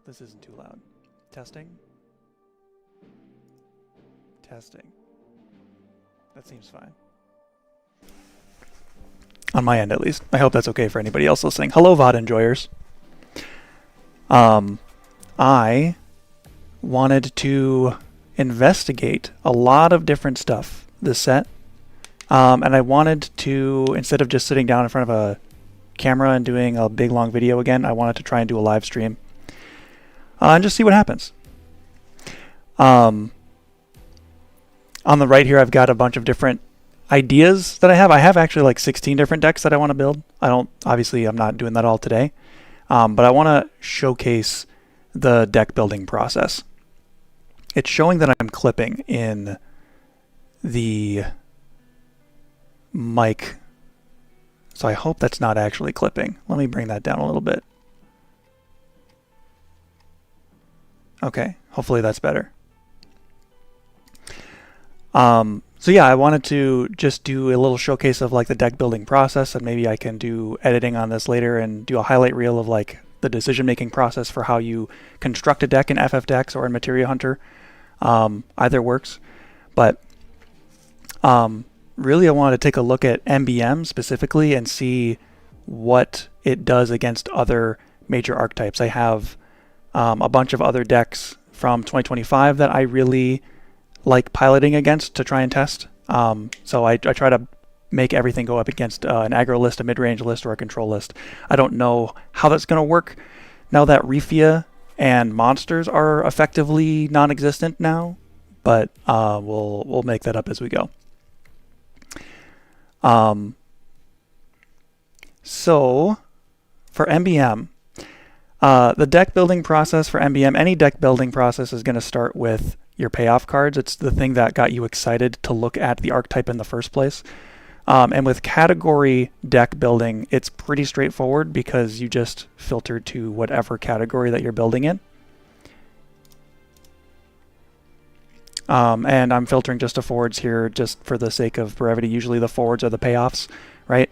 hope this isn't too loud. Testing. Testing. That seems fine. On my end, at least. I hope that's okay for anybody else listening. Hello, VOD enjoyers. I wanted to investigate a lot of different stuff this set. And I wanted to, instead of just sitting down in front of a camera and doing a big long video again, I wanted to try and do a live stream and just see what happens. On the right here, I've got a bunch of different ideas that I have. I have actually like 16 different decks that I want to build. Obviously I'm not doing that all today, but I want to showcase the deck building process. It's showing that I'm clipping in the mic, so I hope that's not actually clipping. Let me bring that down a little bit. Okay, hopefully that's better. So yeah, I wanted to just do a little showcase of like the deck building process, and maybe I can do editing on this later and do a highlight reel of like the decision making process for how you construct a deck in FFTCG or in Materia Hunter. Either works, but really I wanted to take a look at MBM specifically and see what it does against other major archetypes. I have a bunch of other decks from 2025 that I really like piloting against to try and test. So I try to make everything go up against an aggro list, a mid-range list, or a control list. I don't know how that's going to work now that Refia and monsters are effectively non-existent now, but we'll make that up as we go. So for MBM, the deck building process for MBM, any deck building process is going to start with your payoff cards. It's the thing that got you excited to look at the archetype in the first place. And with category deck building, it's pretty straightforward because you just filter to whatever category that you're building in. And I'm filtering just to forwards here just for the sake of brevity. Usually the forwards are the payoffs, right?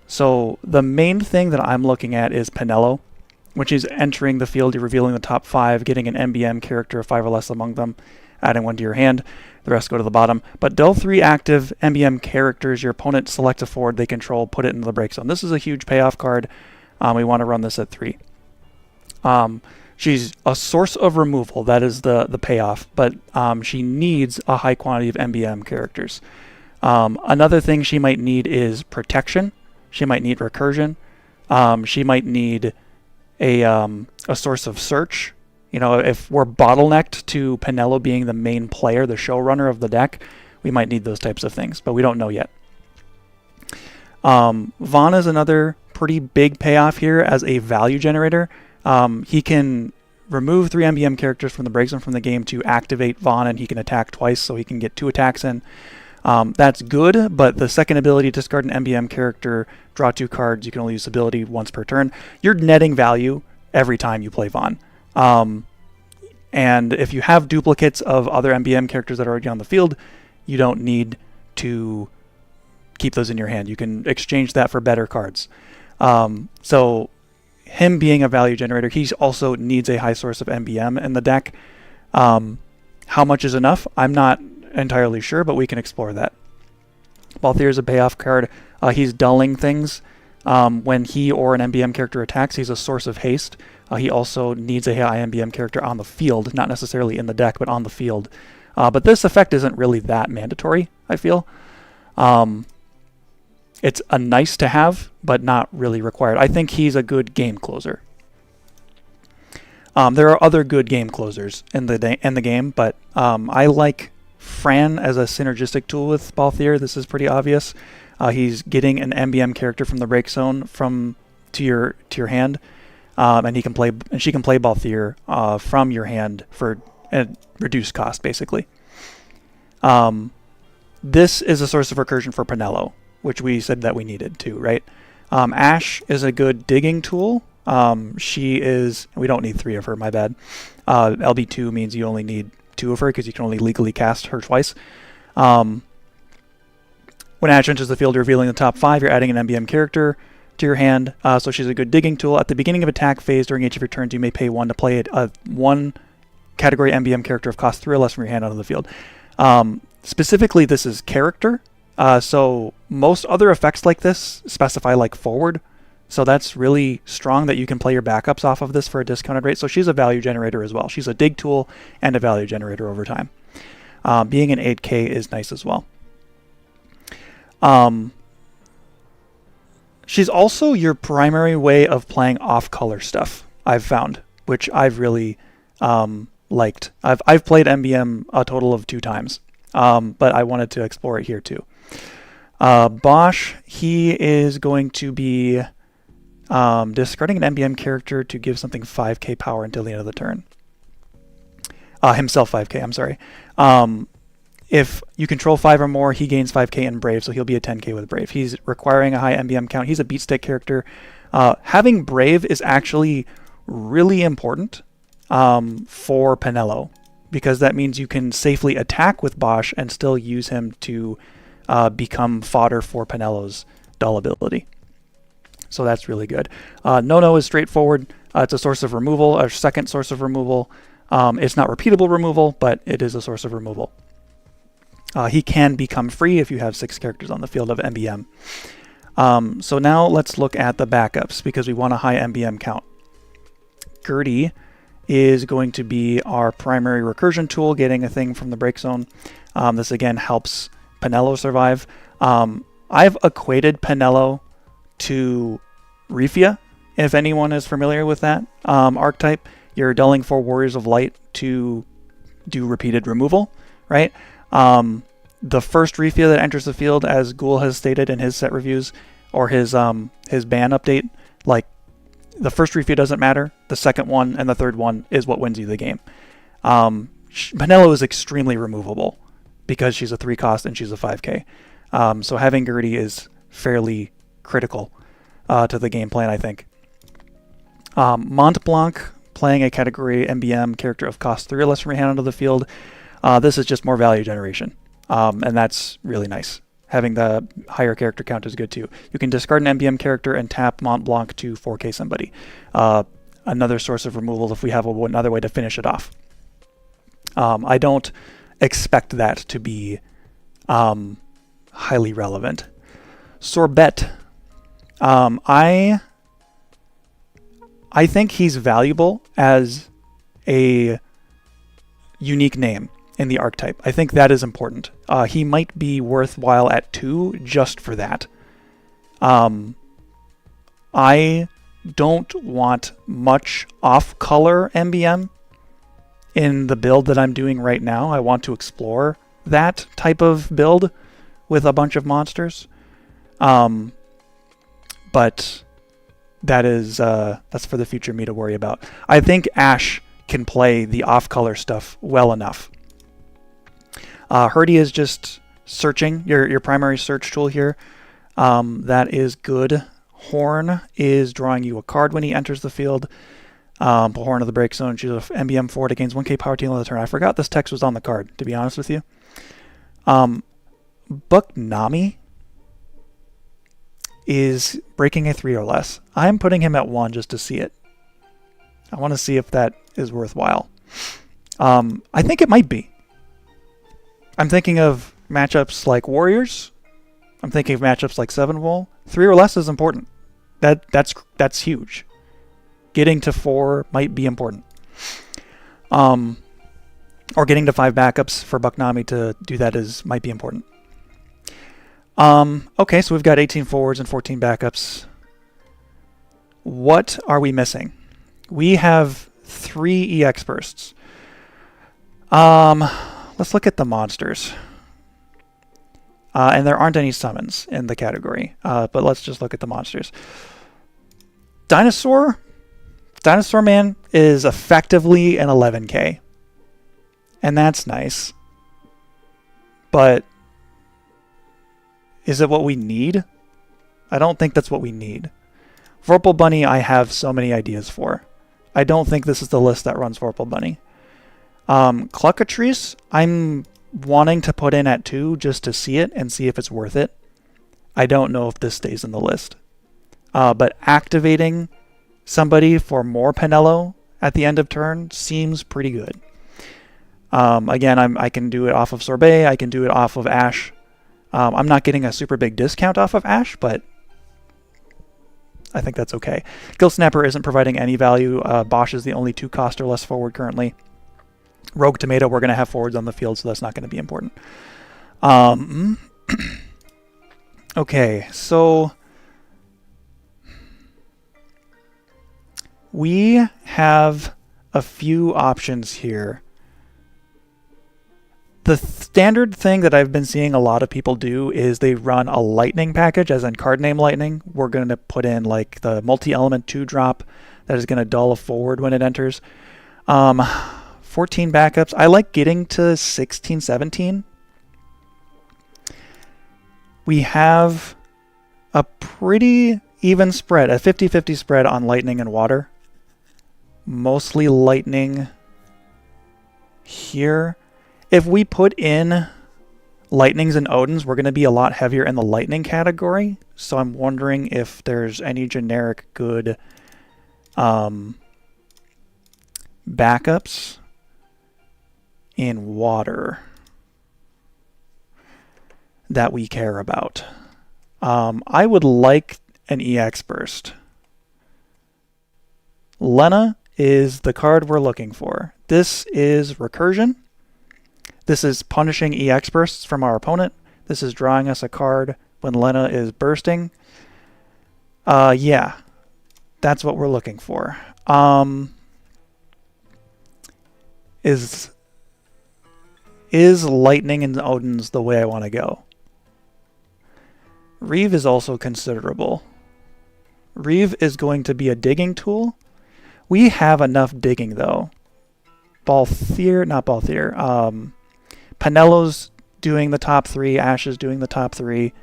So the main thing that I'm looking at is Pinello, which is entering the field, you're revealing the top 5, getting an MBM character of 5 or less among them, adding 1 to your hand. The rest go to the bottom. But del 3 active MBM characters, your opponent selects a forward they control, put it into the break zone. This is a huge payoff card. We want to run this at 3. She's a source of removal, that is the payoff, but she needs a high quantity of MBM characters. Another thing she might need is protection. She might need recursion. She might need a source of search. You know, if we're bottlenecked to Pinello being the main player, the showrunner of the deck, we might need those types of things, but we don't know yet. Vaughn is another pretty big payoff here as a value generator. He can remove 3 MBM characters from the break zone from the game to activate Vaughn, and he can attack twice, so he can get 2 attacks in. That's good, but the second ability, discard an MBM character, draw 2 cards, you can only use this ability once per turn. You're netting value every time you play Vaughn. And if you have duplicates of other MBM characters that are already on the field, you don't need to keep those in your hand. You can exchange that for better cards. So him being a value generator, he also needs a high source of MBM in the deck. How much is enough? I'm not entirely sure, but we can explore that. Balthier is a payoff card. He's dulling things. When he or an MBM character attacks, he's a source of haste. He also needs a high MBM character on the field, not necessarily in the deck, but on the field. But this effect isn't really that mandatory, I feel. It's a nice to have, but not really required. I think he's a good game closer. There are other good game closers in the game, but I like Fran as a synergistic tool with Balthier. This is pretty obvious. He's getting an MBM character from the break zone to your hand, and she can play Balthier from your hand for a reduced cost, basically. This is a source of recursion for Pinello, which we said that we needed too, right? Ash is a good digging tool. We don't need 3 of her, my bad. LB2 means you only need 2 of her because you can only legally cast her twice. When Ash enters the field, you're revealing the top 5, you're adding an MBM character to your hand, so she's a good digging tool. At the beginning of attack phase, during each of your turns, you may pay 1 to play a 1 category MBM character of cost 3 or less from your hand out of the field. Specifically, this is character, so most other effects like this specify like forward, so that's really strong that you can play your backups off of this for a discounted rate. So she's a value generator as well. She's a dig tool and a value generator over time. Being an 8K is nice as well. She's also your primary way of playing off-color stuff, I've found, which I've really liked. I've played MBM a total of 2 times, but I wanted to explore it here too. Bosch, he is going to be discarding an MBM character to give something 5k power until the end of the turn. Himself 5k, I'm sorry. If you control 5 or more, he gains 5k in Brave, so he'll be a 10k with Brave. He's requiring a high MBM count. He's a beat stick character. Having Brave is actually really important for Penelo, because that means you can safely attack with Bosch and still use him to become fodder for Penelo's dull ability. So that's really good. No is straightforward. It's a source of removal, a second source of removal. It's not repeatable removal, but it is a source of removal. He can become free if you have 6 characters on the field of MBM. So now let's look at the backups, because we want a high MBM count. Gertie is going to be our primary recursion tool, getting a thing from the break zone. This again helps Penelo survive. I've equated Penelo to Rifia, if anyone is familiar with that archetype. You're dulling 4 Warriors of Light to do repeated removal, right? The first Rifia that enters the field, as Ghoul has stated in his set reviews, or his ban update, like, the first Rifia doesn't matter. The second one and the third one is what wins you the game. Penelo is extremely removable because she's a 3 cost and she's a 5k. So having Gertie is fairly critical to the game plan, I think. Mont Blanc, playing a category MBM character of cost 3 or less from your hand onto the field. This is just more value generation, and that's really nice. Having the higher character count is good too. You can discard an MBM character and tap Mont Blanc to 4k somebody. Another source of removal if we have another way to finish it off. I don't expect that to be highly relevant. Sorbet. I think he's valuable as a unique name in the archetype. I think that is important. He might be worthwhile at 2 just for that. I don't want much off-color MBM in the build that I'm doing right now. I want to explore that type of build with a bunch of monsters. But that is that's for the future me to worry about. I think Ash can play the off-color stuff well enough. Herdy is just searching, your primary search tool here. That is good. Horn is drawing you a card when he enters the field. Horn of the break zone. She's a MBM forward. It gains 1k power till the end of the turn. I forgot this text was on the card, to be honest with you. Bucknami is breaking a 3 or less. I'm putting him at 1 just to see it. I want to see if that is worthwhile. I think it might be. I'm thinking of matchups like Warriors. I'm thinking of matchups like 7 Wool. 3 or less is important. That's huge. Getting to 4 might be important. Or getting to 5 backups for Bucknami to do that might be important. Okay, so we've got 18 forwards and 14 backups. What are we missing? We have 3 EX bursts. Let's look at the monsters. And there aren't any summons in the category, but let's just look at the monsters. Dinosaur Man is effectively an 11k. And that's nice. But is it what we need? I don't think that's what we need. Vorpal Bunny I have so many ideas for. I don't think this is the list that runs Vorpal Bunny. Cluckatrice, I'm wanting to put in at 2 just to see it and see if it's worth it. I don't know if this stays in the list. but activating somebody for more Penelo at the end of turn seems pretty good. Again, I can do it off of Sorbet, I can do it off of Ash. I'm not getting a super big discount off of Ash, but I think that's okay. Gill Snapper isn't providing any value. Bosch is the only 2 cost or less forward currently. Rogue Tomato, we're going to have forwards on the field, so that's not going to be important. Okay, so we have a few options here. The standard thing that I've been seeing a lot of people do is they run a lightning package, as in card name lightning. We're going to put in like the multi-element 2-drop that is going to dull a forward when it enters. 14 backups. I like getting to 16, 17. We have a pretty even spread, a 50-50 spread on lightning and water. Mostly lightning here. If we put in lightnings and Odins, we're going to be a lot heavier in the lightning category. So I'm wondering if there's any generic good backups in water that we care about. I would like an EX Burst. Lena is the card we're looking for. This is Recursion. This is punishing EX bursts from our opponent. This is drawing us a card when Lena is bursting. Yeah, that's what we're looking for. Is Lightning and Odin's the way I want to go? Reeve is also considerable. Reeve is going to be a digging tool. We have enough digging though. Penelo's doing the top 3, Ash is doing the top 3.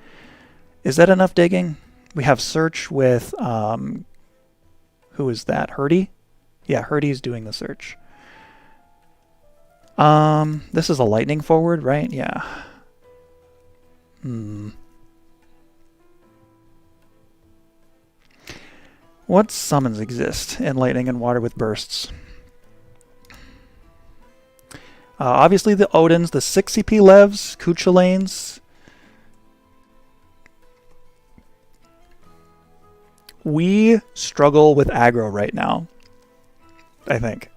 Is that enough digging? We have search with, who is that? Hurdy? Yeah, Hurdy's doing the search. This is a lightning forward, right? Yeah. What summons exist in lightning and water with bursts? Obviously the Odins, the 6 CP Levs, Cuchulanes. We struggle with aggro right now, I think.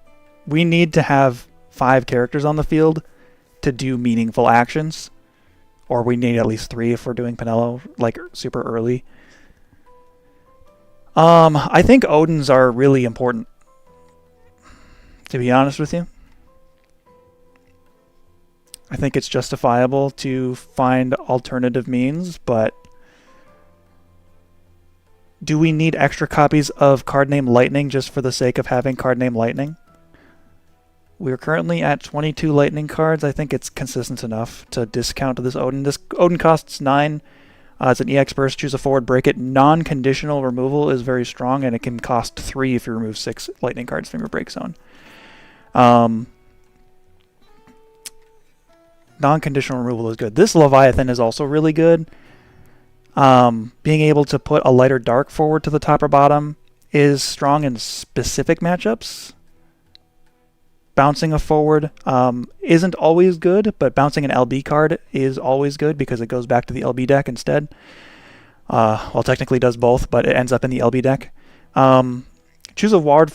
We need to have 5 characters on the field to do meaningful actions. Or we need at least 3 if we're doing Penelo, like, super early. I think Odins are really important, to be honest with you. I think it's justifiable to find alternative means, but do we need extra copies of card name Lightning just for the sake of having card name Lightning? We're currently at 22 Lightning cards. I think it's consistent enough to discount this Odin. This Odin costs 9. It's an EX burst. Choose a forward, break it. Non-conditional removal is very strong, and it can cost 3 if you remove 6 Lightning cards from your break zone. Non-conditional removal is good. This Leviathan is also really good. Being able to put a lighter dark forward to the top or bottom is strong in specific matchups. Bouncing a forward isn't always good, but bouncing an LB card is always good because it goes back to the LB deck instead. Well, technically does both, but it ends up in the LB deck. Choose a water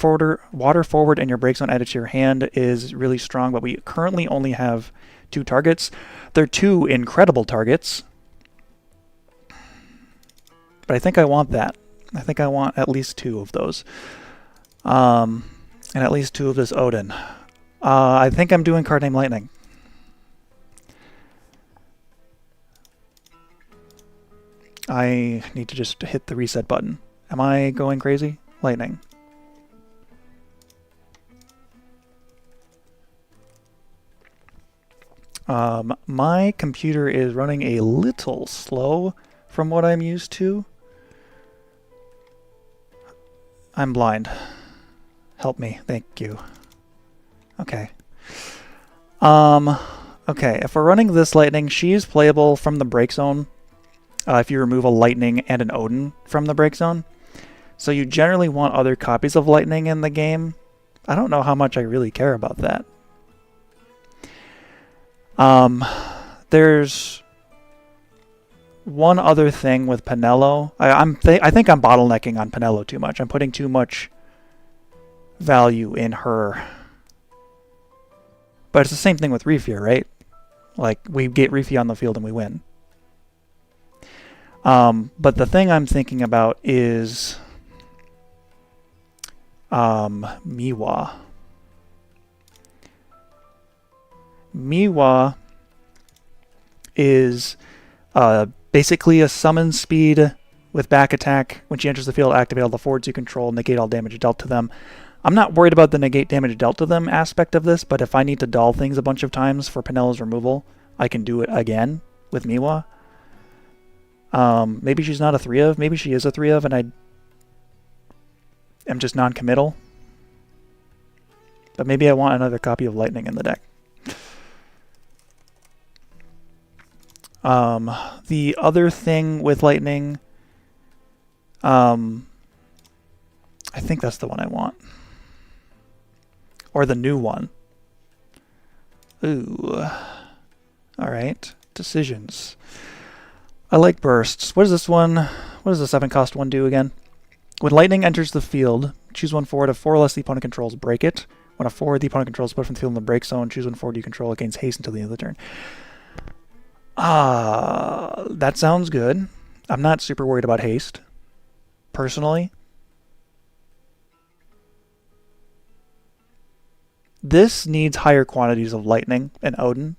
forward and your break zone added to your hand is really strong, but we currently only have 2 targets. They're 2 incredible targets. But I think I want that. I think I want at least 2 of those. And at least 2 of this Odin. I think I'm doing card name Lightning. I need to just hit the reset button. Am I going crazy? Lightning. My computer is running a little slow from what I'm used to. I'm blind. Help me, thank you. Okay. Okay, if we're running this Lightning, she's playable from the break zone. If you remove a Lightning and an Odin from the break zone. So you generally want other copies of lightning in the game. I don't know how much I really care about that. There's one other thing with Penelo. I think I'm bottlenecking on Penelo too much. I'm putting too much value in her. But it's the same thing with Refia, right? Like, we get Refia on the field and we win. But the thing I'm thinking about is Miwa. Miwa is basically a summon speed with back attack. When she enters the field, activate all the forwards you control, negate all damage dealt to them. I'm not worried about the negate damage dealt to them aspect of this, but if I need to dull things a bunch of times for Penelo's removal, I can do it again with Miwa. Maybe she's not a 3-of, maybe she is a 3-of, and I am just non-committal. But maybe I want another copy of Lightning in the deck. The other thing with Lightning, I think that's the one I want. Or the new one. Ooh. Alright. Decisions. I like bursts. What is this one? What does the 7-cost one do again? When lightning enters the field, choose one forward. If 4 or less the opponent controls, break it. When a forward the opponent controls is put from the field in the break zone, choose one forward you control. It gains haste until the end of the turn. That sounds good. I'm not super worried about haste, personally. This needs higher quantities of lightning and Odin.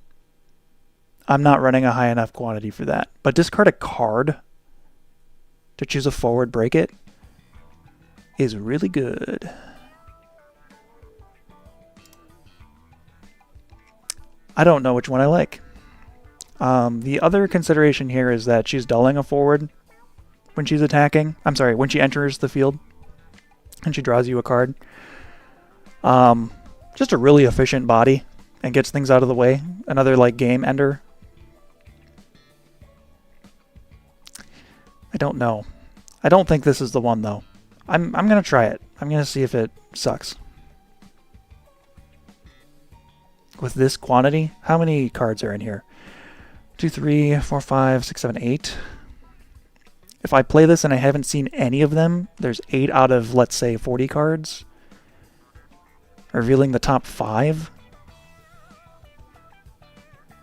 I'm not running a high enough quantity for that. But discard a card to choose a forward, break it, is really good. I don't know which one I like. The other consideration here is that she's dulling a forward when she's attacking. I'm sorry, when she enters the field and she draws you a card. Just a really efficient body and gets things out of the way. Another like game ender. I don't know. I don't think this is the one though. I'm gonna try it. I'm gonna see if it sucks. With this quantity, how many cards are in here? 2, 3, 4, 5, 6, 7, 8. If I play this and I haven't seen any of them, there's 8 out of, let's say, 40 cards. Revealing the top 5.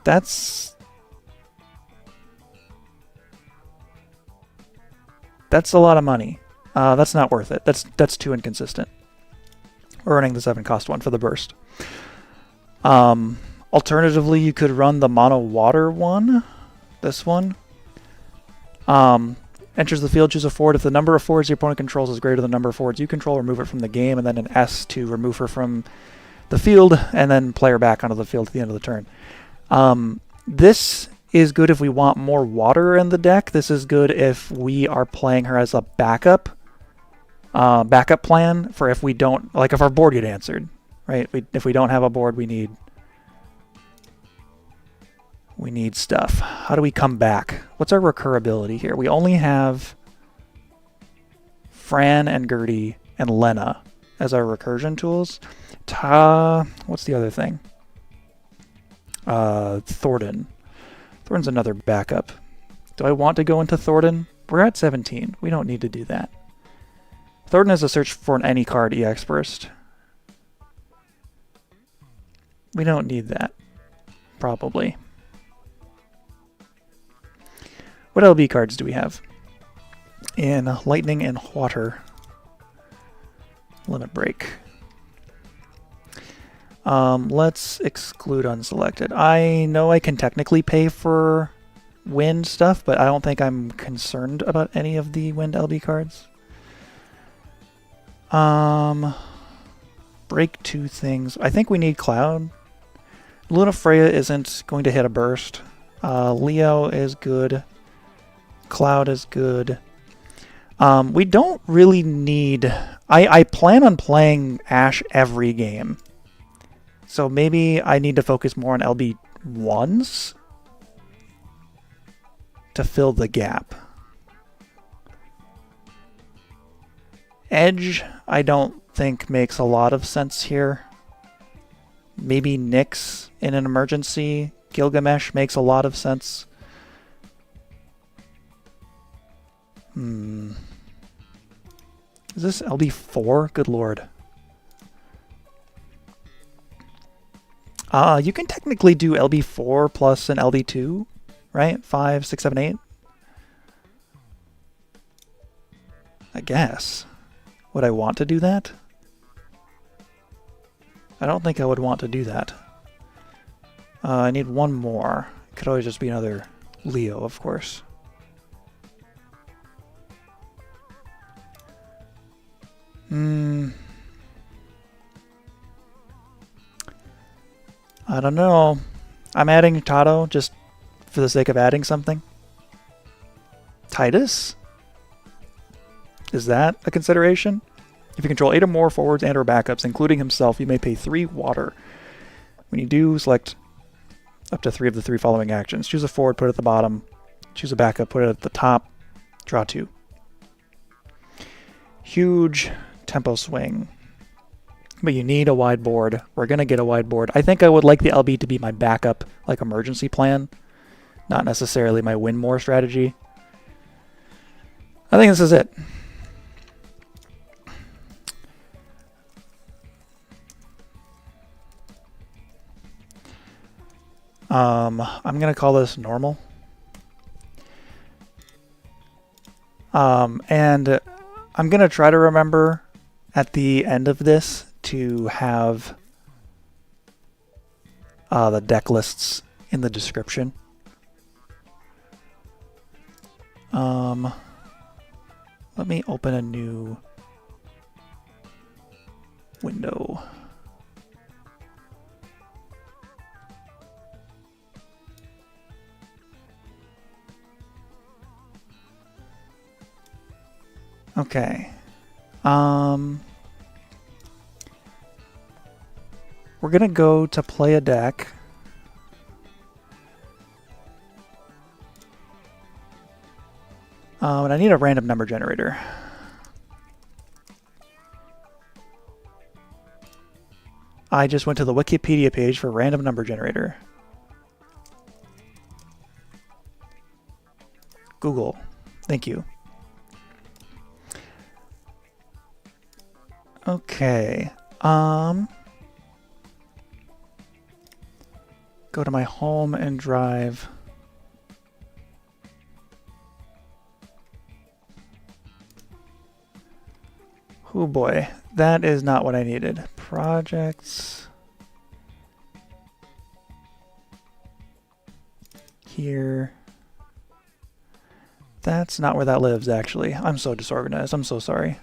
That's a lot of money. That's not worth it. That's too inconsistent. We're running the 7-cost one for the burst. Alternatively, you could run the mono water one. This one. Enters the field, choose a forward. If the number of forwards your opponent controls is greater than the number of forwards you control, remove it from the game, and then an S to remove her from the field, and then play her back onto the field at the end of the turn. This is good if we want more water in the deck. This is good if we are playing her as a backup plan for if we don't, like if our board get answered, right? If we don't have a board, we need stuff. How do we come back? What's our recurability here? We only have Fran and Gertie and Lena as our recursion tools. What's the other thing? Thornton. Thornton's another backup. Do I want to go into Thornton? We're at 17. We don't need to do that. Thornton is a search for an any card EX burst. We don't need that. Probably. What LB cards do we have? In Lightning and Water. Limit Break. Let's exclude unselected. I know I can technically pay for wind stuff, but I don't think I'm concerned about any of the wind LB cards. Break 2 things. I think we need Cloud. Luna Freya isn't going to hit a burst. Leo is good. Cloud is good. We don't really need... I plan on playing Ashe every game. So maybe I need to focus more on LB1s to fill the gap. Edge, I don't think makes a lot of sense here. Maybe Nyx in an emergency. Gilgamesh makes a lot of sense. Is this LD4? Good lord. You can technically do LB4 plus an LD2, right? 5, 6, 7, 8. I guess. Would I want to do that? I don't think I would want to do that. I need one more. It could always just be another Leo, of course. I don't know. I'm adding Tato just for the sake of adding something. Titus? Is that a consideration? If you control 8 or more forwards and or backups, including himself, you may pay 3 water. When you do, select up to 3 of the 3 following actions. Choose a forward, put it at the bottom. Choose a backup, put it at the top. Draw 2. Huge tempo swing. But you need a wide board. We're going to get a wide board. I think I would like the LB to be my backup, like emergency plan. Not necessarily my win more strategy. I think this is it. I'm going to call this normal. And I'm going to try to remember at the end of this to have the deck lists in the description. Let me open a new window. Okay. We're gonna go to play a deck. And I need a random number generator. I just went to the Wikipedia page for random number generator. Google. Thank you. Okay. Go to my home and drive. Oh boy, that is not what I needed. Projects. Here. That's not where that lives, actually. I'm so disorganized. I'm so sorry.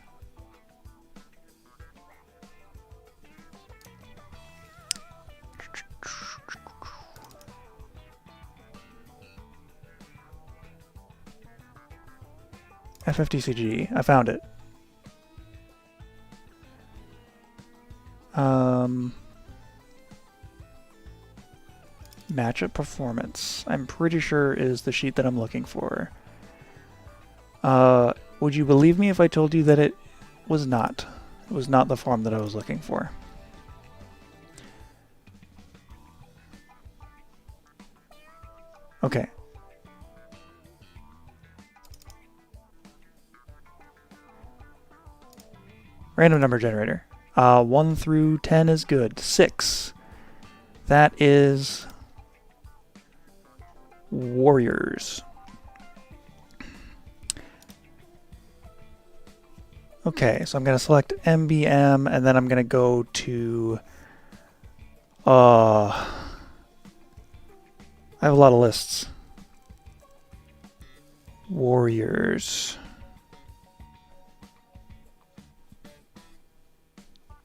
FFTCG. I found it. Matchup performance. I'm pretty sure is the sheet that I'm looking for. Would you believe me if I told you that it was not? It was not the form that I was looking for. Okay. Random number generator. 1 through 10 is good. 6. That is Warriors. Okay, so I'm going to select MBM, and then I'm going to go to... I have a lot of lists. Warriors.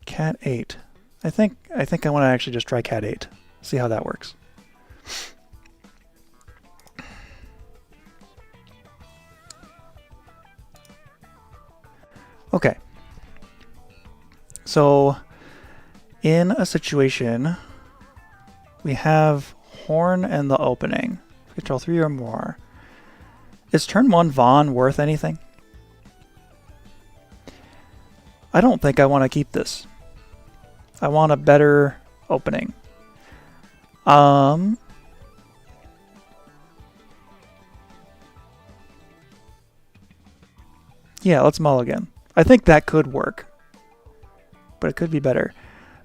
Cat 8. I think I want to actually just try Cat 8. See how that works. Okay. So in a situation we have Horn and the opening. Control 3 or more. Is turn 1 Vaughn worth anything? I don't think I want to keep this. I want a better opening. Yeah, let's mulligan. I think that could work, but it could be better.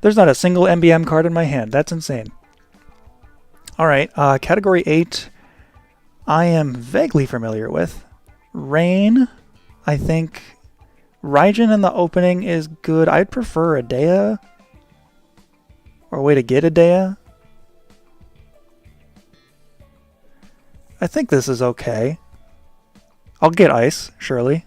There's not a single MBM card in my hand. That's insane. All right, category 8, I am vaguely familiar with. Rain, I think Raijin in the opening is good. I'd prefer a Dea, or a way to get a Dea. I think this is okay. I'll get ice, surely.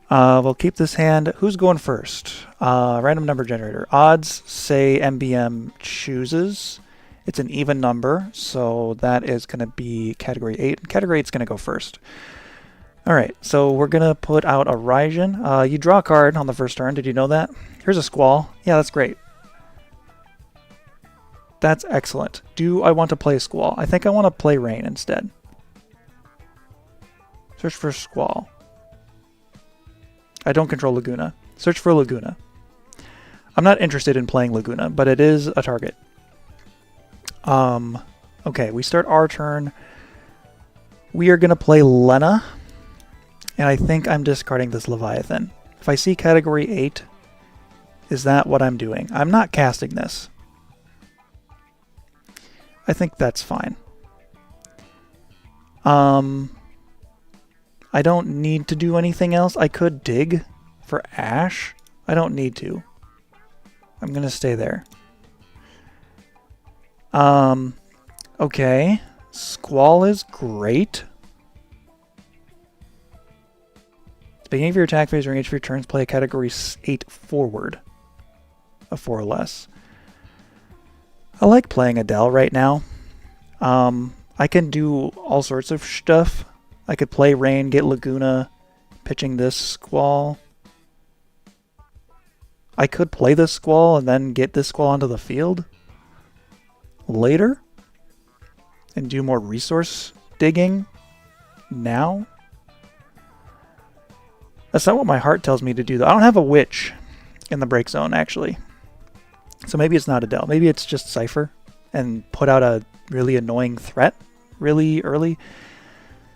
We'll keep this hand. Who's going first? Random number generator. Odds say MBM chooses. It's an even number, so that is going to be category 8. Category 8 is going to go first. Alright, so we're going to put out a Raijin. You draw a card on the first turn. Did you know that? Here's a Squall. Yeah, that's great. That's excellent. Do I want to play Squall? I think I want to play Rain instead. Search for Squall. I don't control Laguna. Search for Laguna. I'm not interested in playing Laguna, but it is a target. Okay, we start our turn. We are going to play Lena, and I think I'm discarding this Leviathan. If I see category 8, is that what I'm doing? I'm not casting this. I think that's fine. I don't need to do anything else. I could dig for Ash. I don't need to. I'm going to stay there. Okay. Squall is great. At the beginning of your attack phase during each of your turns, play a category 8 forward. A 4 or less. I like playing Adele right now. I can do all sorts of stuff. I could play Rain, get Laguna, pitching this Squall. I could play this Squall and then get this Squall onto the field later and do more resource digging now. That's not what my heart tells me to do, though. I don't have a Witch in the break zone, actually. So maybe it's not Adele. Maybe it's just Cypher and put out a really annoying threat really early.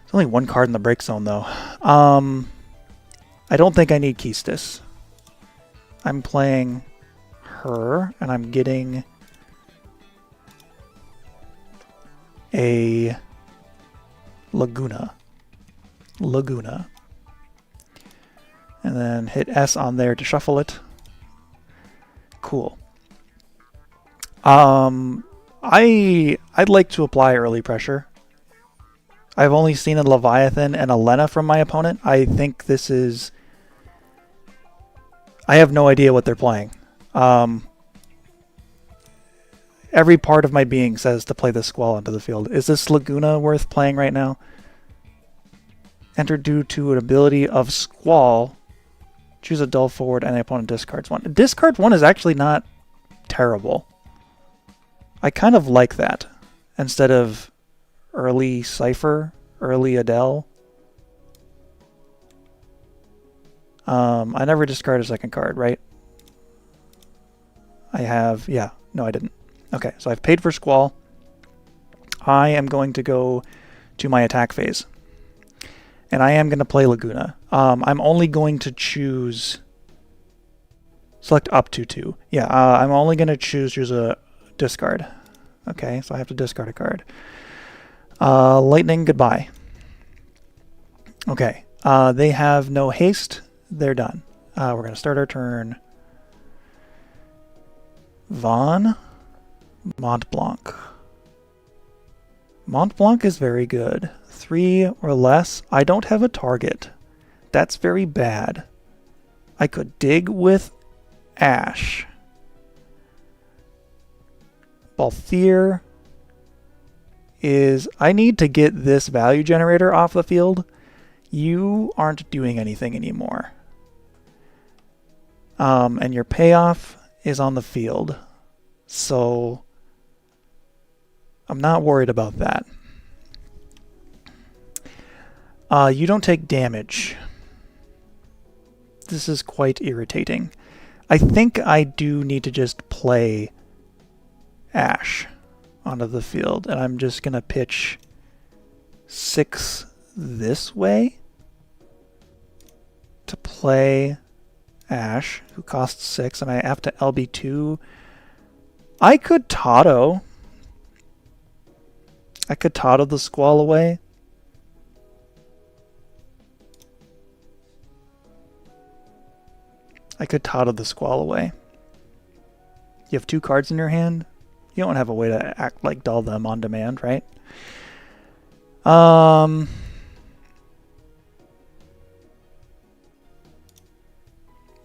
There's only one card in the break zone, though. I don't think I need Keystis. I'm playing her, and I'm getting a Laguna. And then hit S on there to shuffle it. Cool. I'd like to apply early pressure. I've only seen a Leviathan and a Lena from my opponent. I think this is... I have no idea what they're playing. Every part of my being says to play this Squall into the field. Is this Laguna worth playing right now? Enter due to an ability of Squall. Choose a dull forward and the opponent discards one. Discard one is actually not terrible. I kind of like that. Instead of early Cypher, early Adele. I never discard a second card, right? I have, yeah, no I didn't. Okay, so I've paid for Squall. I am going to go to my attack phase. And I am going to play Laguna. I'm only going to choose... Select up to 2. Yeah, I'm only going to choose a discard. Okay, so I have to discard a card. Lightning, goodbye. Okay, they have no haste. They're done. We're going to start our turn. Vaughn. Mont Blanc. Mont Blanc is very good. 3 or less. I don't have a target. That's very bad. I could dig with Ash. Balthier is... I need to get this value generator off the field. You aren't doing anything anymore. And your payoff is on the field. So I'm not worried about that. You don't take damage. This is quite irritating. I think I do need to just play Ash onto the field, and I'm just going to pitch 6 this way to play Ash, who costs 6, and I have to LB2. I could Totto. I could Totto the Squall away. I could Totto the Squall away. You have 2 cards in your hand. You don't have a way to act like dull them on demand, right?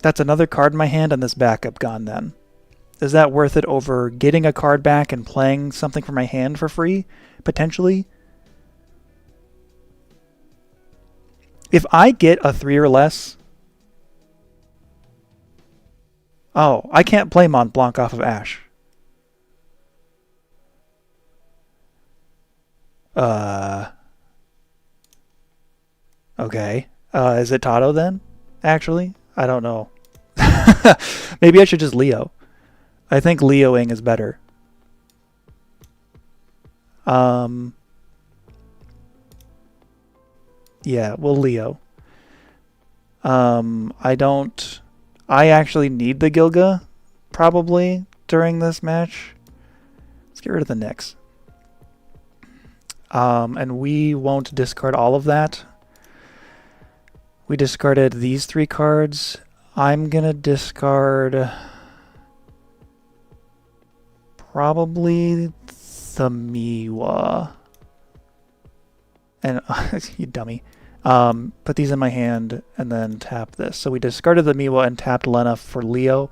That's another card in my hand and this backup gone then. Is that worth it over getting a card back and playing something from my hand for free, potentially? If I get a 3 or less... Oh, I can't play Mont Blanc off of Ash. Okay. Is it Totto then? Actually? I don't know. Maybe I should just Leo. I think Leoing is better. Yeah, we'll Leo. I actually need the Gilga, probably, during this match. Let's get rid of the Nyx. And we won't discard all of that. We discarded these 3 cards. I'm going to discard probably the Miwa. And you dummy. Put these in my hand and then tap this. So we discarded the Miwa and tapped Lena for Leo.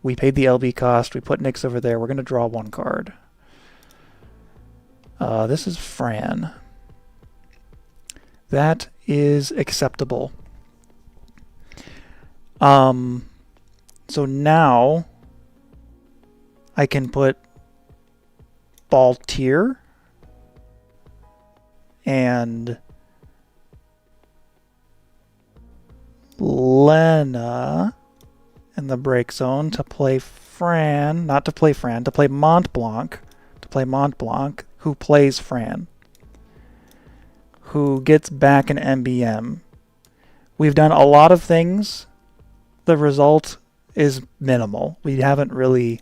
We paid the LB cost. We put Nyx over there. We're going to draw 1 card. This is Fran. That is acceptable. So now I can put Baltier and Lena in the break zone to play Fran, not to play Fran, to play Mont Blanc, who plays Fran, who gets back an MBM. We've done a lot of things. The result is minimal. We haven't really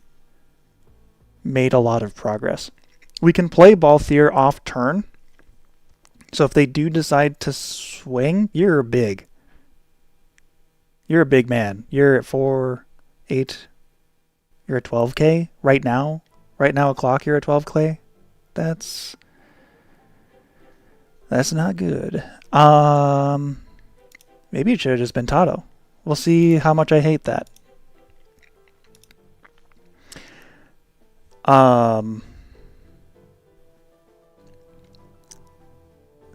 made a lot of progress. We can play Balthier off turn. So if they do decide to swing, you're big. You're a big man. You're at 4, 8. You're at 12k right now. Right now, o'clock, you're at 12k. That's not good. Maybe it should have just been Totto. We'll see how much I hate that.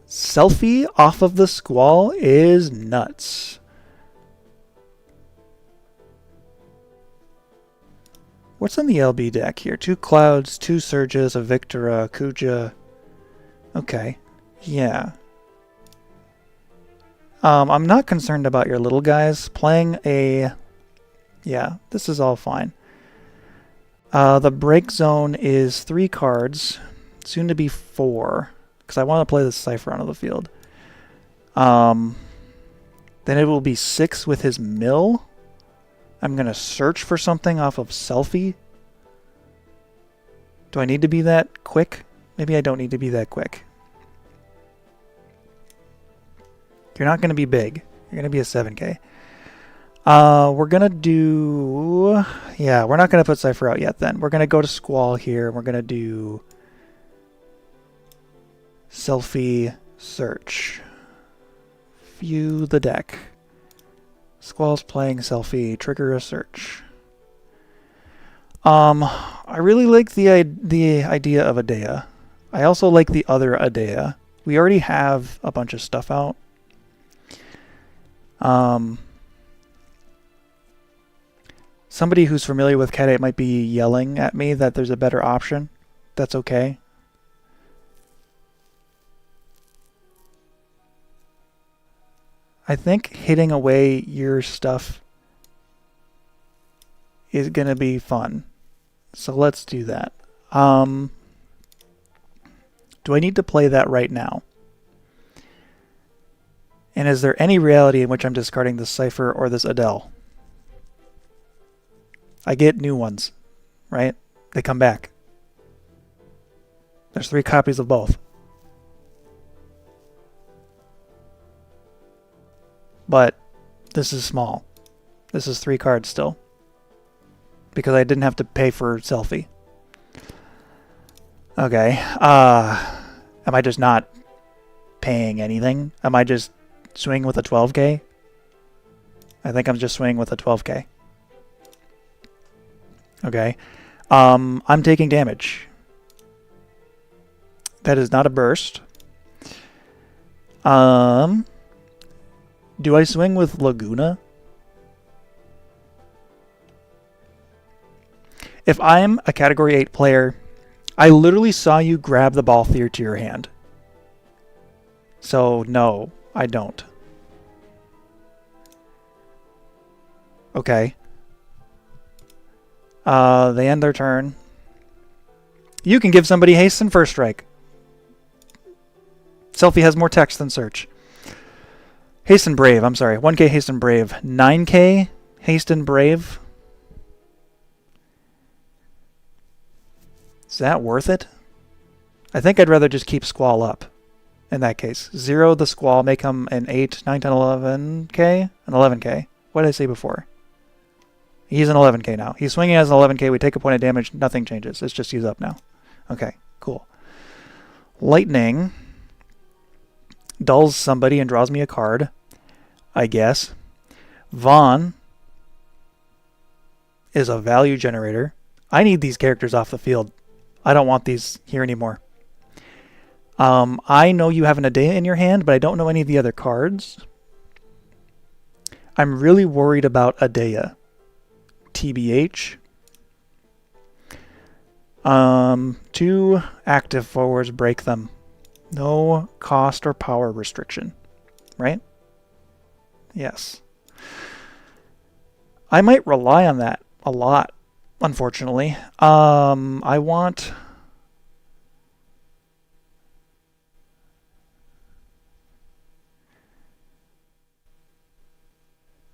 Selfie off of the Squall is nuts. What's in the LB deck here? 2 Clouds, 2 Surges, a Victora, Kuja. Okay. Yeah. I'm not concerned about your little guys. Playing a... Yeah, this is all fine. The break zone is 3 cards, soon to be 4, because I want to play the Cypher onto the field. Then it will be 6 with his mill. I'm going to search for something off of Selfie. Do I need to be that quick? Maybe I don't need to be that quick. You're not going to be big. You're going to be a 7k. We're going to do... Yeah, we're not going to put Cypher out yet then. We're going to go to Squall here. We're going to do... Selfie search. View the deck. Squall's playing Selfie. Trigger a search. I really like the idea of Adea. I also like the other Adea. We already have a bunch of stuff out. Somebody who's familiar with Cat 8 might be yelling at me that there's a better option. That's okay. I think hitting away your stuff is going to be fun. So let's do that. Do I need to play that right now? And is there any reality in which I'm discarding this Cypher or this Adele? I get new ones, right? They come back. There's 3 copies of both. But this is small. This is 3 cards still. Because I didn't have to pay for selfie. Okay. Am I just not paying anything? Am I just swinging with a 12k? I think I'm just swinging with a 12k. Okay. I'm taking damage. That is not a burst. Do I swing with Laguna? If I'm a Category 8 player, I literally saw you grab the Balthier to your hand. So, no, I don't. Okay. They end their turn. You can give somebody haste and first strike. Selfie has more text than search. Haste and Brave, I'm sorry. 1k Haste and Brave. 9k Haste and Brave. Is that worth it? I think I'd rather just keep Squall up in that case. 0 the Squall, make him an 8, 9, 10, 11k? An 11k. What did I say before? He's an 11k now. He's swinging as an 11k. We take a point of damage. Nothing changes. It's just he's up now. Okay, cool. Lightning dulls somebody and draws me a card, I guess. Vaughn is a value generator. I need these characters off the field. I don't want these here anymore. I know you have an Adea in your hand, but I don't know any of the other cards. I'm really worried about Adea. TBH. 2 active forwards, break them. No cost or power restriction, right? Yes. I might rely on that a lot, unfortunately. I want...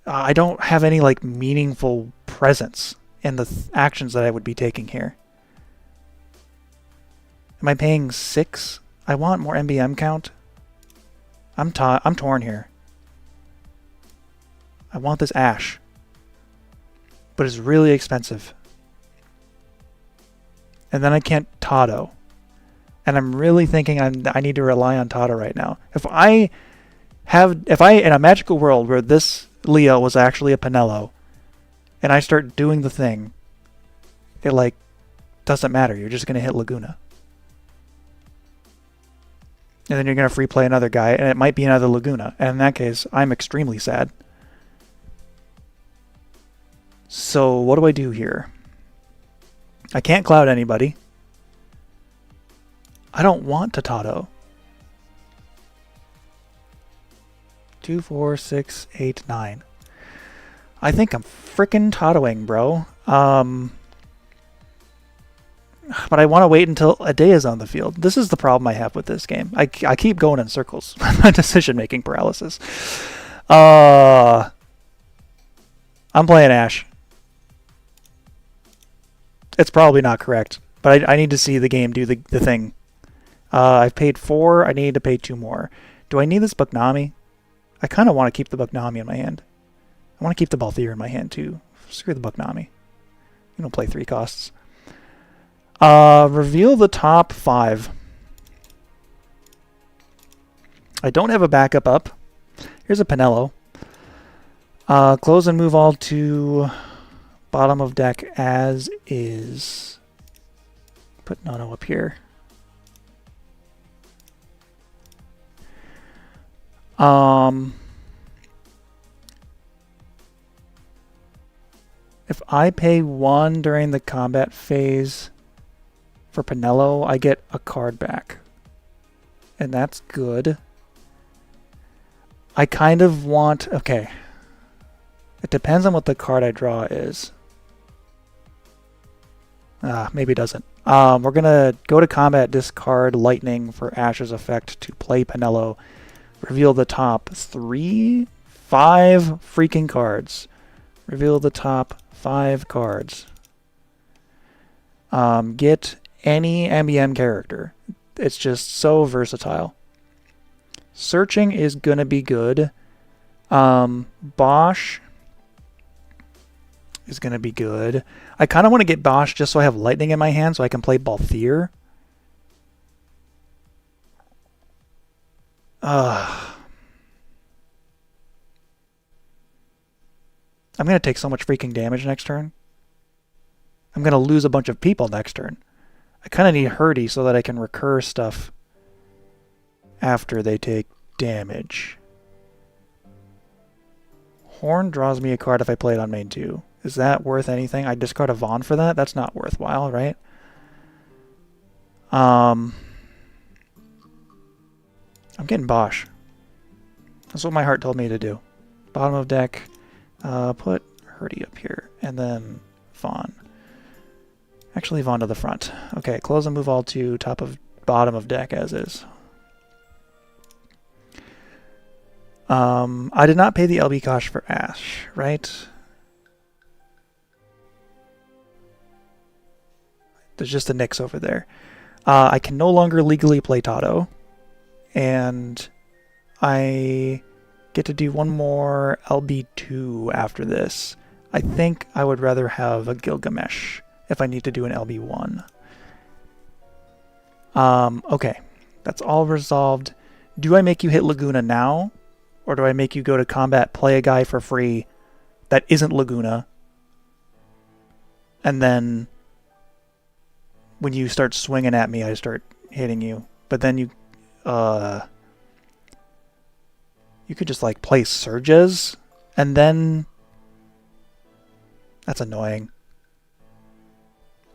I don't have any like meaningful presence in the actions that I would be taking here. Am I paying 6? I want more MBM count. I'm torn here. I want this Ash, but it's really expensive. And then I can't Tado, and I'm really thinking I need to rely on Tado right now. If I in a magical world where this Leo was actually a Pinello, and I start doing the thing, it like doesn't matter. You're just gonna hit Laguna. And then you're going to free play another guy, and it might be another Laguna. And in that case, I'm extremely sad. So what do I do here? I can't cloud anybody. I don't want to Tado. 2, 4, 6, 8, 9. I think I'm frickin' Tadoing, bro. But I want to wait until Adea's on the field. This is the problem I have with this game. I keep going in circles. My decision-making paralysis. I'm playing Ash. It's probably not correct, but I need to see the game do the thing. I've paid 4. I need to pay 2 more. Do I need this Bucknami? I kind of want to keep the Bucknami in my hand. I want to keep the Balthier in my hand, too. Screw the Bucknami. You don't play 3 costs. Reveal the top 5. I don't have a backup up. Here's a Pinello. Close and move all to bottom of deck as is. Put Nono up here. If I pay 1 during the combat phase for Pinello, I get a card back. And that's good. I kind of want... Okay. It depends on what the card I draw is. Maybe it doesn't. We're going to go to combat, discard Lightning for Ash's effect to play Penelo. Reveal the top 5 freaking cards. Reveal the top 5 cards. Get any MBM character. It's just so versatile. Searching is going to be good. Bosch is going to be good. I kind of want to get Bosch just so I have Lightning in my hand so I can play Balthier. I'm going to take so much freaking damage next turn. I'm going to lose a bunch of people next turn. I kind of need Hurdy so that I can recur stuff after they take damage. Horn draws me a card if I play it on main 2. Is that worth anything? I discard a Vaughn for that? That's not worthwhile, right? I'm getting Bosch. That's what my heart told me to do. Bottom of deck, put Hurdy up here, and then Vaughn. Actually, Vaughn to the front. Okay, close and move all to bottom of deck as is. I did not pay the LB cost for Ash, right? There's just a Nyx over there. I can no longer legally play Tato. And I get to do one more LB2 after this. I think I would rather have a Gilgamesh if I need to do an LB1. Okay, that's all resolved. Do I make you hit Laguna now? Or do I make you go to combat, play a guy for free that isn't Laguna, and then when you start swinging at me, I start hitting you? But then you could just like play Surges, and then that's annoying.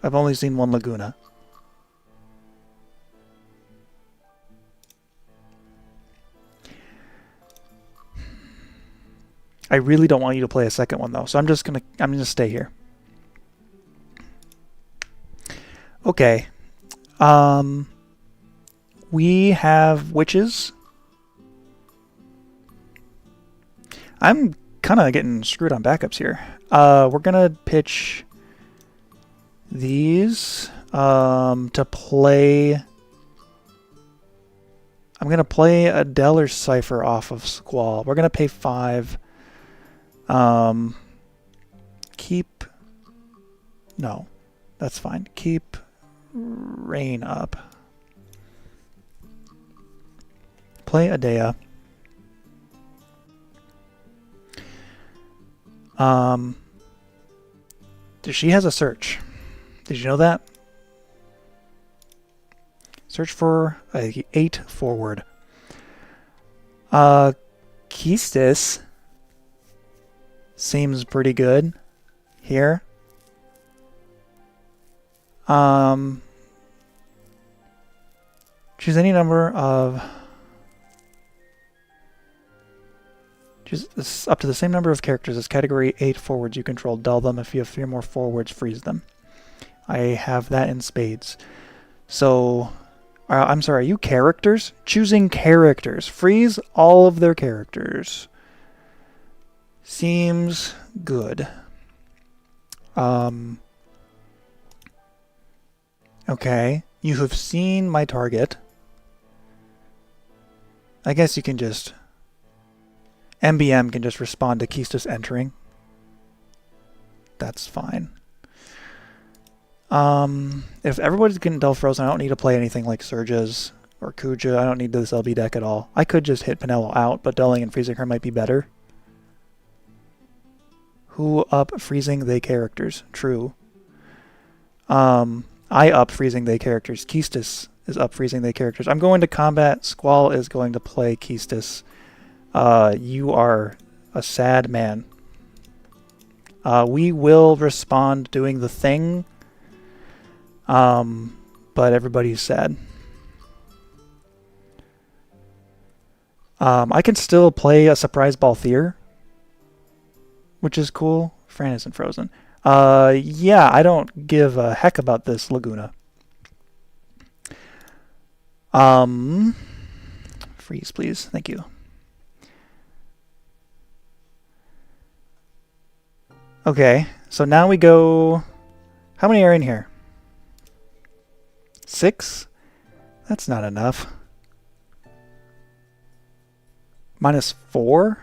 I've only seen one Laguna. I really don't want you to play a second one though, so I'm gonna stay here. Okay. We have witches. I'm kind of getting screwed on backups here. We're gonna pitch these to play. I'm gonna play a Deller Cipher off of Squall. We're gonna pay 5. Keep. No, that's fine. Keep Rain up. Play Adea. She has a search. Did you know that? Search for a 8 forward. Keistis seems pretty good here. Choose any number of... Choose up to the same number of characters as category 8 forwards you control. Dull them. If you have 3 more forwards, freeze them. I have that in spades. So, I'm sorry, are you characters? Choosing characters. Freeze all of their characters. Seems good. Okay, you have seen my target. I guess you can just... MBM can just respond to Keistis entering. That's fine. If everybody's getting Dull Frozen, I don't need to play anything like Surges or Kuja. I don't need this LB deck at all. I could just hit Penelo out, but dulling and freezing her might be better. Who up freezing they characters? True. I up freezing they characters. Keistis is up freezing they characters. I'm going to combat. Squall is going to play Keistis. You are a sad man. We will respond doing the thing. But everybody's sad. I can still play a surprise Balthier, which is cool. Fran isn't frozen. Yeah, I don't give a heck about this Laguna. Freeze, please. Thank you. Okay, so now we go... How many are in here? 6? That's not enough. -4?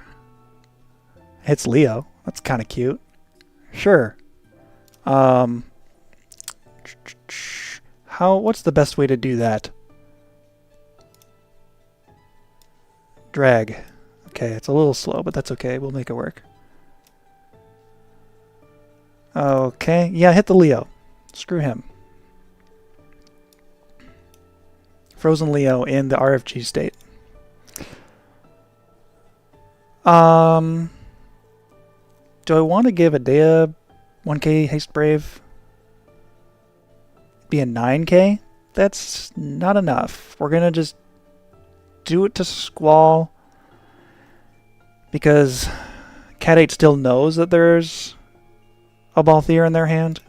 Hits Leo. That's kind of cute. Sure. What's the best way to do that? Drag. Okay, it's a little slow, but that's okay. We'll make it work. Okay, yeah, hit the Leo. Screw him. Frozen Leo in the RFG state. Do I want to give Adea 1k Haste Brave? Be a 9k? That's not enough. We're gonna just do it to Squall because Cat 8 still knows that there's a Balthier in their hand.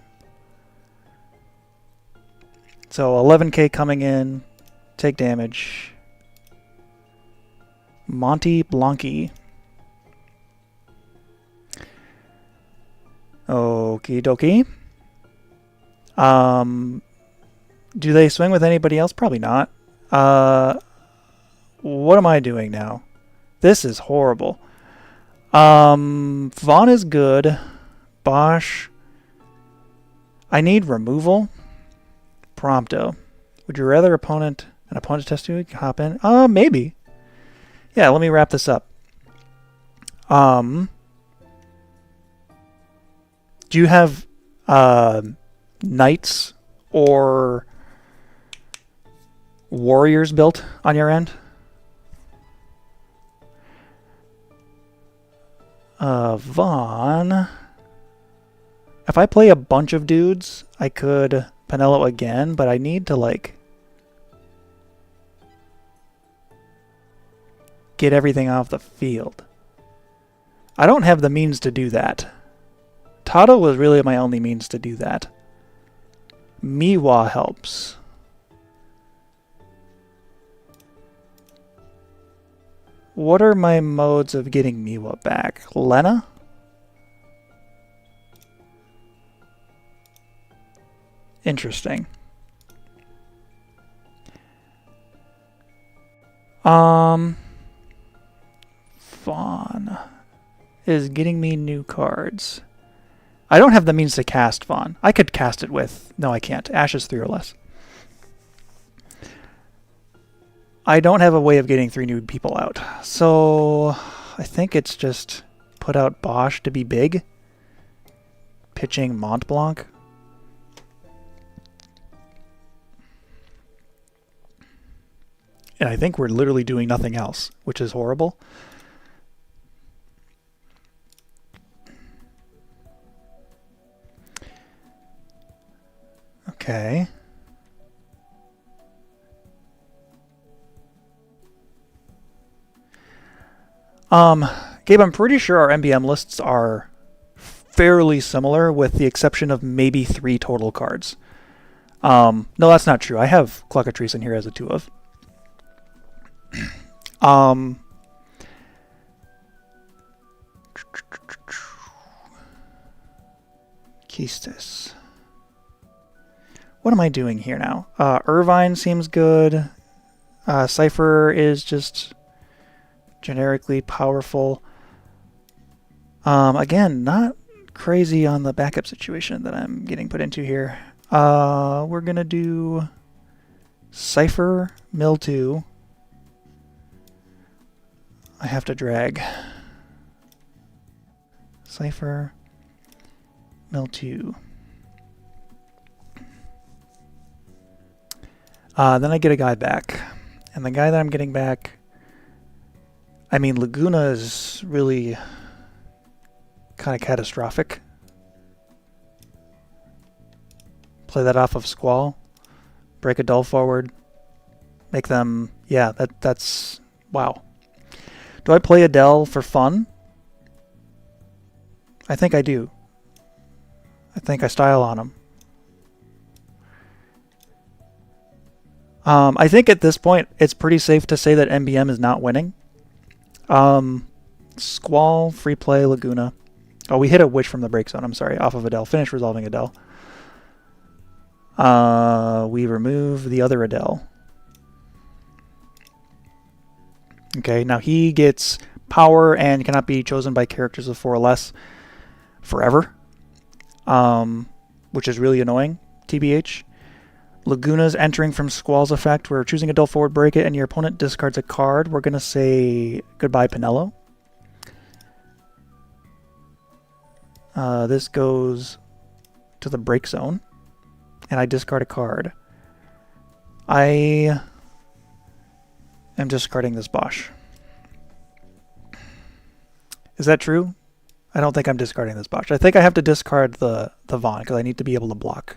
So 11k coming in, take damage. Monty Blanky. Okie dokie. Do they swing with anybody else? Probably not. What am I doing now? This is horrible. Vaughn is good. Bosch. I need removal. Prompto. Would you rather an opponent test you hop in? Maybe. Yeah, let me wrap this up. Do you have knights or warriors built on your end? Vaughn. If I play a bunch of dudes, I could Penelo again, but I need to, like, get everything off the field. I don't have the means to do that. Tato was really my only means to do that. Miwa helps. What are my modes of getting Miwa back? Lena? Interesting. Fawn is getting me new cards. I don't have the means to cast Fawn. I could cast it with... No, I can't. Ashes 3 or less. I don't have a way of getting 3 new people out. So I think it's just put out Bosch to be big. Pitching Mont Blanc. And I think we're literally doing nothing else, which is horrible. Okay. Gabe, I'm pretty sure our MBM lists are fairly similar with the exception of maybe 3 total cards. No, that's not true. I have Cluckatrice in here as a 2 of. Keistis. What am I doing here now? Irvine seems good. Cypher is just generically powerful. Again, not crazy on the backup situation that I'm getting put into here. We're gonna do Cypher, Mill 2. I have to drag. Cypher, Mill 2. Then I get a guy back. And the guy that I'm getting back... I mean, Laguna is really kind of catastrophic. Play that off of Squall. Break a dull forward. Make them... Yeah, that's... Wow. Do I play Adele for fun? I think I do. I think I style on him. I think at this point, it's pretty safe to say that MBM is not winning. Squall, Free Play, Laguna. Oh, we hit a Witch from the break zone. I'm sorry. Off of Adele. Finish resolving Adele. We remove the other Adele. Okay, now he gets power and cannot be chosen by characters of 4 or less forever, which is really annoying, TBH. Laguna's entering from Squall's effect. We're choosing Adele forward, break it, and your opponent discards a card. We're going to say goodbye, Pinello. This goes to the break zone, and I discard a card. I am discarding this Bosch. Is that true? I don't think I'm discarding this Bosch. I think I have to discard the Vaughn because I need to be able to block.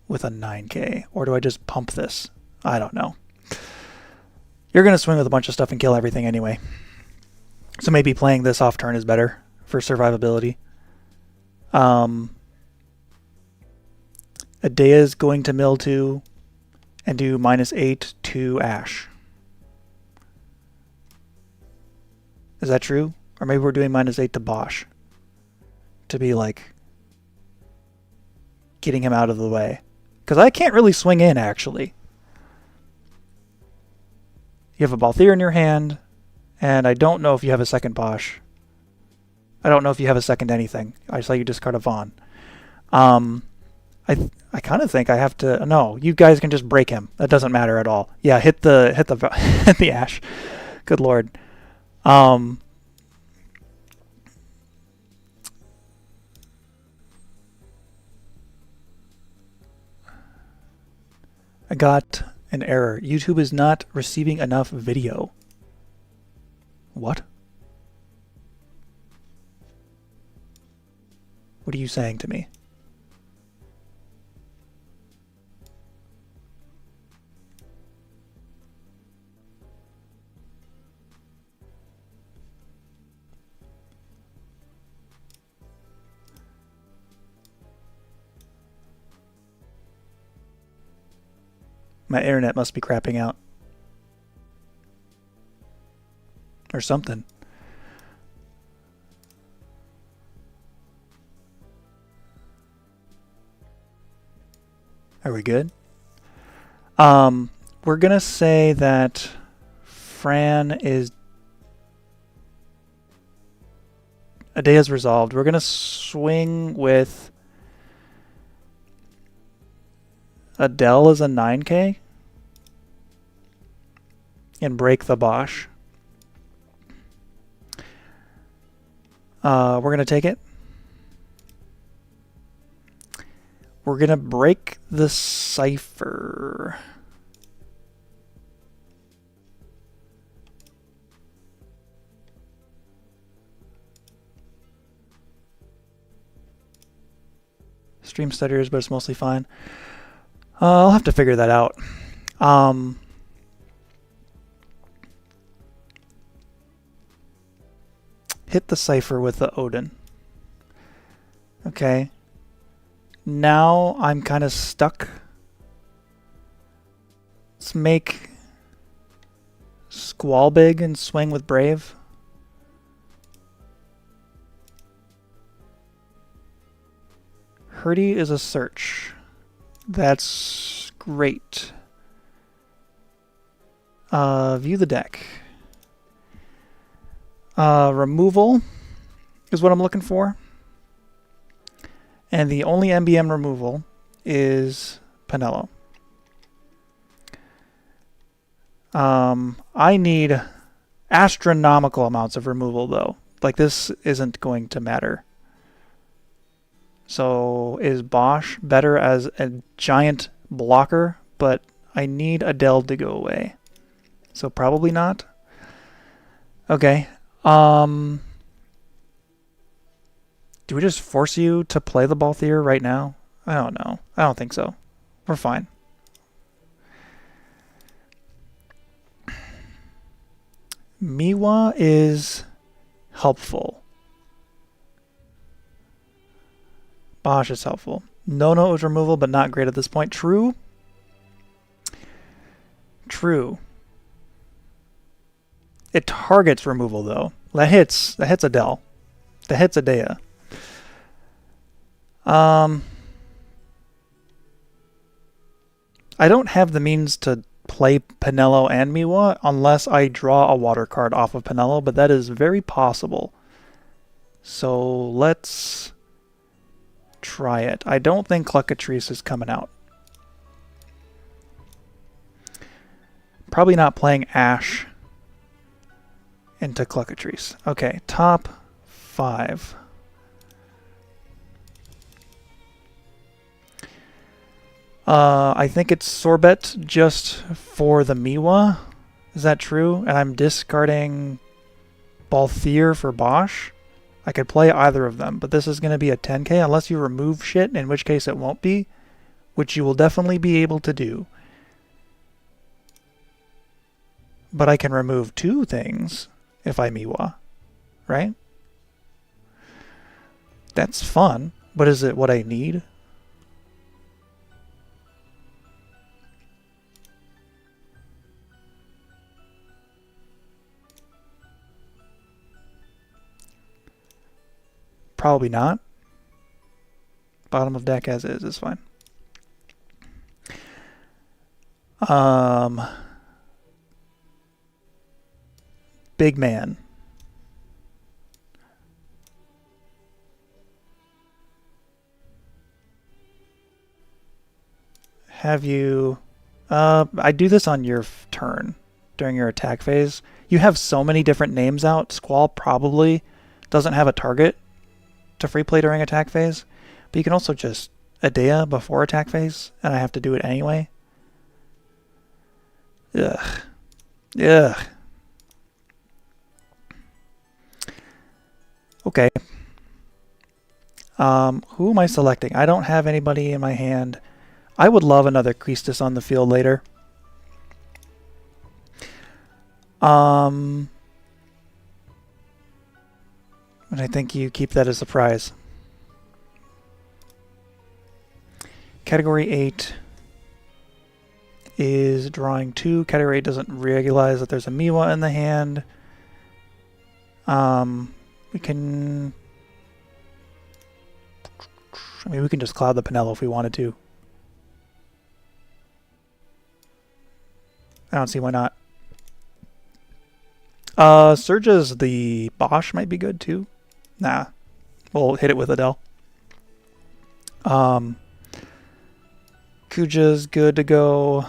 With a 9k, or do I just pump this? I don't know. You're going to swing with a bunch of stuff and kill everything anyway. So maybe playing this off turn is better for survivability. Adea is going to mill 2 and do -8 to Ash. Is that true? Or maybe we're doing -8 to Bosch to be like getting him out of the way. Because I can't really swing in, actually. You have a Balthier in your hand, and I don't know if you have a second Bosch. I don't know if you have a second anything. I saw you discard a Vaughn. I kind of think I have to... No, you guys can just break him. That doesn't matter at all. Yeah, hit the hit the Ash. Good lord. I got an error. YouTube is not receiving enough video. What? What are you saying to me? My internet must be crapping out. Or something. Are we good? We're gonna say that Fran is... Adea's resolved. We're gonna swing with... Adele is a 9k? And break the Bosch. We're going to take it. We're going to break the Cipher. Stream stutters, but it's mostly fine. I'll have to figure that out. Hit the Cipher with the Odin. Okay. Now I'm kind of stuck. Let's make Squall big and swing with Brave. Hurdy is a search. That's great. View the deck. Removal is what I'm looking for. And the only MBM removal is Pinello. I need astronomical amounts of removal, though. Like, this isn't going to matter. So, is Bosch better as a giant blocker? But I need Adele to go away. So, probably not. Okay. Do we just force you to play the Balthier right now? I don't know. I don't think so. We're fine. Miwa is helpful. Bosch is helpful. No is removal, but not great at this point. True. True. It targets removal though. That hits Adele. That hits Adea. I don't have the means to play Pinello and Miwa unless I draw a water card off of Pinello, but that is very possible. So let's try it. I don't think Cluckatrice is coming out. Probably not playing Ash into Cluckatrice. Okay, top 5. I think it's Sorbet just for the Miwa. Is that true? And I'm discarding Balthier for Bosch. I could play either of them, but this is going to be a 10k unless you remove shit, in which case it won't be, which you will definitely be able to do. But I can remove 2 things if I Miwa, right? That's fun, but is it what I need? Probably not. Bottom of deck as is fine. Big man. Have you... I do this on your turn during your attack phase. You have so many different names out. Squall probably doesn't have a target to free play during attack phase, but you can also just Adea before attack phase, and I have to do it anyway. Ugh. Ugh. Okay. Who am I selecting? I don't have anybody in my hand. I would love another Priestess on the field later. And I think you keep that as a surprise. Category 8 is drawing 2. Category 8 doesn't realize that there's a Miwa in the hand. We can... I mean, we can just cloud the Pinello if we wanted to. I don't see why not. Surge's the Bosch might be good too. Nah. We'll hit it with Adele. Kuja's good to go.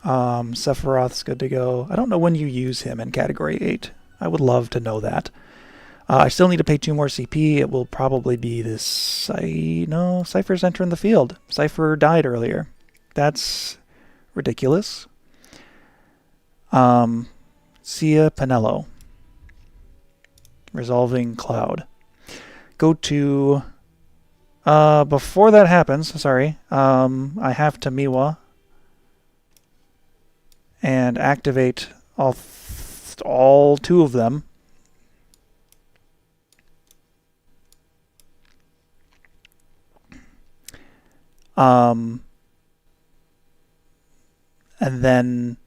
Sephiroth's good to go. I don't know when you use him in Category 8. I would love to know that. I still need to pay 2 more CP. It will probably be this... No, Cypher's entering the field. Cypher died earlier. That's ridiculous. Sia Pinello. Resolving Cloud. Go to... before that happens, sorry, I have to Miwa and activate all 2 of them. And then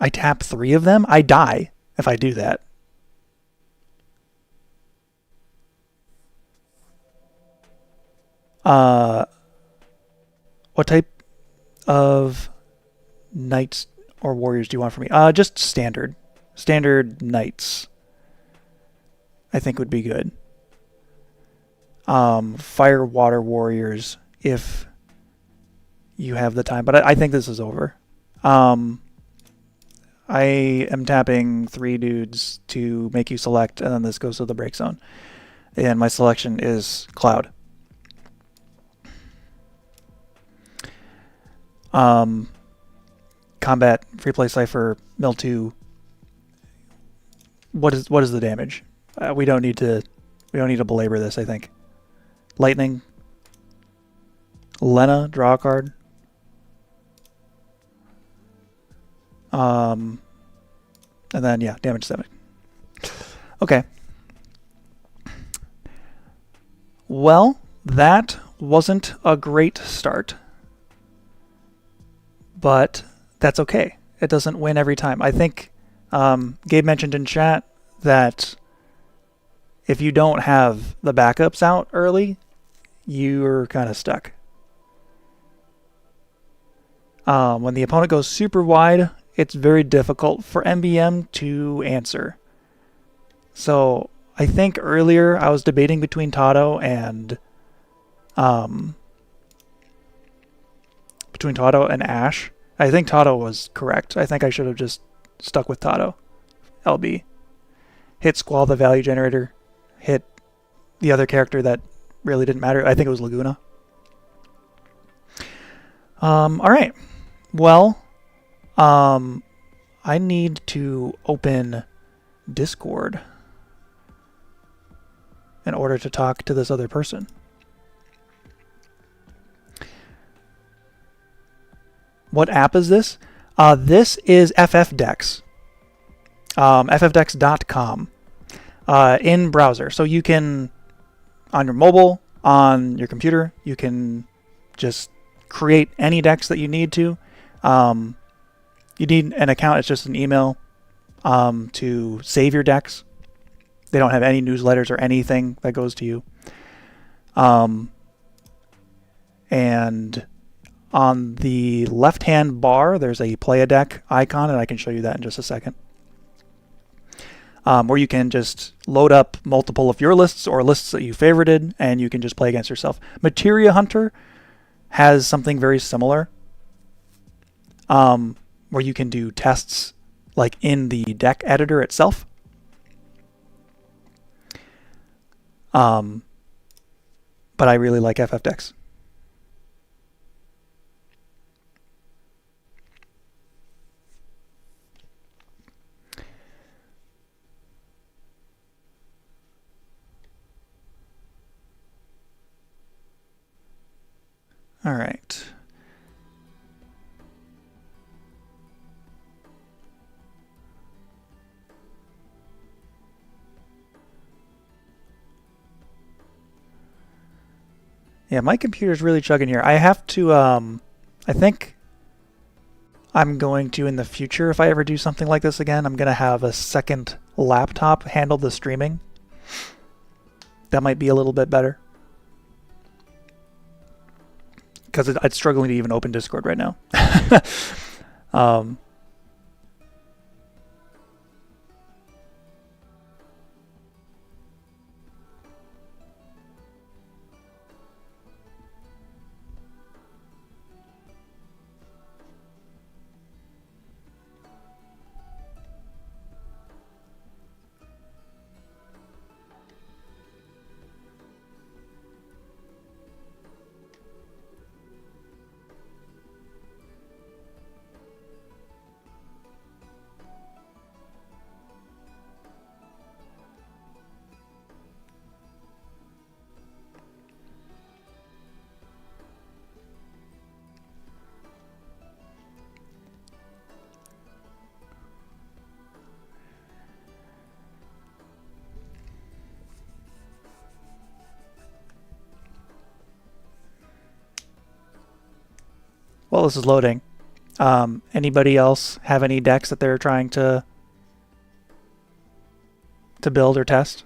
I tap 3 of them. I die if I do that. What type of knights or warriors do you want from me? Just standard. Standard knights, I think would be good. Fire, water warriors, if you have the time. But I think this is over. I am tapping 3 dudes to make you select, and then this goes to the break zone. And my selection is Cloud. Combat, free play Cypher, Mill 2. What is the damage? We don't need to belabor this, I think. lightning. Lena, draw a card. And then, yeah, damage 7. Okay. Well, that wasn't a great start. But that's okay. It doesn't win every time. I think Gabe mentioned in chat that if you don't have the backups out early, you're kind of stuck. When the opponent goes super wide, it's very difficult for MBM to answer. So I think earlier I was debating between Tato and Ash. I think Tato was correct. I think I should have just stuck with Tato. LB. Hit Squall, the value generator. Hit the other character that really didn't matter. I think it was Laguna. Alright. Well, I need to open Discord in order to talk to this other person. What app is this? This is FFDex. FFDex.com in browser. So you can, on your mobile, on your computer, you can just create any decks that you need to. You need an account. It's just an email to save your decks. They don't have any newsletters or anything that goes to you. And on the left-hand bar, there's a play a deck icon, and I can show you that in just a second. Where you can just load up multiple of your lists or lists that you favorited, and you can just play against yourself. Materia Hunter has something very similar, where you can do tests like in the deck editor itself. But I really like FFDex. All right. Yeah, my computer's really chugging here. I have to, I think I'm going to, in the future, if I ever do something like this again, I'm going to have a second laptop handle the streaming. That might be a little bit better. Because it's struggling to even open Discord right now. While this is loading, anybody else have any decks that they're trying to build or test?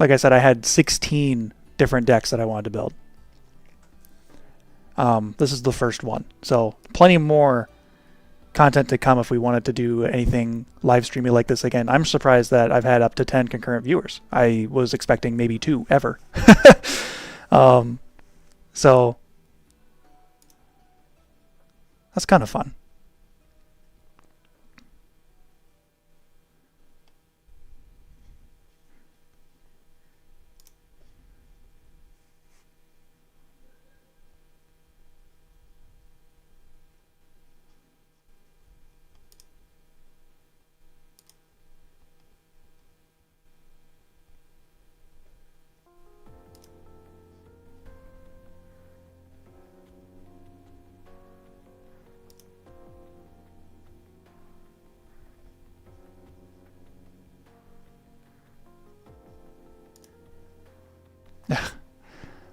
Like I said, I had 16 different decks that I wanted to build. This is the first one, so plenty more content to come if we wanted to do anything live streaming like this again. I'm surprised that I've had up to 10 concurrent viewers. I was expecting maybe 2 ever. So that's kind of fun.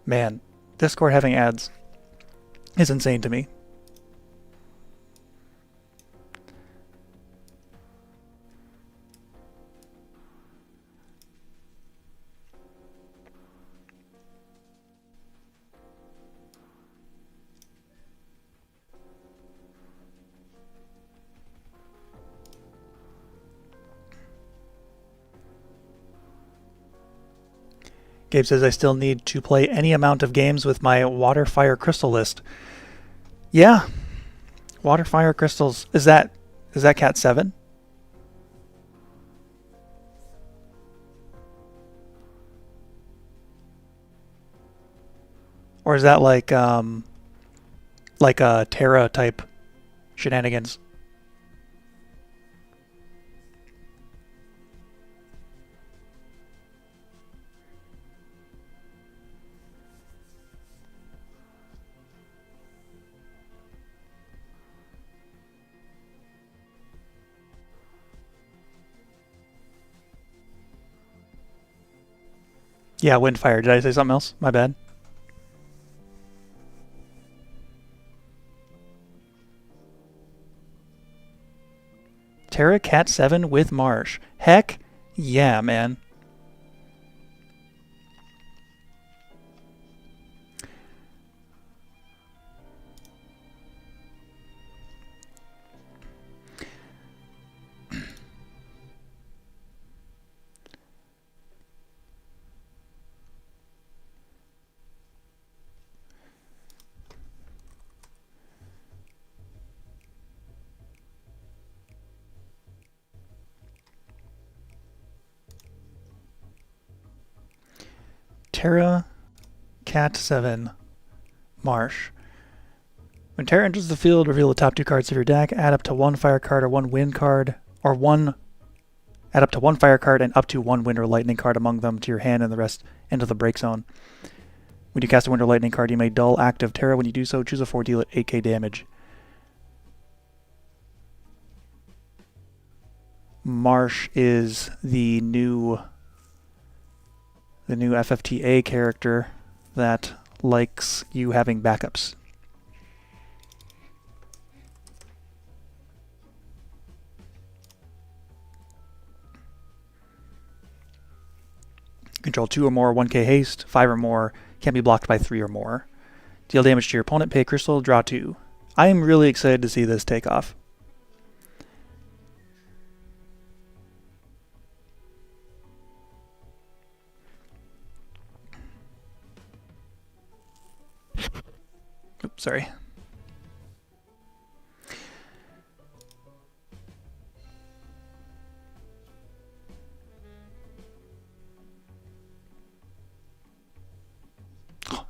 Man, Discord having ads is insane to me. Gabe says I still need to play any amount of games with my water fire crystal list. Yeah, water fire crystals. Is that Cat 7? Or is that like a Terra type shenanigans? Yeah, Windfire. Did I say something else? My bad. Terra Cat 7 with Marsh. Heck yeah, man. Terra Cat 7 Marsh. When Terra enters the field, reveal the top 2 cards of your deck, add up to 1 fire card or 1 wind card, or add up to 1 fire card and up to 1 wind or lightning card among them to your hand and the rest into the break zone. When you cast a wind or lightning card, you may dull active Terra. When you do so, choose a 4, deal it 8k damage. Marsh is the new FFTA character that likes you having backups. Control 2 or more, 1k haste, 5 or more, can be blocked by 3 or more. Deal damage to your opponent, pay a crystal, draw 2. I am really excited to see this take off. Oops, sorry.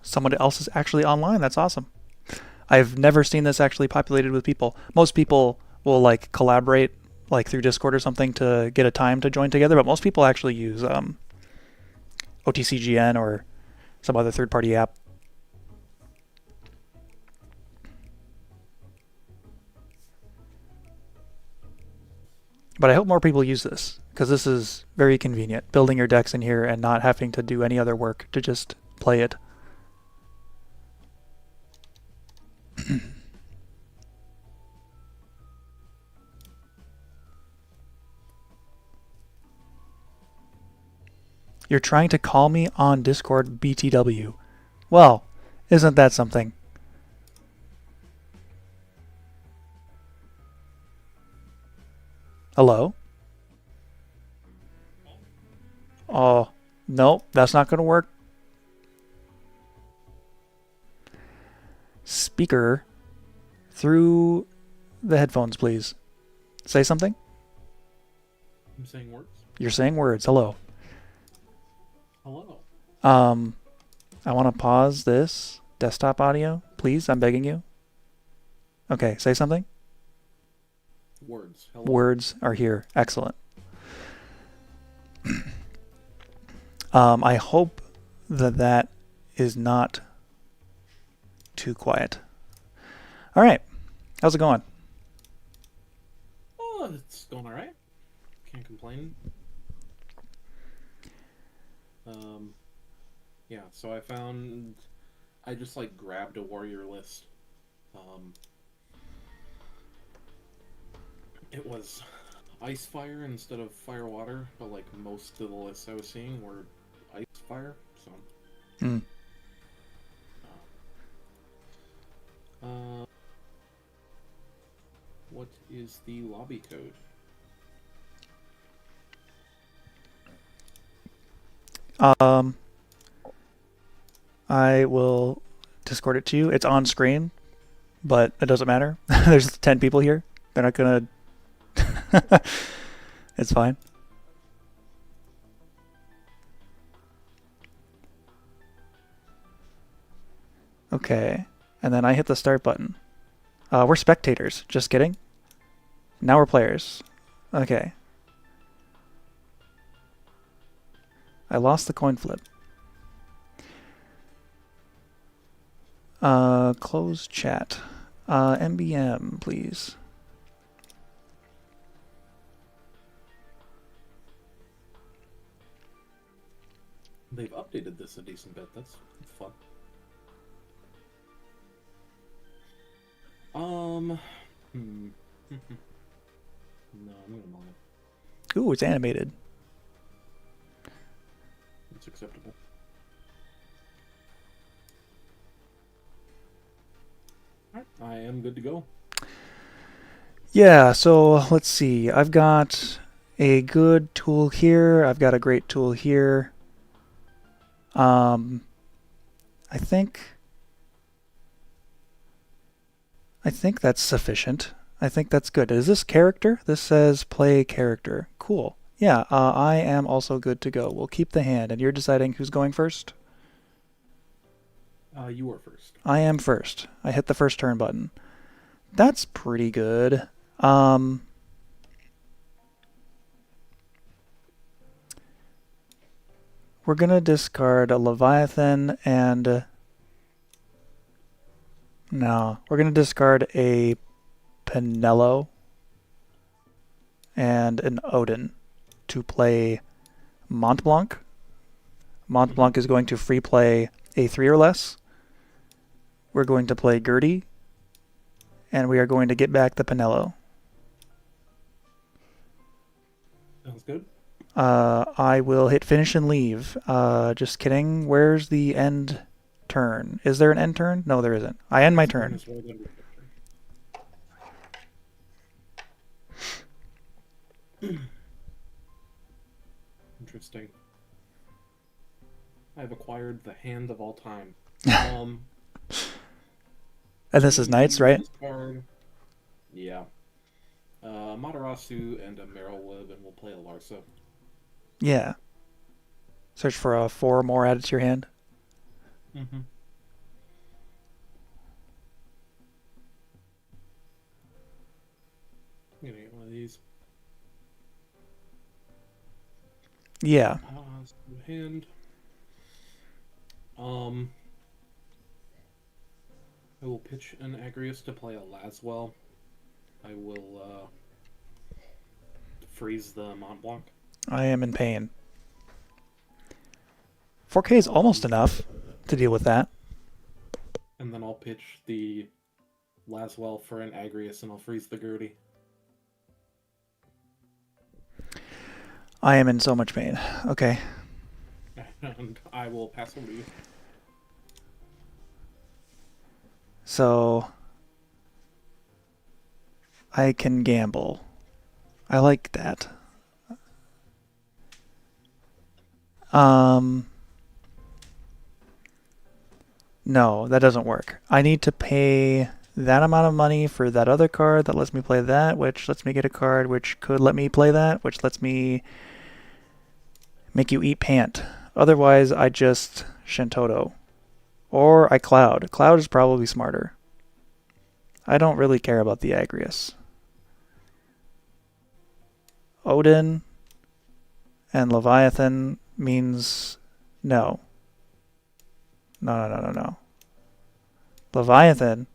Someone else is actually online. That's awesome. I've never seen this actually populated with people. Most people will like collaborate like through Discord or something to get a time to join together, but most people actually use OTCGN or some other third-party app. But I hope more people use this, because this is very convenient, building your decks in here and not having to do any other work to just play it. You're trying to call me on Discord BTW. Well, isn't that something? Hello? Oh, no, that's not going to work. Speaker through the headphones, please. Say something. I'm saying words. You're saying words. Hello. Hello. I want to pause this desktop audio, please. I'm begging you. Okay, say something. Words. Hello. Words are here. Excellent. I hope that is not too quiet. All right. How's it going? Oh, it's going all right. Can't complain. Yeah, so I just like grabbed a warrior list. Um, it was ice fire instead of fire water, but like most of the lists I was seeing were ice fire. So, Hmm. uh, what is the lobby code? Um, I will Discord it to you. It's on screen, but it doesn't matter. There's 10 people here. They're not gonna. It's fine. Okay, and then I hit the start button. We're spectators. Just kidding. Now we're players. Okay. I lost the coin flip. Close chat. MBM, please. They've updated this a decent bit. That's fun. Hmm. No, I'm gonna mine. Ooh, it's animated. It's acceptable. Alright, I am good to go. Yeah, so let's see. I've got a good tool here. I've got a great tool here. Um, I think that's sufficient. I think that's good. Is this character? This says play character. Cool. Yeah, I am also good to go. We'll keep the hand, and you're deciding who's going first? You are first. I am first. I hit the first turn button. That's pretty good. We're gonna discard a Leviathan and no, we're gonna discard a Pinello and an Odin to play Mont Blanc. Mont Blanc is going to free play a 3 or less. We're going to play Gertie, and we are going to get back the Pinello. Sounds good. I will hit finish and leave. Just kidding. Where's the end turn? Is there an end turn? No, there isn't. I end my turn. Interesting. I've acquired the hand of all time. And this is Knights, right? Card. Yeah. Matarasu and a Merylwib, and we'll play a Larsa. Yeah. Search for a 4 more added to your hand. Mm-hmm. I'm gonna get one of these. Yeah. Hand. I will pitch an Agrius to play a Laswell. I will freeze the Mont Blanc. I am in pain. 4K is almost enough to deal with that. And then I'll pitch the Laswell for an Agrius, and I'll freeze the Gertie. I am in so much pain. Okay. And I will pass over to you. So I can gamble. I like that. No, that doesn't work. I need to pay that amount of money for that other card that lets me play that, which lets me get a card which could let me play that, which lets me make you eat pant. Otherwise, I just Shintoto. Or I Cloud. Cloud is probably smarter. I don't really care about the Agrius. Odin and Leviathan means no. No. Leviathan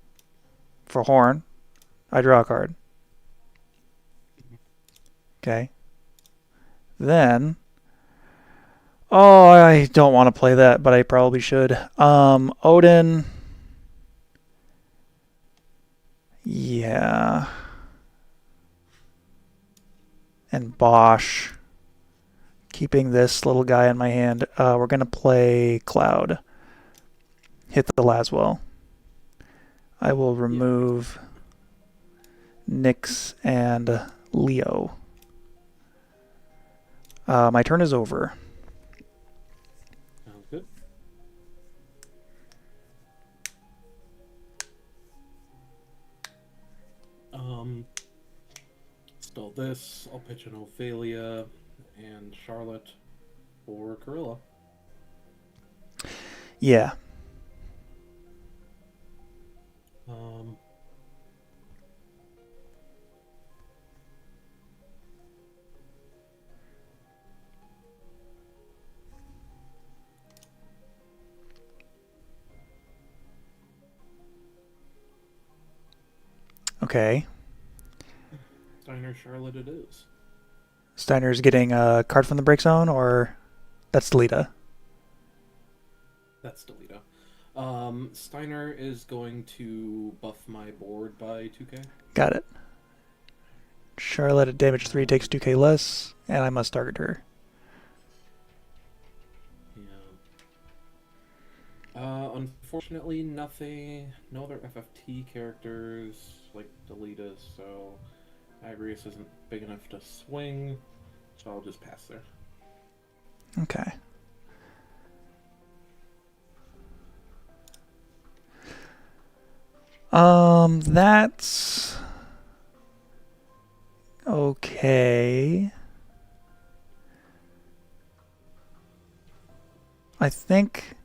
for Horn. I draw a card. Okay. Then Oh, I don't want to play that, but I probably should. Odin. Yeah. And Bosch. Keeping this little guy in my hand. We're going to play Cloud. Hit the Laswell. I will Yeah, remove Nyx and Leo. My turn is over. sounds good. Still this. I'll pitch an Ophelia and Charlotte for Gorilla. Yeah. Um, Okay. Steiner Charlotte it is. Steiner's getting a card from the break zone, or that's Delita. That's Delita. Steiner is going to buff my board by 2k. Got it. Charlotte at damage 3 takes 2k less, and I must target her. Yeah. Unfortunately, nothing. No other FFT characters like Delita, so Agrius isn't big enough to swing, so I'll just pass there. Okay. That's okay. I think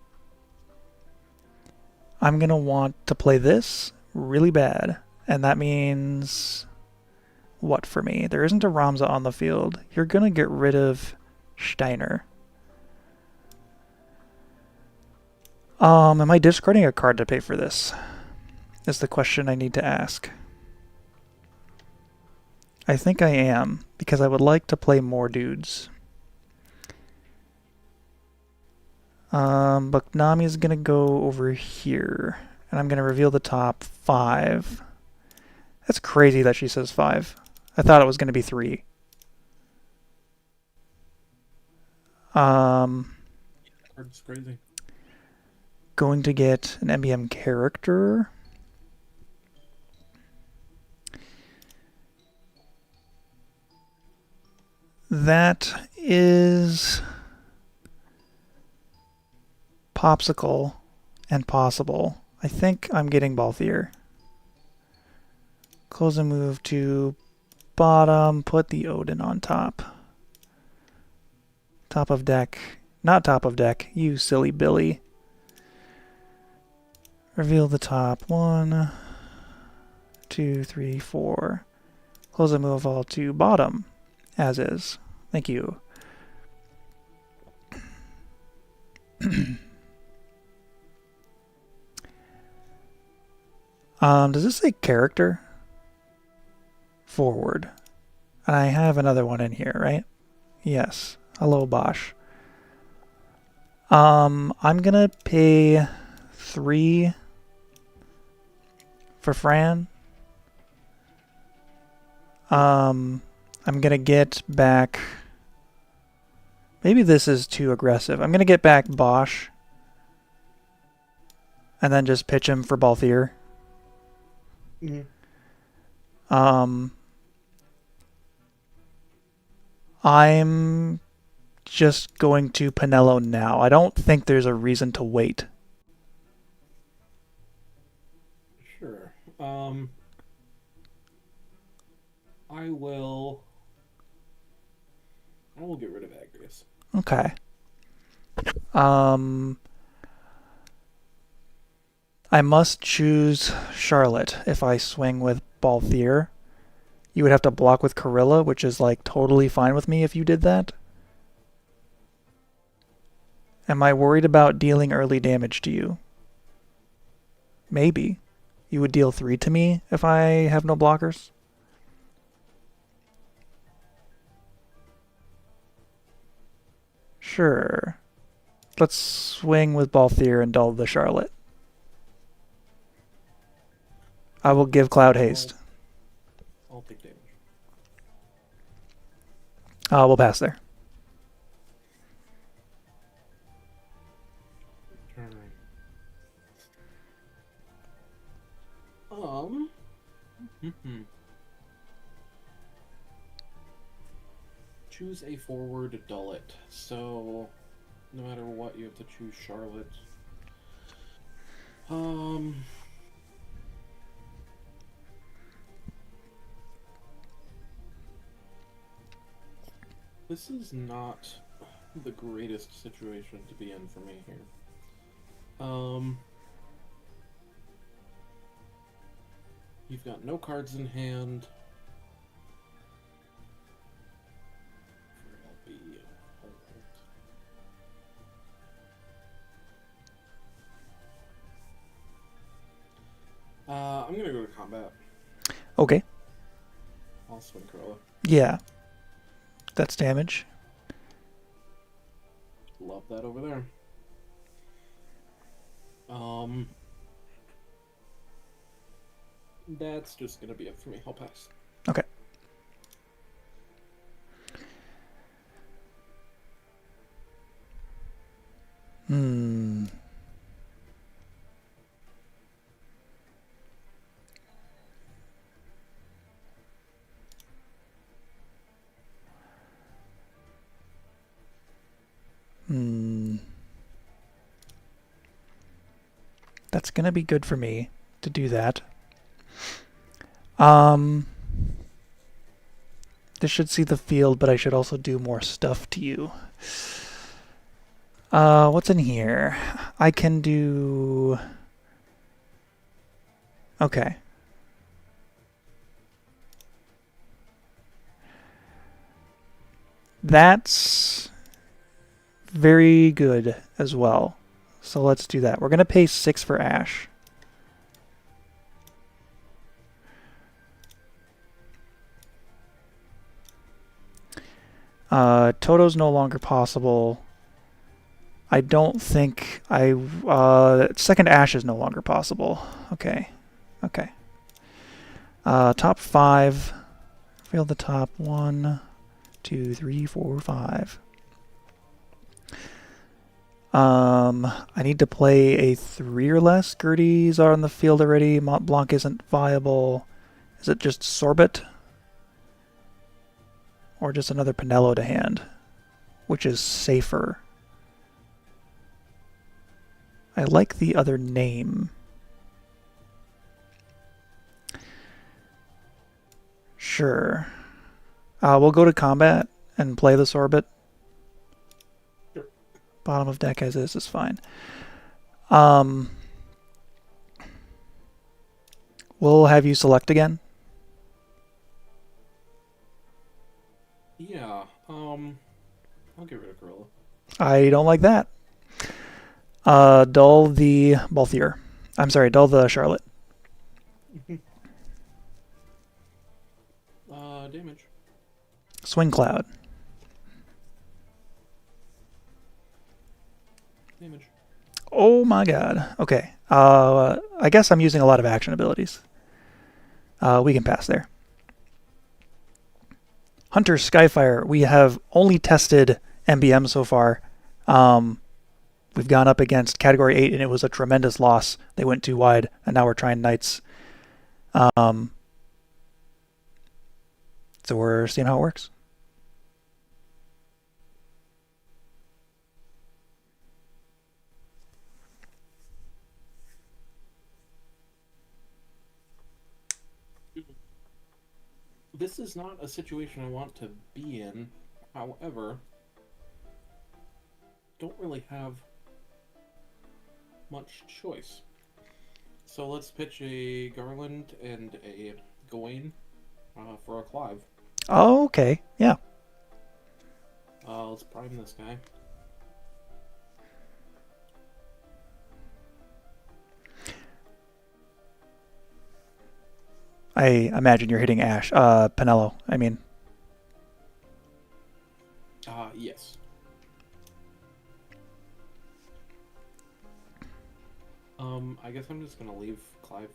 I'm gonna want to play this really bad, and that means what for me? There isn't a Ramza on the field. You're gonna get rid of Steiner. Am I discarding a card to pay for this? Is the question I need to ask. I think I am, because I would like to play more dudes. But Nami's gonna go over here, and I'm gonna reveal the top 5. That's crazy that she says 5. I thought it was gonna be 3. Card's crazy. Going to get an MBM character. That is Popsicle and Possible. I think I'm getting Balthier. Close and move to bottom. Put the Odin on top. Top of deck. Not top of deck. You silly Billy. Reveal the top. 1, 2, 3, 4. Close and move all to bottom. As is. Thank you. Does this say character? Forward. And I have another one in here, right? Yes. Hello, Bosch. I'm gonna pay 3 for Fran. I'm gonna get back. Maybe this is too aggressive. I'm gonna get back Bosch. And then just pitch him for Balthier. Mm-hmm. I'm just going to Pinello now. I don't think there's a reason to wait. Sure. I will get rid of Agrius. Okay. I must choose Charlotte if I swing with Balthier. You would have to block with Corilla, which is like totally fine with me if you did that. Am I worried about dealing early damage to you? Maybe. You would deal 3 to me if I have no blockers? Sure. Let's swing with Balthier and dull the Charlotte. I will give Cloud Haste. I'll take damage. We'll pass there. Turn. Choose a forward, dull it. So, no matter what, you have to choose Charlotte. This is not the greatest situation to be in for me here. You've got no cards in hand. I'm gonna go to combat. Okay. I'll swing Corolla. Yeah. That's damage. Love that over there. That's just gonna be it for me. I'll pass. Okay. That's gonna be good for me to do that. This should see the field, but I should also do more stuff to you. What's in here? I can do... Okay. That's very good as well. So let's do that. We're going to pay 6 for Ash. Toto's no longer possible. I don't think I... second Ash is no longer possible. Okay. Okay. Top 5. Failed the top 1, 2, 3, 4, 5. I need to play a 3 or less. Gertie's are on the field already. Mont Blanc isn't viable. Is it just Sorbet? Or just another Pinello to hand, which is safer. I like the other name. Sure. We'll go to combat and play the Sorbet. Sure. Bottom of deck as is fine. We'll have you select again. Yeah, I'll get rid of Gorilla. I don't like that. Dull the Balthier. I'm sorry, dull the Charlotte. Damage. Swing Cloud. Damage. Oh my god. Okay. I guess I'm using a lot of action abilities. We can pass there. Hunter Skyfire. We have only tested MBM so far. We've gone up against Category 8, and it was a tremendous loss. They went too wide, and now we're trying Knights. So we're seeing how it works. This is not a situation I want to be in. However, don't really have much choice. So let's pitch a Garland and a Gawain for a Clive. Oh, okay. Yeah. Let's prime this guy. I imagine you're hitting Ash. Pinello, I mean. Yes. I guess I'm just gonna leave Clive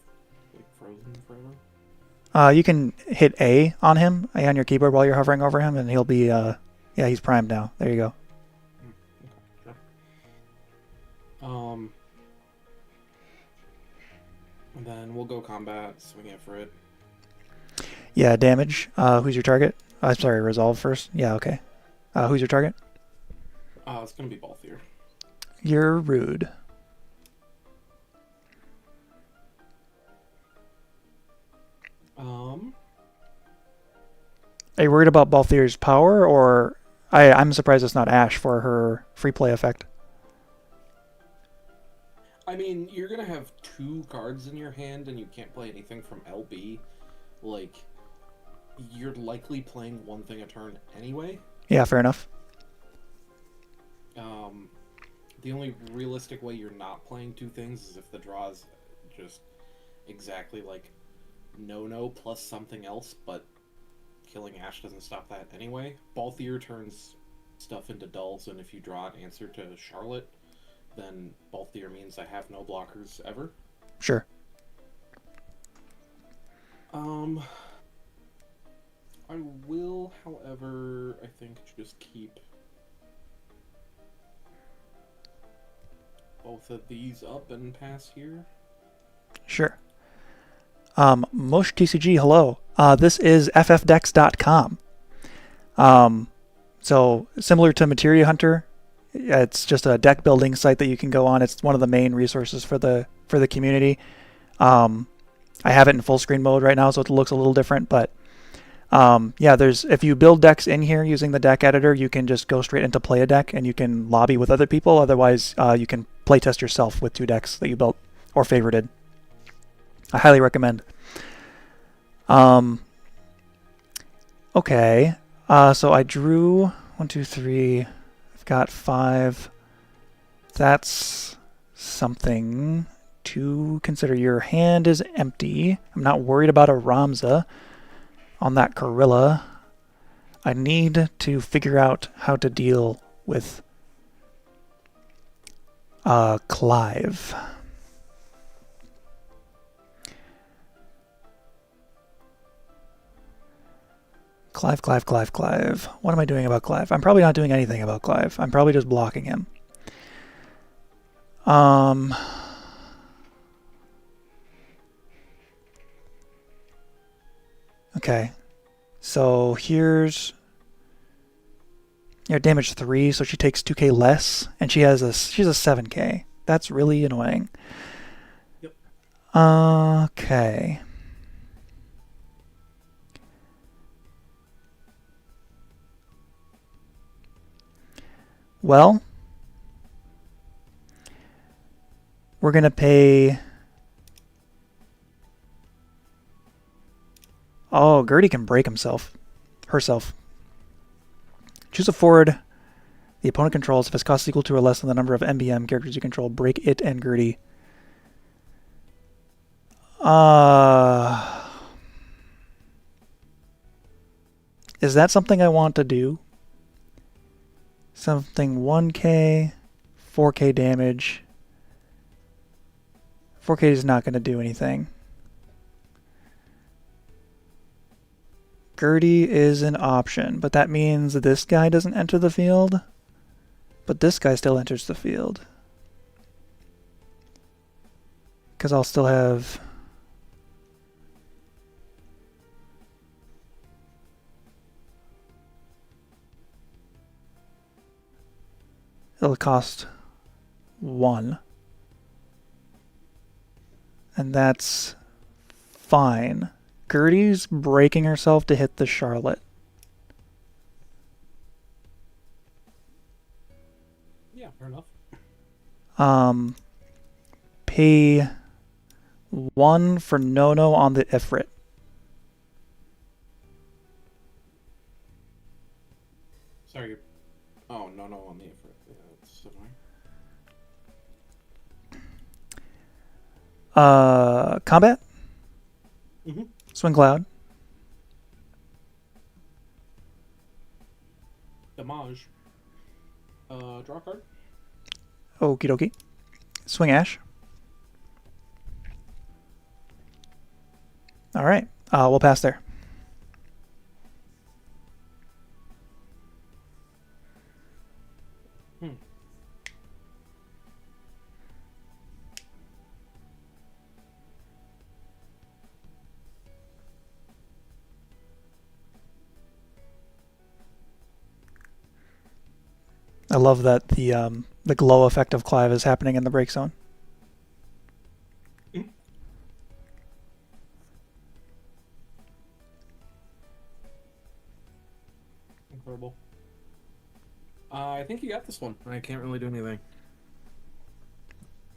like frozen forever. You can hit A on him, A on your keyboard while you're hovering over him, and he'll be, yeah, he's primed now. There you go. Okay, sure. And then we'll go combat, swing it for it. Yeah, damage. Who's your target? I'm sorry, resolve first. Yeah, okay. Who's your target? It's gonna be Balthier. You're rude. Are you worried about Balthier's power, or I'm surprised it's not Ash for her free play effect. I mean, you're gonna have 2 cards in your hand, and you can't play anything from LB. Like, you're likely playing one thing a turn anyway. Yeah, fair enough. The only realistic way you're not playing 2 things is if the draw is just exactly like no plus something else, but killing Ash doesn't stop that anyway. Balthier turns stuff into dulls, and if you draw an answer to Charlotte, then Balthier means I have no blockers ever. Sure. I will, however, I think just keep both of these up and pass here. Sure. Mosh TCG, hello. This is ffdex.com. So similar to Materia Hunter, it's just a deck building site that you can go on. It's one of the main resources for the community. I have it in full screen mode right now, so it looks a little different, but yeah, if you build decks in here using the deck editor, you can just go straight into play a deck, and you can lobby with other people. Otherwise, you can playtest yourself with 2 decks that you built or favorited. I highly recommend. Okay, so I drew 1, 2, 3. I've got 5. That's something to consider. Your hand is empty. I'm not worried about a Ramza on that Gorilla. I need to figure out how to deal with Clive. Clive. What am I doing about Clive? I'm probably not doing anything about Clive. I'm probably just blocking him. Okay. So here's damage 3, so she takes 2k less, and she's a 7k. That's really annoying. Yep. Okay. Well, we're going to pay... Oh, Gertie can break herself. Choose a forward the opponent controls if its cost is equal to or less than the number of MBM characters you control. Break it and Gertie. Is that something I want to do? Something 1k, 4k damage. 4k is not going to do anything. Gertie is an option, but that means this guy doesn't enter the field. But this guy still enters the field. Because I'll still have... It'll cost 1. And that's fine. Gertie's breaking herself to hit the Charlotte. Yeah, fair enough. Pay 1 for No on the Ifrit. Sorry. Oh, no on the Ifrit. Yeah, that's annoying. Combat? Mm-hmm. Swing Cloud. Damage. Draw a card. Okie dokie. Swing Ash. All right. We'll pass there. I love that the glow effect of Clive is happening in the break zone. Incredible. I think you got this one. I can't really do anything.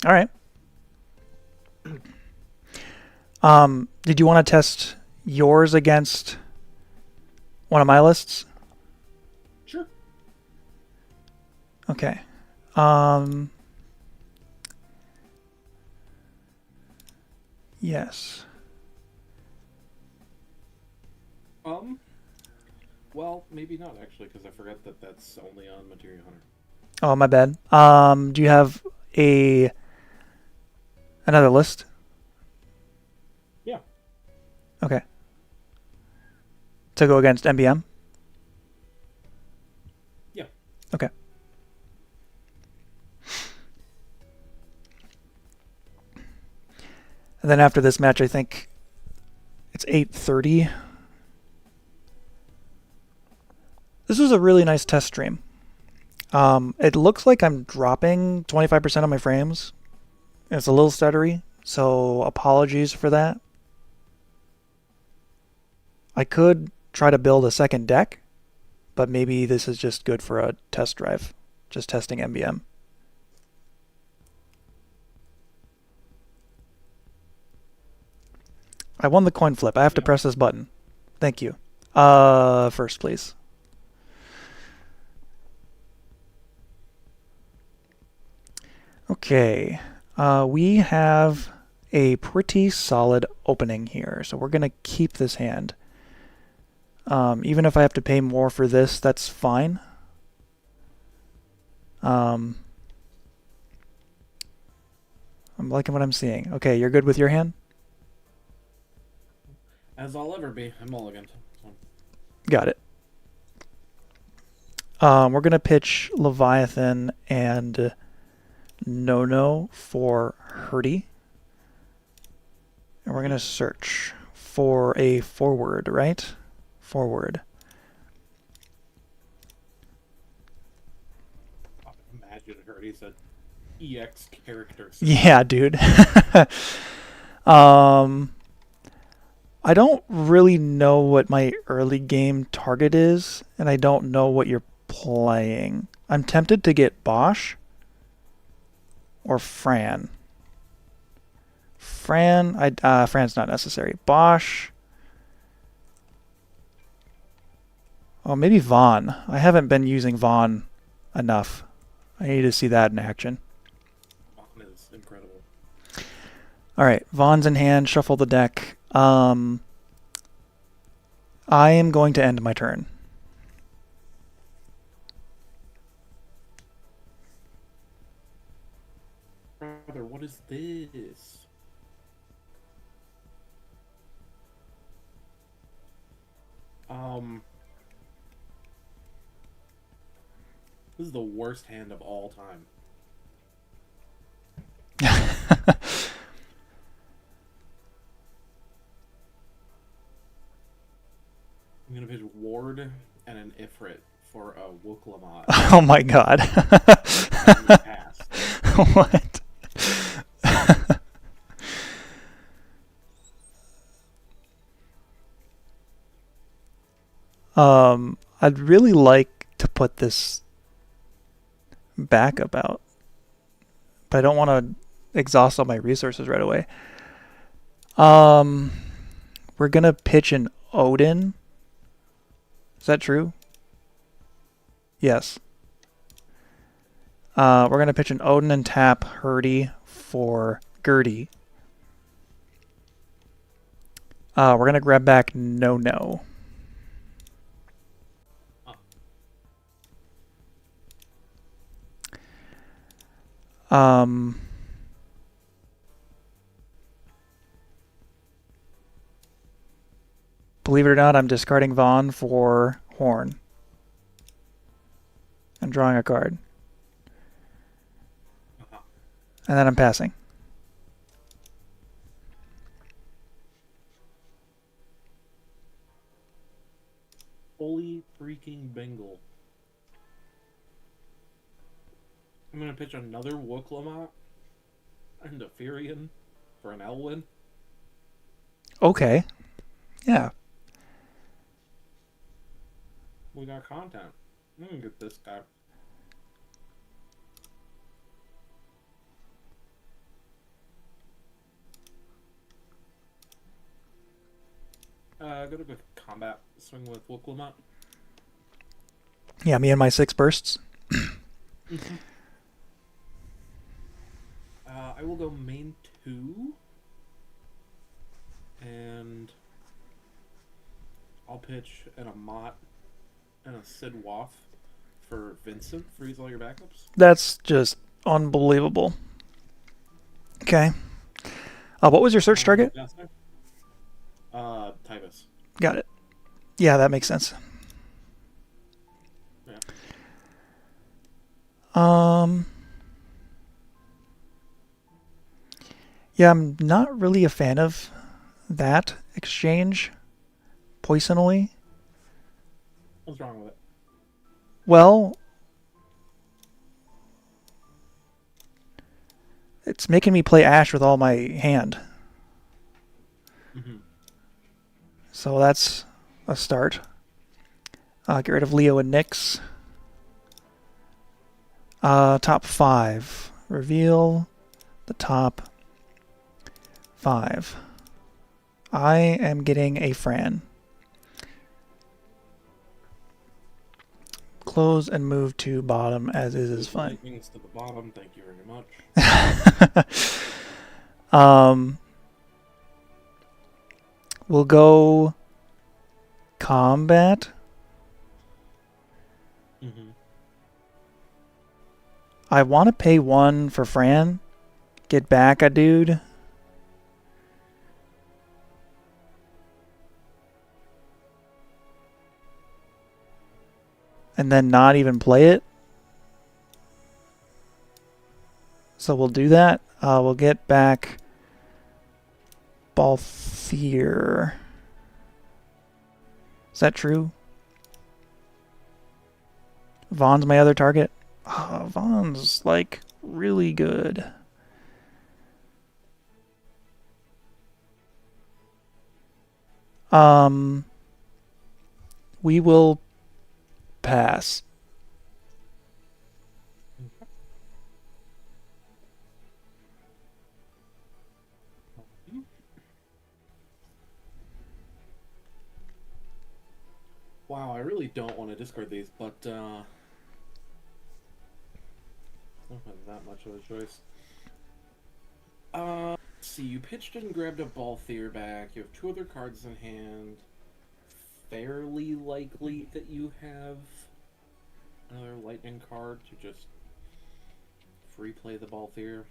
All right. Did you want to test yours against one of my lists? Sure. Okay. Yes. Well, maybe not actually, because I forgot that that's only on Materia Hunter. Oh, my bad. Do you have another list? Yeah. Okay. To go against MBM? Yeah. Okay. And then after this match, I think it's 8:30. This was a really nice test stream. It looks like I'm dropping 25% of my frames. It's a little stuttery, so apologies for that. I could try to build a second deck, but maybe this is just good for a test drive, just testing MBM. I won the coin flip. I have to press this button. Thank you. First, please. Okay. We have a pretty solid opening here, so we're going to keep this hand. Even if I have to pay more for this, that's fine. I'm liking what I'm seeing. Okay, you're good with your hand? As I'll ever be. I'm mulliganed. So. Got it. We're going to pitch Leviathan and No for Hurdy. And we're going to search for a forward, right? Forward. Imagine Hurdy said EX characters. Yeah, dude. I don't really know what my early game target is, and I don't know what you're playing. I'm tempted to get Bosch or Fran. Fran's not necessary. Bosch. Oh, maybe Vaughn. I haven't been using Vaughn enough. I need to see that in action. Vaughn is incredible. All right, Vaughn's in hand. Shuffle the deck. I am going to end my turn. Brother, what is this? This is the worst hand of all time. I'm gonna pitch Ward and an Ifrit for a Wooklamot. Oh my god. What? I'd really like to put this backup out, but I don't want to exhaust all my resources right away. We're gonna pitch an Odin. Is that true? Yes. We're gonna pitch an Odin and tap Hurdy for Gertie. We're gonna grab back No. Um, Believe it or not, I'm discarding Vaughn for Horn. And drawing a card. And then I'm passing. Holy freaking Bengal. I'm going to pitch another Wooklamot and a Furion for an Elwyn. Okay. Yeah. We got content. I'm going to get this guy. Go to the combat. Swing with Wooklamot. Yeah, me and my 6 bursts. I will go main 2. And I'll pitch an Amat and a Sid Waff for Vincent. Freeze all your backups. That's just unbelievable. Okay. What was your search target? Tyvus. Got it. Yeah, that makes sense. Yeah. Yeah, I'm not really a fan of that exchange. Poisonally. What's wrong with it? Well, it's making me play Ash with all my hand. So that's a start. Get rid of Leo and Nyx. Top 5. Reveal the top 5. I am getting a Fran. Close and move to bottom as is fine. Lightnings to the bottom. Thank you very much. We'll go combat. I want to pay 1 for Fran. Get back a dude. And then not even play it. So we'll do that. We'll get back Balthier. Is that true? Vaughn's my other target. Vaughn's like really good. We will pass. Wow, I really don't want to discard these, but I don't have that much of a choice. Let's see, you pitched and grabbed a Balthier back. You have 2 other cards in hand. Fairly likely that you have another lightning card to just free play the Balthier.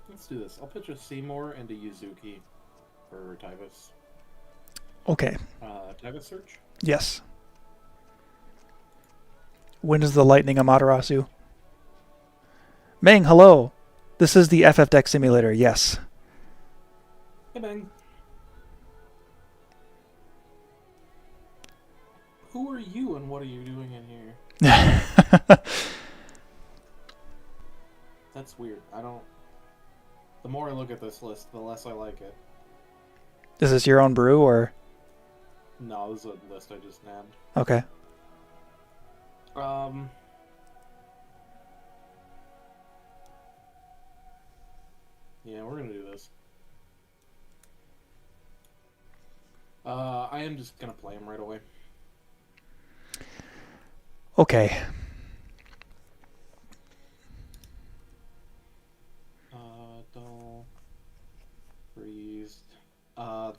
Let's do this. I'll pitch a Seymour and a Yuzuki for Tyvus. Okay. Tyvus search? Yes. When is the lightning Amaterasu? Meng, hello. This is the FFTCG simulator. Yes. Hey, Meng. Who are you and what are you doing in here? That's weird. I don't... The more I look at this list, the less I like it. Is this your own brew or? No, this is a list I just nabbed. Okay. Yeah, we're gonna do this. I am just gonna play him right away. Okay. Dull. Freeze.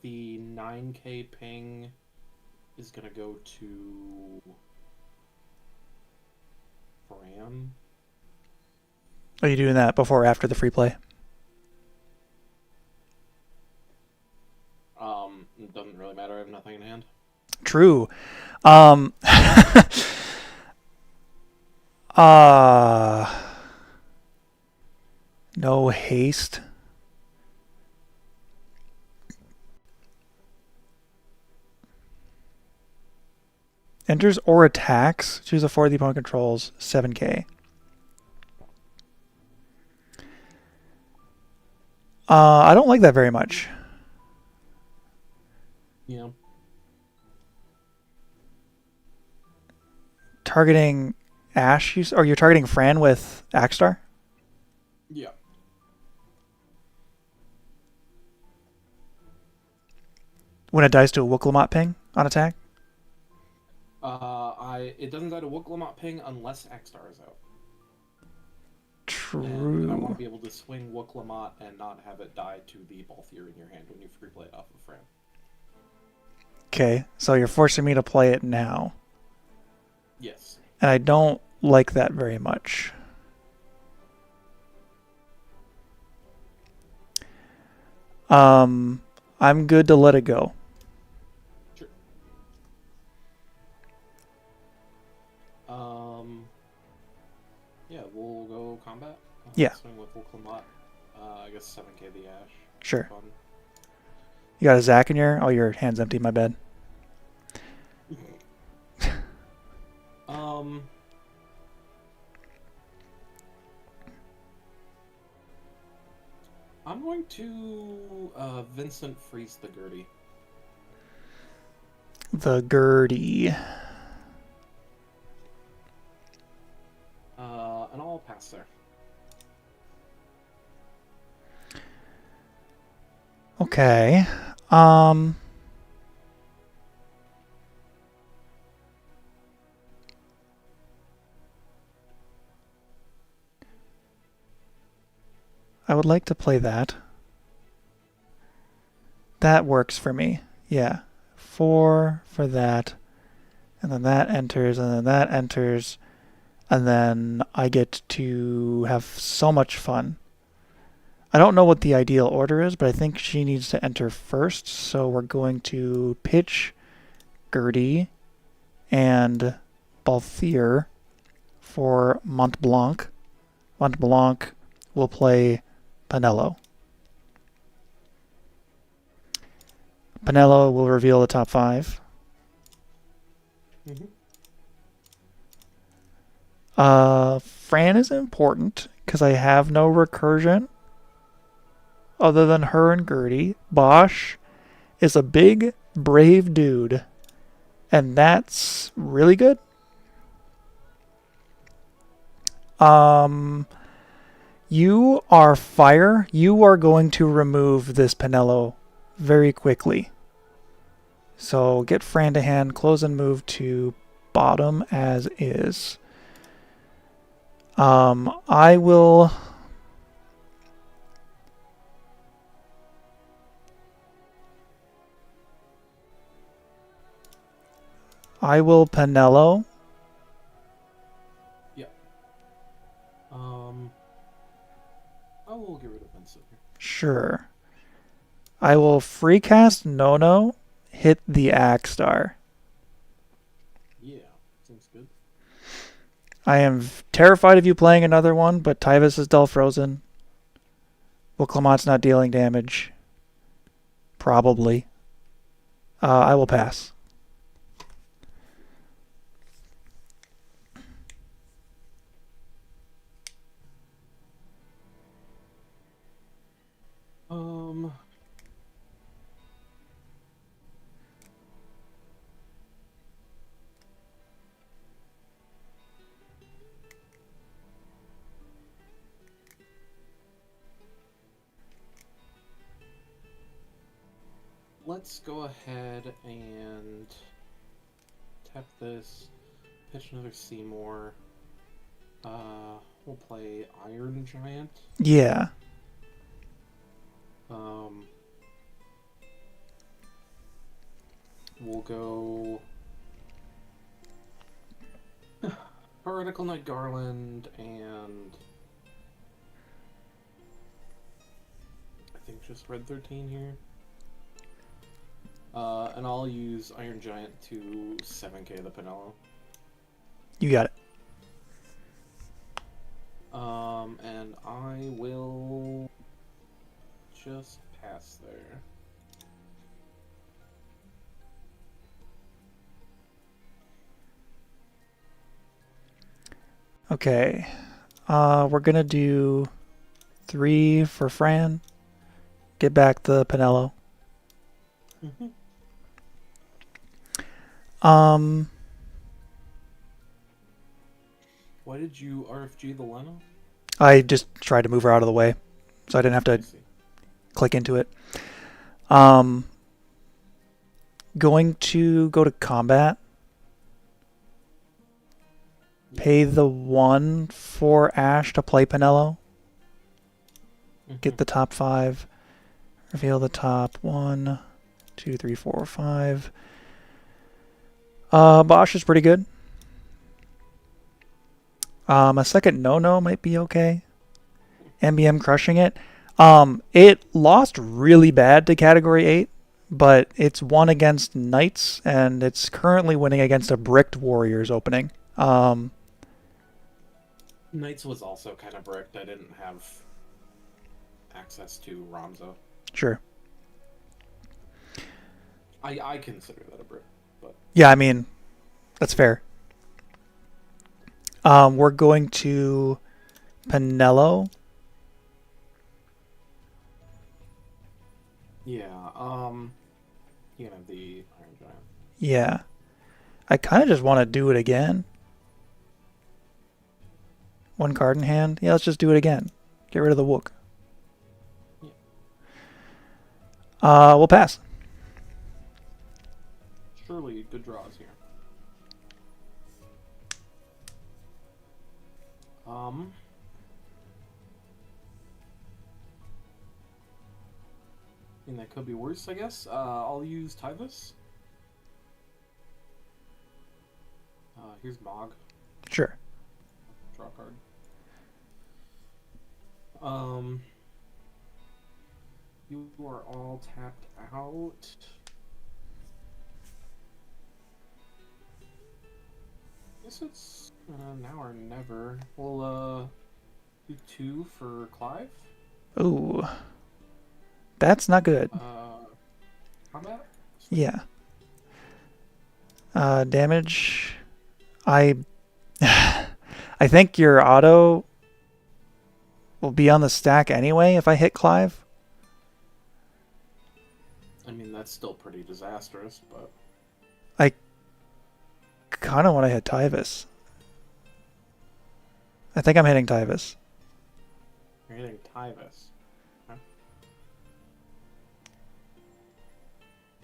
The 9K ping is gonna go to Fran. Are you doing that before or after the free play? doesn't really matter. I have nothing in hand. True. Uh, no haste. Enters or attacks. Choose a 4 the opponent controls. 7k. I don't like that very much. Yeah. Targeting Ash, or you're targeting Fran with Axstar? Yeah. When it dies to a Wooklamot ping on attack? It doesn't die to Wooklamot ping unless Axstar is out. True. And I want to be able to swing Wooklamot and not have it die to the Balthier in your hand when you free play it off of Fran. Okay, so you're forcing me to play it now. Yes. And I don't like that very much. I'm good to let it go. Sure. Yeah, we'll go combat. Yeah. Swing with Wooklamot. I guess 7k the Ash. Sure. Fun. You got a Zac in your... Oh, your hand's empty, my bad. I'm going to Vincent freeze the Gertie. The Gertie. And I'll pass there. Okay. I would like to play that. That works for me. Yeah. 4 for that. And then that enters, and then that enters. And then I get to have so much fun. I don't know what the ideal order is, but I think she needs to enter first. So we're going to pitch Gertie and Balthier for Mont Blanc. Mont Blanc will play Pinello. Pinello will reveal the top 5. Fran is important because I have no recursion other than her and Gertie. Bosch is a big, brave dude, and that's really good. You are fire. You are going to remove this Pinello very quickly. So get Fran to hand, close and move to bottom as is. I will... Pinello. Yeah. I will get rid of Vincent here. Sure. I will free cast Nono, hit the Axstar. Yeah, seems good. I am terrified of you playing another one, but Tyvis is dull frozen. Wooklamot's not dealing damage. Probably. I will pass. Let's go ahead and tap this, pitch another Seymour. We'll play Iron Giant. Yeah. We'll go Heretical Knight Garland and I think just Red 13 here. And I'll use Iron Giant to 7k the Pinello. You got it. And I will just pass there. Okay. We're gonna do 3 for Fran. Get back the Pinello. Why did you RFG the Lena? I just tried to move her out of the way, so I didn't have to click into it. Going to go to combat. Pay the 1 for Ash to play Pinello. Get the top 5. Reveal the top 1, 2, 3, 4, 5. Bosch is pretty good. A second no might be okay. MBM crushing it. It lost really bad to Category 8, but it's won against Knights, and it's currently winning against a Bricked Warriors opening. Knights was also kind of bricked. I didn't have access to Ramza. Sure. I consider that a brick, but yeah, I mean, that's fair. We're going to Pinello. Yeah, you can have the Iron Giant. Yeah. I kind of just want to do it again. 1 card in hand. Yeah, let's just do it again. Get rid of the Wook. Yeah. We'll pass. Surely good draws here. I mean, that could be worse, I guess. I'll use Tyvus. Here's Mog. Sure. Draw a card. You are all tapped out. I guess it's now or never. We'll do 2 for Clive. Ooh. That's not good. Combat? Yeah. Damage. I think your auto will be on the stack anyway if I hit Clive. I mean, that's still pretty disastrous, but I kind of want to hit Tyvus. I think I'm hitting Tyvus. you're hitting Tyvus. Okay.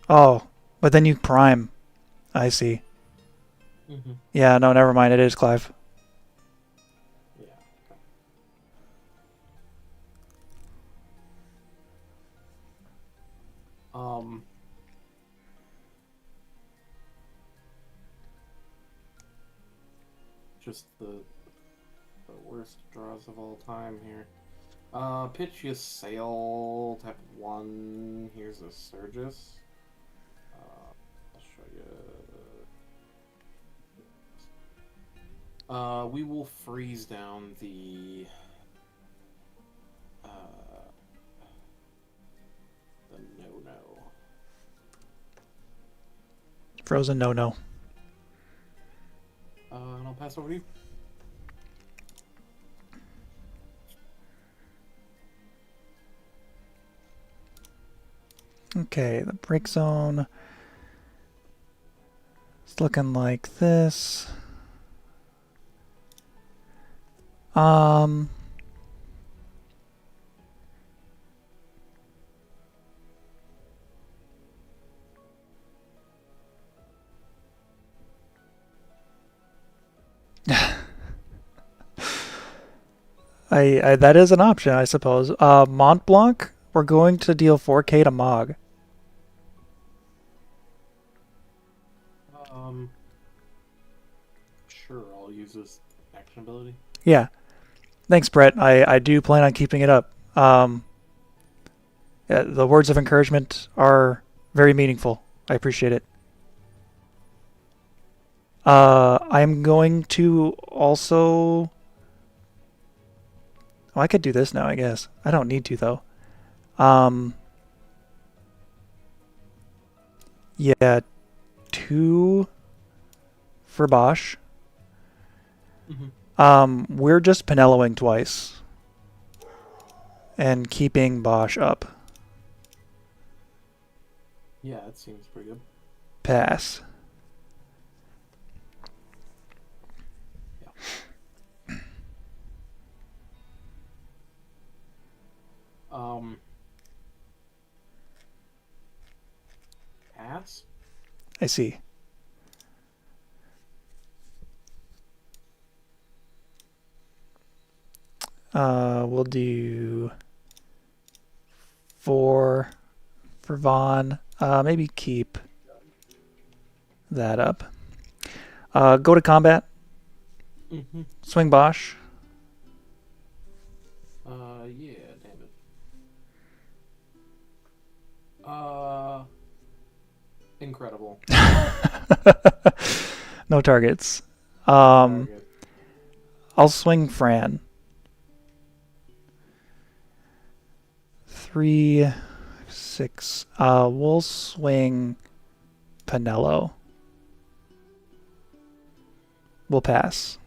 Oh, but then you prime. I see. Yeah, no, never mind. It is Clive. Yeah. Okay. Just the worst draws of all time here. Pitch you Sail, type 1. Here's a Surgus. I'll show you. We will freeze down the no. Frozen no. And I'll pass over to you. Okay, the break zone. It's looking like this. I that is an option, I suppose. Mont Blanc, we're going to deal 4k to Mog. Sure, I'll use this action ability. Yeah. Thanks, Brett. I do plan on keeping it up. Yeah, the words of encouragement are very meaningful. I appreciate it. I'm going to also... Oh, I could do this now, I guess. I don't need to, though. Yeah, 2 for Bosch. We're just Pinelloing twice. And keeping Bosch up. Yeah, that seems pretty good. Pass. Yeah. Pass? I see. We'll do 4 for Vaughn. Maybe keep that up. Go to combat. Swing Bosch. Yeah, damn it. Incredible. No targets. Target. I'll swing Fran. 3, 6. We'll swing Pinello. We'll pass.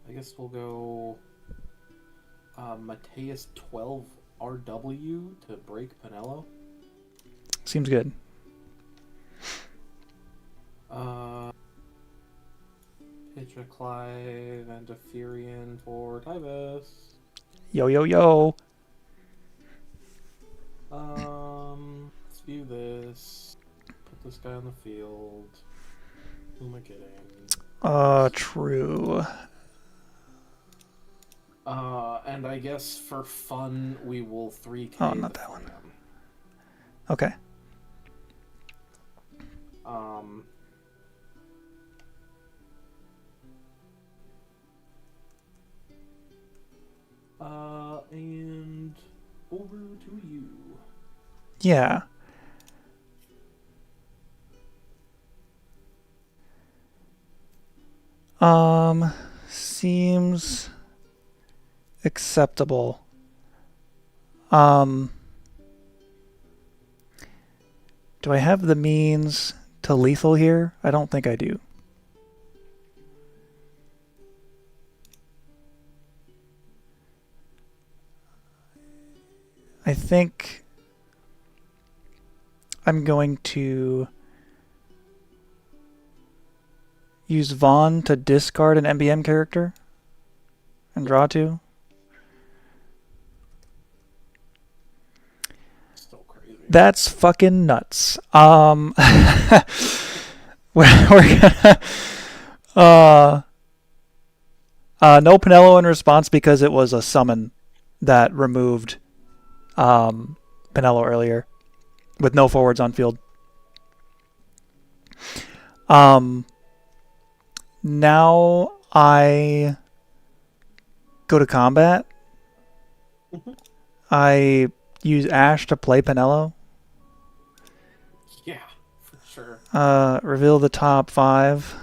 I guess we'll go Mateus 12 RW to break Pinello. Seems good. Pitch a Clive and a Furion for Tyvis. Yo, yo, yo. Let's view this. Put this guy on the field. Who am I getting? True. And I guess for fun, we will 3K. Oh, not that one. Okay. And over to you. Yeah. Seems acceptable. Do I have the means to lethal here? I don't think I do. I think I'm going to use Vaughn to discard an MBM character and draw 2. Still crazy. That's fucking nuts. We're gonna no Pinello in response because it was a summon that removed Pinello earlier with no forwards on field. Now I go to combat. I use Ash to play Pinello. Yeah, for sure. Reveal the top 5.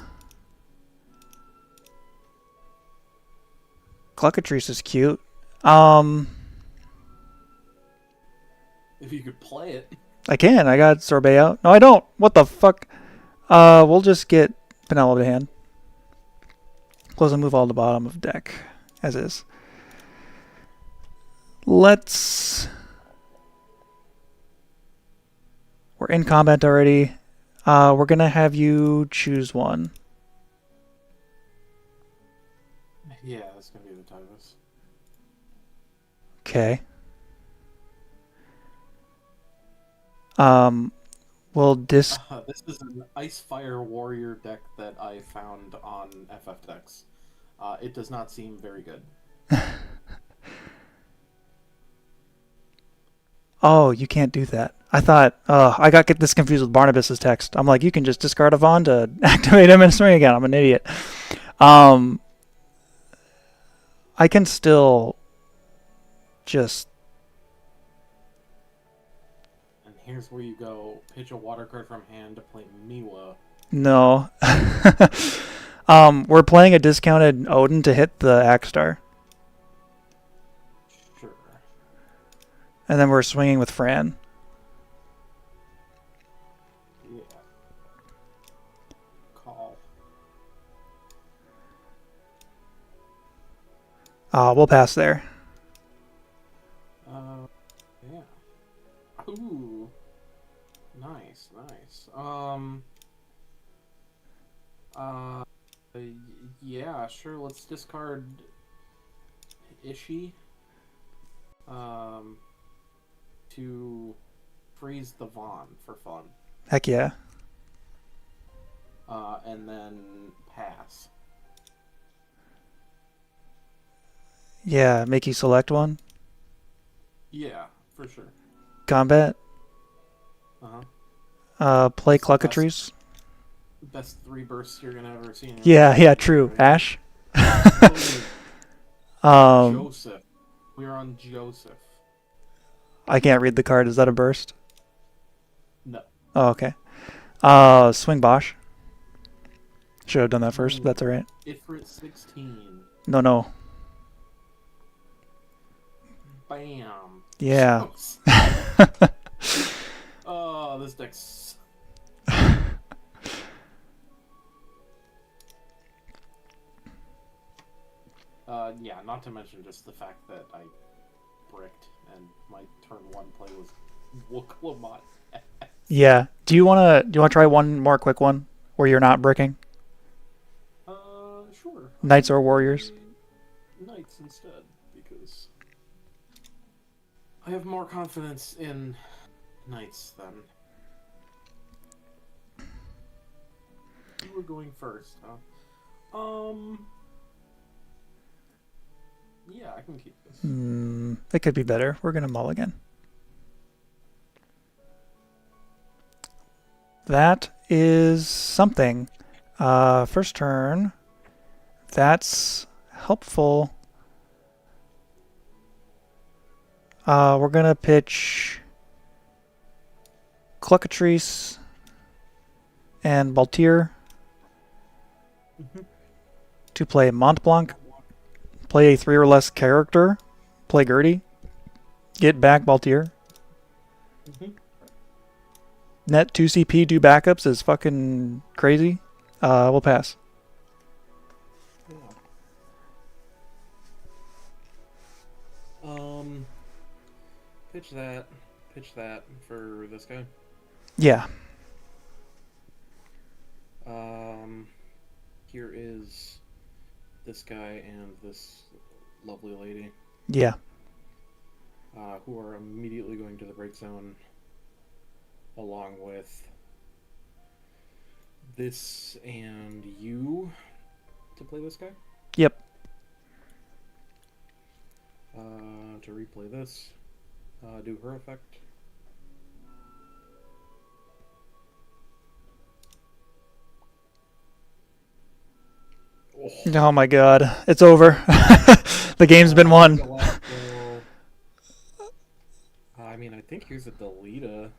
Cluckatrice is cute. If you could play it. I can. I got Sorbet out. No, I don't. What the fuck? We'll just get Pinello to hand. Close and move all to bottom of deck, as is. Let's... We're in combat already. We're going to have you choose one. Yeah, that's going to be the Tyvis. Okay. We'll This is an Ice Fire Warrior deck that I found on FFTCG. It does not seem very good. Oh, you can't do that. I thought, I got get this confused with Barnabas's text. I'm like, you can just discard a Vaughn to activate him and swing again. I'm an idiot. Um, I can still just And here's where you go pitch a water card from hand to play Miwa. no. We're playing a discounted Odin to hit the Axe Star, Sure. and then we're swinging with Fran. Yeah. Call. We'll pass there. Yeah. Ooh. Nice, nice. Uh, yeah, sure. Let's discard Ishii. To freeze the Vaughn for fun. Heck yeah. And then pass. Yeah, make you select one. Yeah, for sure. Combat. Play Cluckatrice. Best 3 bursts you're gonna ever see in your Yeah, life. yeah, true. Right? Ash. Joseph. We're on Joseph. I can't read the card. Is that a burst? No. Oh, okay. Swing Bosch. Should have done that first, but that's alright. Ifrit 16. No. Bam. Yeah. Oh, this deck's... yeah, not to mention just the fact that I bricked and my turn 1 play was Wooklamat. Yeah. Do you wanna try one more quick one where you're not bricking? Sure. Knights or Warriors? Knights instead, because I have more confidence in Knights than... You were going first, huh? Yeah, I can keep this. It could be better. We're gonna mulligan. That is something. First turn. That's helpful. We're gonna pitch Cluckatrice and Baltier to play Mont Blanc. Play a 3 or less character. Play Gertie. Get back Baltier. Net 2 CP, do backups is fucking crazy. We'll pass. Yeah. Pitch that for this guy. Yeah. Here is this guy and this lovely lady. Yeah. Who are immediately going to the break zone along with this and you to play this guy. Yep. To replay this, do her effect. Oh my god. It's over. The game's been won. I mean, I think here's a Delita.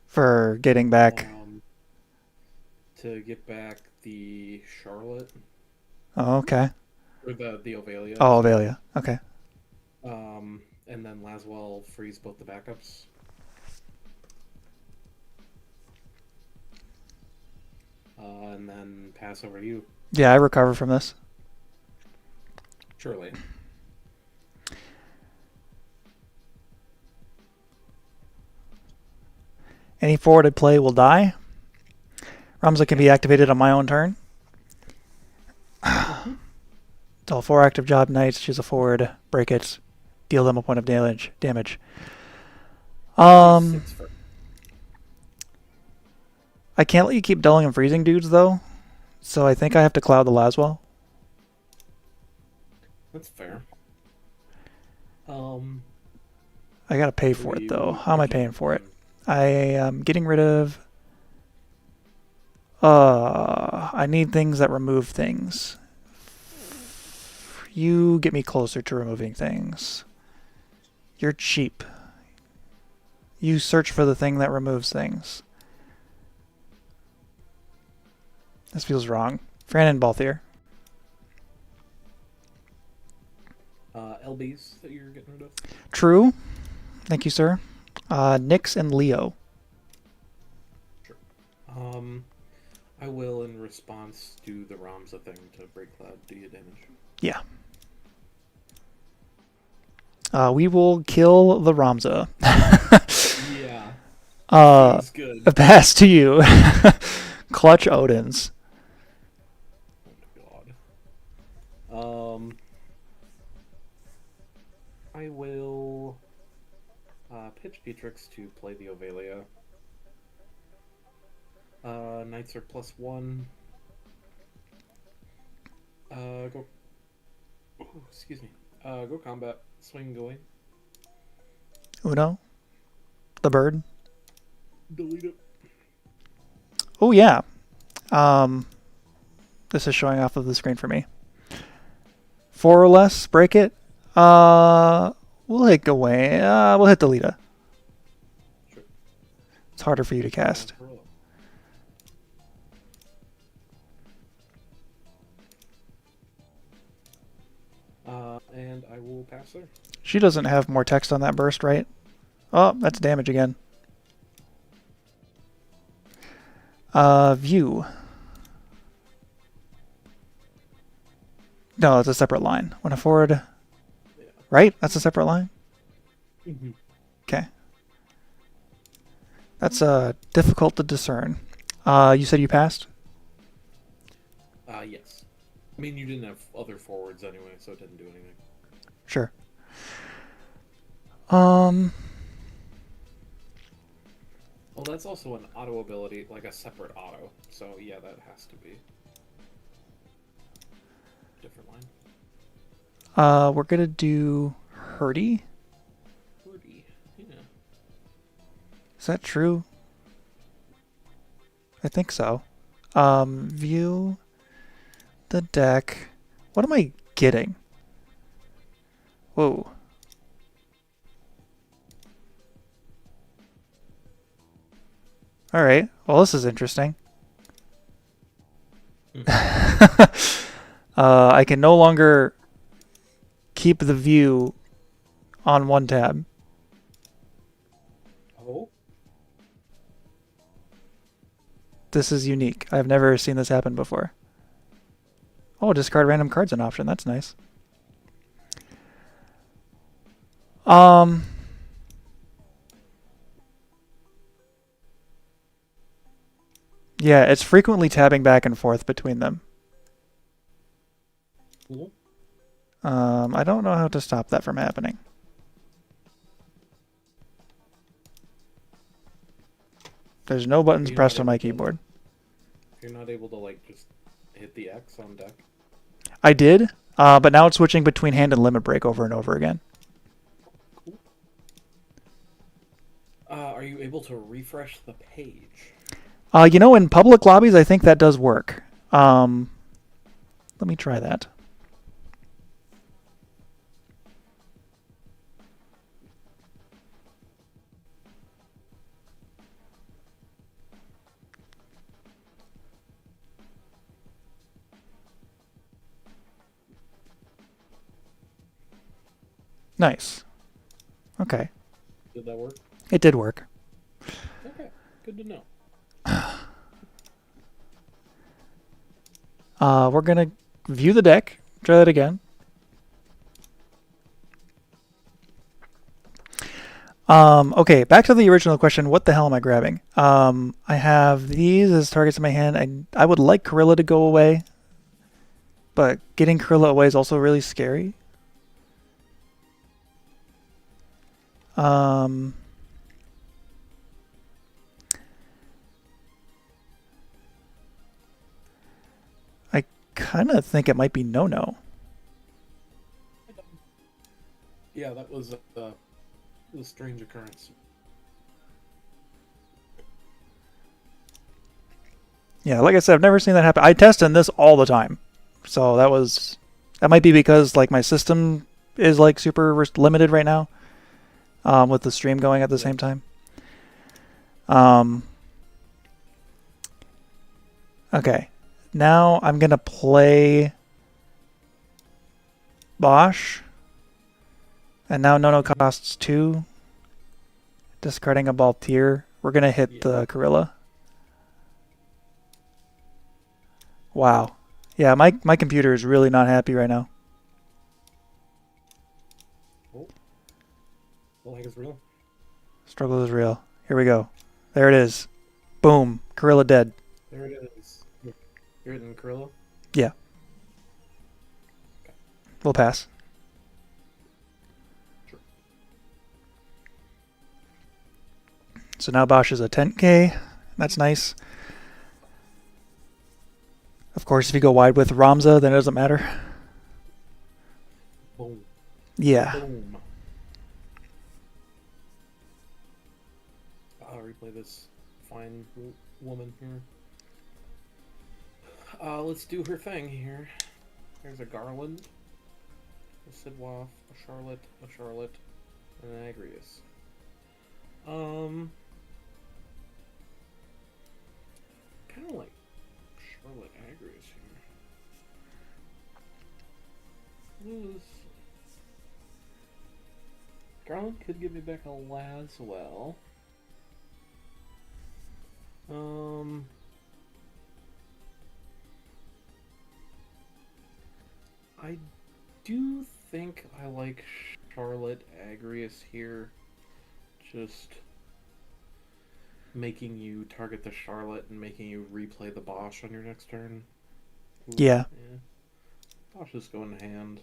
For getting back. To get back the Charlotte. Oh, okay. Or the Ovalia. Oh, Ovalia. Okay. And then Laswell freeze both the backups. And then pass over to you. Yeah, I recover from this. Surely. Any forwarded play will die. Ramza can be activated on my own turn. All 4 active job knights. Choose a forward. Break it. Deal them a point of damage. I can't let you keep dulling and freezing dudes though, so I think I have to cloud the Laswell. That's fair. I gotta pay for it though. How am I paying for it? I am getting rid of... I need things that remove things. You get me closer to removing things. You're cheap. You search for the thing that removes things. This feels wrong. Fran and Balthier. LBs that you're getting rid of? True. Thank you, sir. Nyx and Leo. Sure. I will, in response, do the Ramza thing to break cloud, do you damage. Yeah. We will kill the Ramza. Yeah. Seems good. A pass to you. Clutch Odins. Oh my god. I will pitch Beatrix to play the Ovalia. Knights are +1. Go. Oh, excuse me. Go combat. Swing going. Uno. The bird. Delete it. Oh yeah. This is showing off of the screen for me. 4 or less, break it. We'll hit Gawain. We'll hit Delita. Sure. It's harder for you to cast. And I will pass her. She doesn't have more text on that burst, right? Oh, that's damage again. View. No, it's a separate line. When a forward... Yeah. Right? That's a separate line? Mm-hmm. Okay. That's difficult to discern. You said you passed? Yes. I mean, you didn't have other forwards anyway, so it didn't do anything. Sure. Well, that's also an auto ability, like a separate auto. So yeah, that has to be different line. We're gonna do Hurdy. Hurdy, yeah. Is that true? I think so. View the deck. What am I getting? Whoa. Alright, well this is interesting. I can no longer keep the view on one tab. Oh. This is unique. I've never seen this happen before. Oh, discard random cards an option. That's nice. Yeah, it's frequently tabbing back and forth between them. Cool. I don't know how to stop that from happening. There's no buttons pressed on my keyboard. You're not able to, like, just hit the X on deck? I did, but now it's switching between hand and limit break over and over again. Cool. Are you able to refresh the page? You know, in public lobbies, I think that does work. Let me try that. Nice. Okay. Did that work? It did work. Okay, good to know. We're going to view the deck. Try that again. Okay, back to the original question. What the hell am I grabbing? I have these as targets in my hand. I would like Corilla to go away, but getting Corilla away is also really scary. I kind of think it might be no-no. Yeah, that was It was a strange occurrence. Yeah, like I said, I've never seen that happen. I test in this all the time, so that might be because like my system is like super limited right now, with the stream going at the same time. Okay, now I'm gonna play Bosch, and now Nono costs 2, discarding a Baltier. We're gonna hit the Gorilla. Wow. Yeah, my computer is really not happy right now. Oh. The lag is real. Struggle is real. Here we go. There it is. Boom. Gorilla dead. There it is. You're hitting Gorilla? Yeah. Okay. We'll pass. Sure. So now Bosch is a 10k. That's nice. Of course, if you go wide with Ramza, then it doesn't matter. Boom. Yeah. Boom. I'll replay this fine woman here. Let's do her thing here. There's a Garland, a Sidwoff, a Charlotte, and an Agrius. Kind of like Charlotte Agrius here. Garland could give me back a Laswell. I do think I like Charlotte Agrius here. Just making you target the Charlotte and making you replay the Bosch on your next turn. Ooh, Yeah. Bosch is going to hand.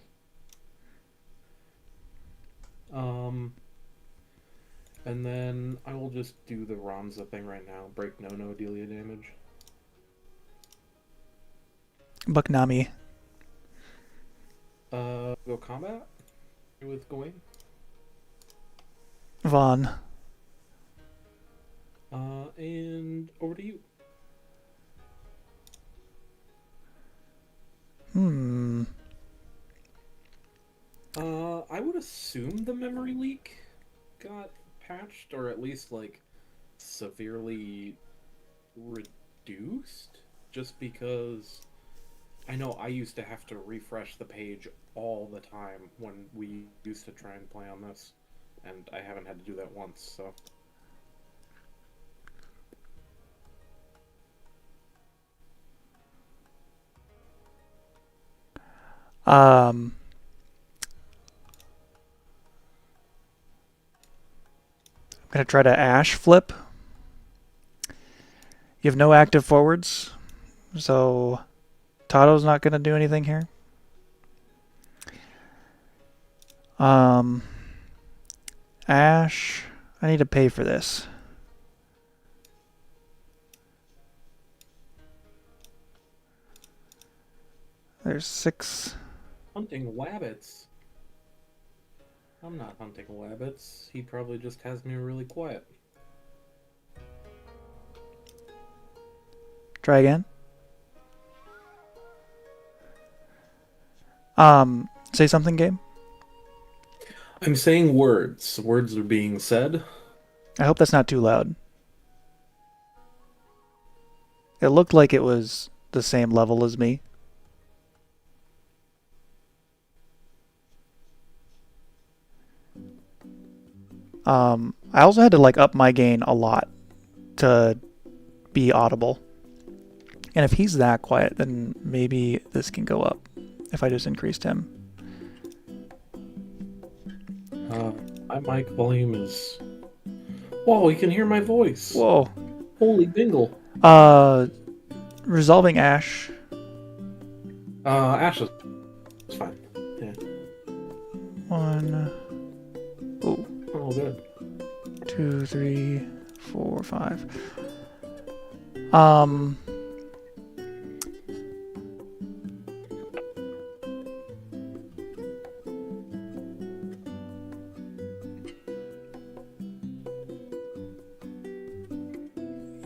And then I will just do the Ramza thing right now. Break no Delia damage. Bucknami. Go combat with Gawain. Vaughn. And over to you. I would assume the memory leak got patched, or at least like severely reduced, just because I know I used to have to refresh the page all the time when we used to try and play on this, and I haven't had to do that once, so. I'm gonna try to Ash flip. You have no active forwards, so Tato's not gonna do anything here. Ash, I need to pay for this. There's 6. Hunting wabbits? I'm not hunting wabbits. He probably just has me really quiet. Try again. Say something, Gabe. I'm saying words. Words are being said. I hope that's not too loud. It looked like it was the same level as me. I also had to like up my gain a lot to be audible. And if he's that quiet, then maybe this can go up if I just increased him. My mic volume is... Whoa, you can hear my voice. Whoa. Holy bingle. Resolving Ash. Ash is fine. Yeah. 1. Oh. Oh, good. 2, 3, 4, 5.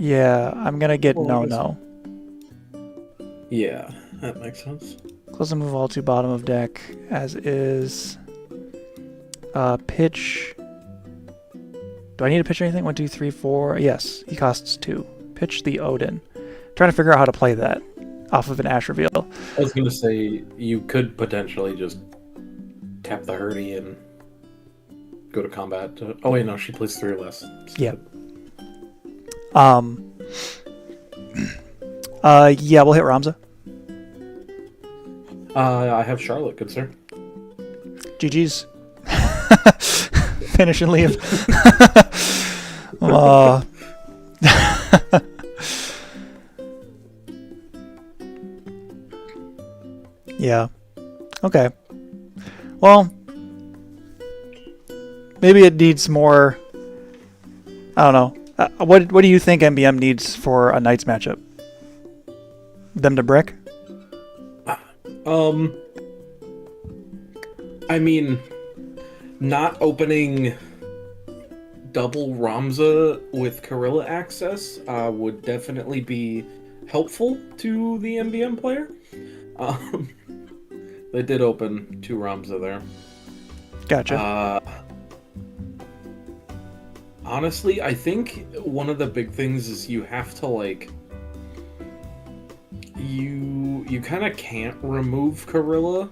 Yeah, I'm gonna get Well, I guess- no. Yeah, that makes sense. Close and move all to bottom of deck, as is. Pitch. Do I need to pitch anything? 1, 2, 3, 4. Yes, he costs 2. Pitch the Odin. Trying to figure out how to play that off of an Ash reveal. I was gonna say you could potentially just tap the Hurdy and go to combat. Oh wait, no, she plays 3 or less. Yeah. Yeah, we'll hit Ramza. I have Charlotte, good sir. GG's. Finish and leave. Yeah. Okay. Well, maybe it needs more. I don't know. What do you think MBM needs for a Knights matchup? Them to brick? I mean, not opening double Ramza with Gorilla access would definitely be helpful to the MBM player. They did open 2 Ramza there. Gotcha. Honestly, I think one of the big things is you have to, like... You kind of can't remove Gorilla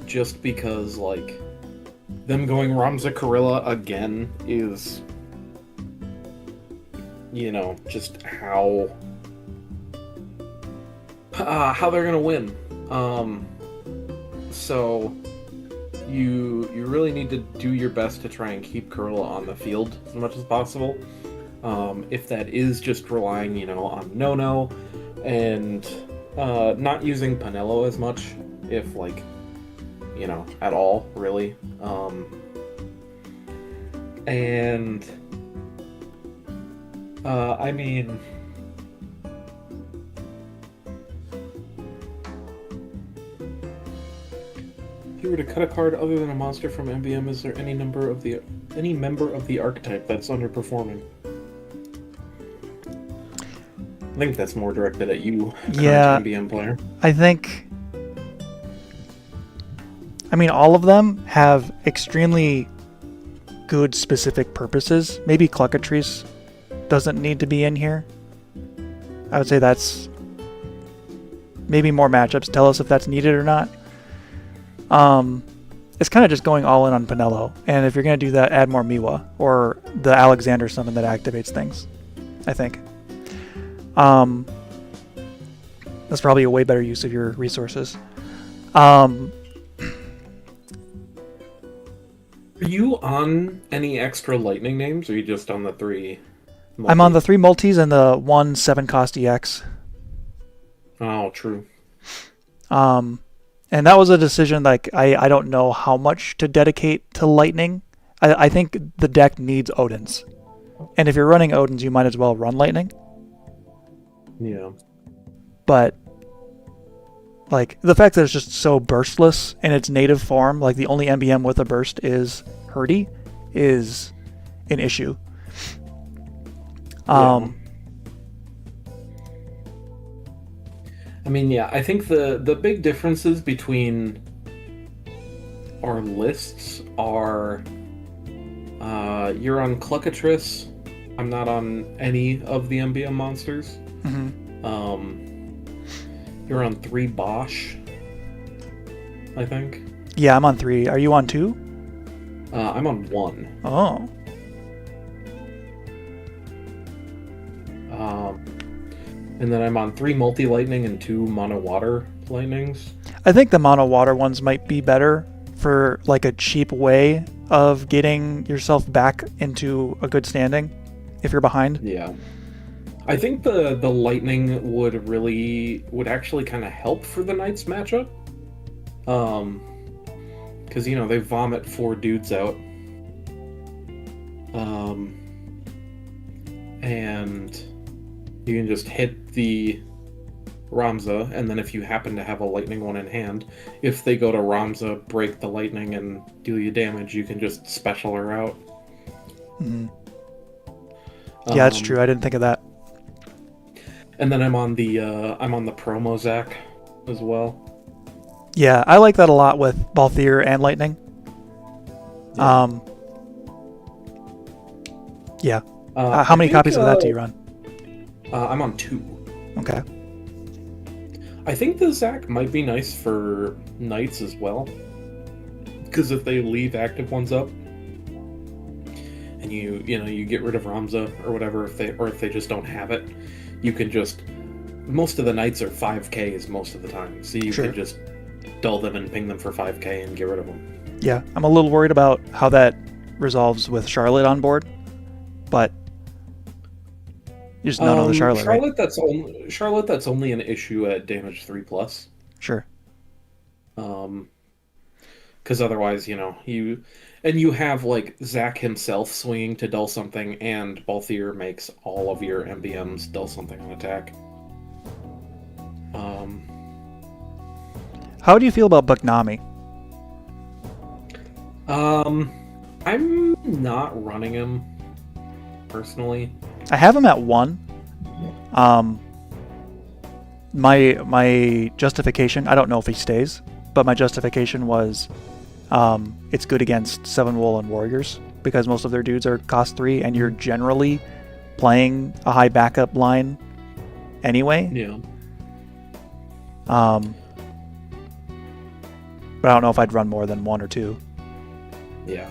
just because, like, them going Ramza Gorilla again is, you know, just how they're gonna win. So you really need to do your best to try and keep Gorilla on the field as much as possible. If that is just relying, you know, on No and not using Panello as much, if, like, you know, at all, really. I mean, if you were to cut a card other than a monster from MBM, is there any member of the archetype that's underperforming? I think that's more directed at you, Yeah. MBM player. I think. I mean, all of them have extremely good specific purposes. Maybe Cluckatrice doesn't need to be in here. I would say that's maybe more matchups. Tell us if that's needed or not. It's kind of just going all in on Panello. And if you're going to do that, add more Miwa or the Alexander summon that activates things, I think. That's probably a way better use of your resources. Are you on any extra lightning names, or are you just on the 3 multis? I'm on the 3 multis and the 1 7-cost EX. Oh, true. And that was a decision, like, I don't know how much to dedicate to lightning. I think the deck needs Odins. And if you're running Odins, you might as well run lightning. Yeah. But, like, the fact that it's just so burstless in its native form, like the only MBM with a burst is Hurdy, is an issue. I mean, yeah, I think the big differences between our lists are you're on Cluckatrice. I'm not on any of the MBM monsters. You're on 3 Bosch, I think. Yeah, I'm on 3. Are you on 2? I'm on 1. Oh. And then I'm on 3 multi-lightning and 2 mono-water lightnings. I think the mono water ones might be better for, like, a cheap way of getting yourself back into a good standing if you're behind. Yeah. I think the lightning would actually kind of help for the Knights matchup. Because, you know, they vomit 4 dudes out. And you can just hit the Ramza, and then if you happen to have a lightning one in hand, if they go to Ramza, break the lightning, and deal you damage, you can just special her out. Yeah, that's true. I didn't think of that. And then I'm on the promo Zac as well. Yeah, I like that a lot with Balthier and Lightning. Yeah. Yeah. How many copies of that do you run? I'm on 2. Okay. I think the Zac might be nice for Knights as well, because if they leave active ones up, and you get rid of Ramza or whatever, if they just don't have it, you can just, most of the Knights are 5Ks most of the time, so you can just dull them and ping them for 5K and get rid of them. Yeah, I'm a little worried about how that resolves with Charlotte on board, but you just don't know the Charlotte, right? Charlotte, that's only an issue at damage 3+. Sure. Because otherwise, you have like Zac himself swinging to dull something, and Balthier makes all of your MBMs dull something on attack. How do you feel about Bucknami? I'm not running him personally. I have him at 1. My justification, I don't know if he stays, but my justification was it's good against 7 Wool and Warriors because most of their dudes are cost 3 and you're generally playing a high backup line anyway. Yeah. But I don't know if I'd run more than 1 or 2. Yeah.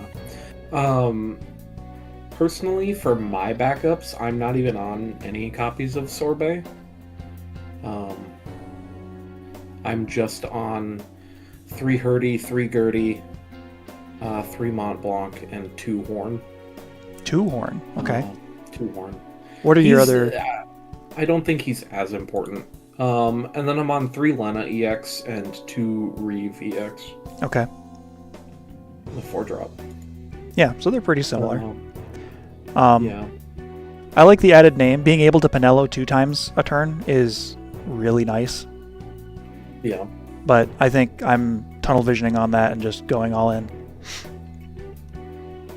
Personally, for my backups, I'm not even on any copies of Sorbet. I'm just on 3 Hurdy, 3 Gertie, 3 Mont Blanc, and 2 Horn. 2 Horn, okay. 2 Horn. What are your other... I don't think he's as important. And then I'm on 3 Lena EX and 2 Reeve EX. Okay. The 4-drop. Yeah, so they're pretty similar. Yeah. I like the added name. Being able to Pinello 2 times a turn is really nice. Yeah. But I think I'm tunnel visioning on that and just going all in.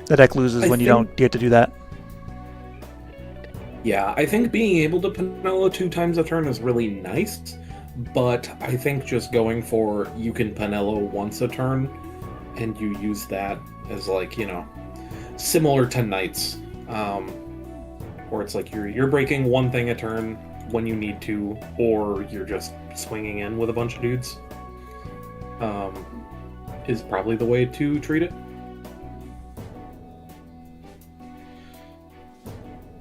The deck loses when you don't get to do that. Yeah, I think being able to Pinello 2 times a turn is really nice, but I think just going for you can Pinello once a turn and you use that as like, similar to Knights, where it's like you're breaking one thing a turn when you need to, or you're just swinging in with a bunch of dudes, is probably the way to treat it.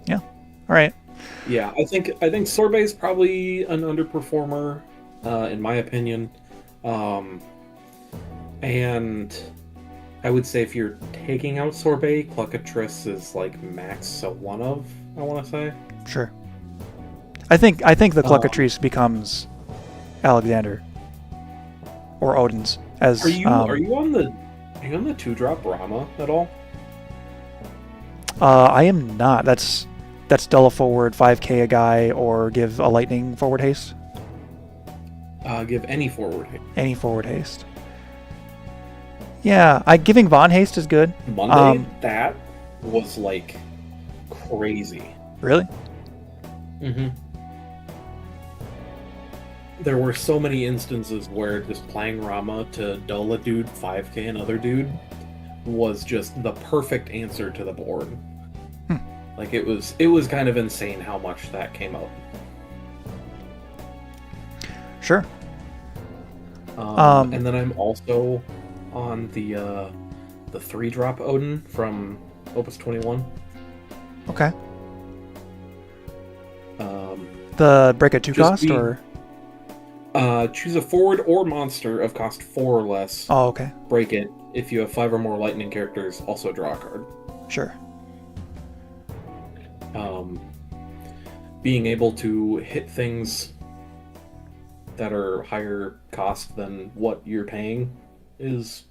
Yeah. All right. Yeah, I think Sorbet is probably an underperformer, in my opinion, and I would say if you're taking out Sorbet, Cluckatrice is like max a 1 of, I want to say. Sure. I think the Cluckatrice becomes Alexander or Odin's as. Are you on the 2-drop Rama at all? I am not. That's dull a forward 5k a guy or give a lightning forward haste. Give any forward haste. Any forward haste. Yeah, giving Von haste is good. Monday, that was like crazy. Really? Mm-hmm. There were so many instances where just playing Rama to dull a dude 5k another dude was just the perfect answer to the board. Like it was kind of insane how much that came out. Sure. And then I'm also on the 3-drop Odin from Opus 21. Okay. The break at 2 cost or? Choose a forward or monster of cost 4 or less. Oh, okay. Break it. If you have 5 or more lightning characters, also draw a card. Sure. Being able to hit things that are higher cost than what you're paying is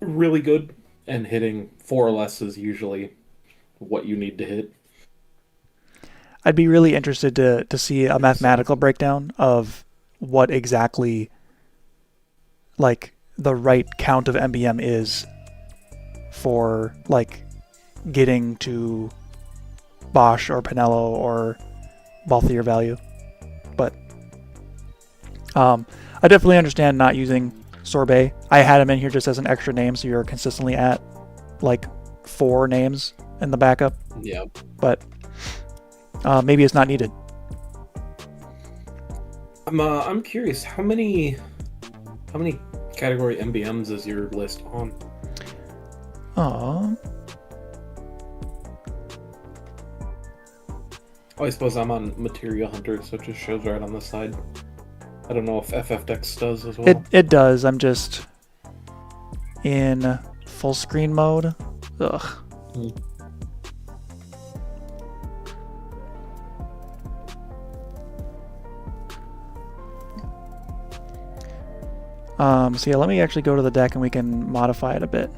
really good, and hitting 4 or less is usually what you need to hit. I'd be really interested to see a mathematical breakdown of what exactly like the right count of MBM is for like getting to Bosch or Pinello or Balthier value. But I definitely understand not using Sorbet. I had him in here just as an extra name, so you're consistently at like 4 names in the backup. Yeah. But maybe it's not needed. I'm curious, how many category MBMs is your list on? Oh, I suppose I'm on Material Hunter, so it just shows right on the side. I don't know if FFTCG does as well. it does. I'm just in full screen mode. Ugh. So yeah, let me actually go to the deck and we can modify it a bit.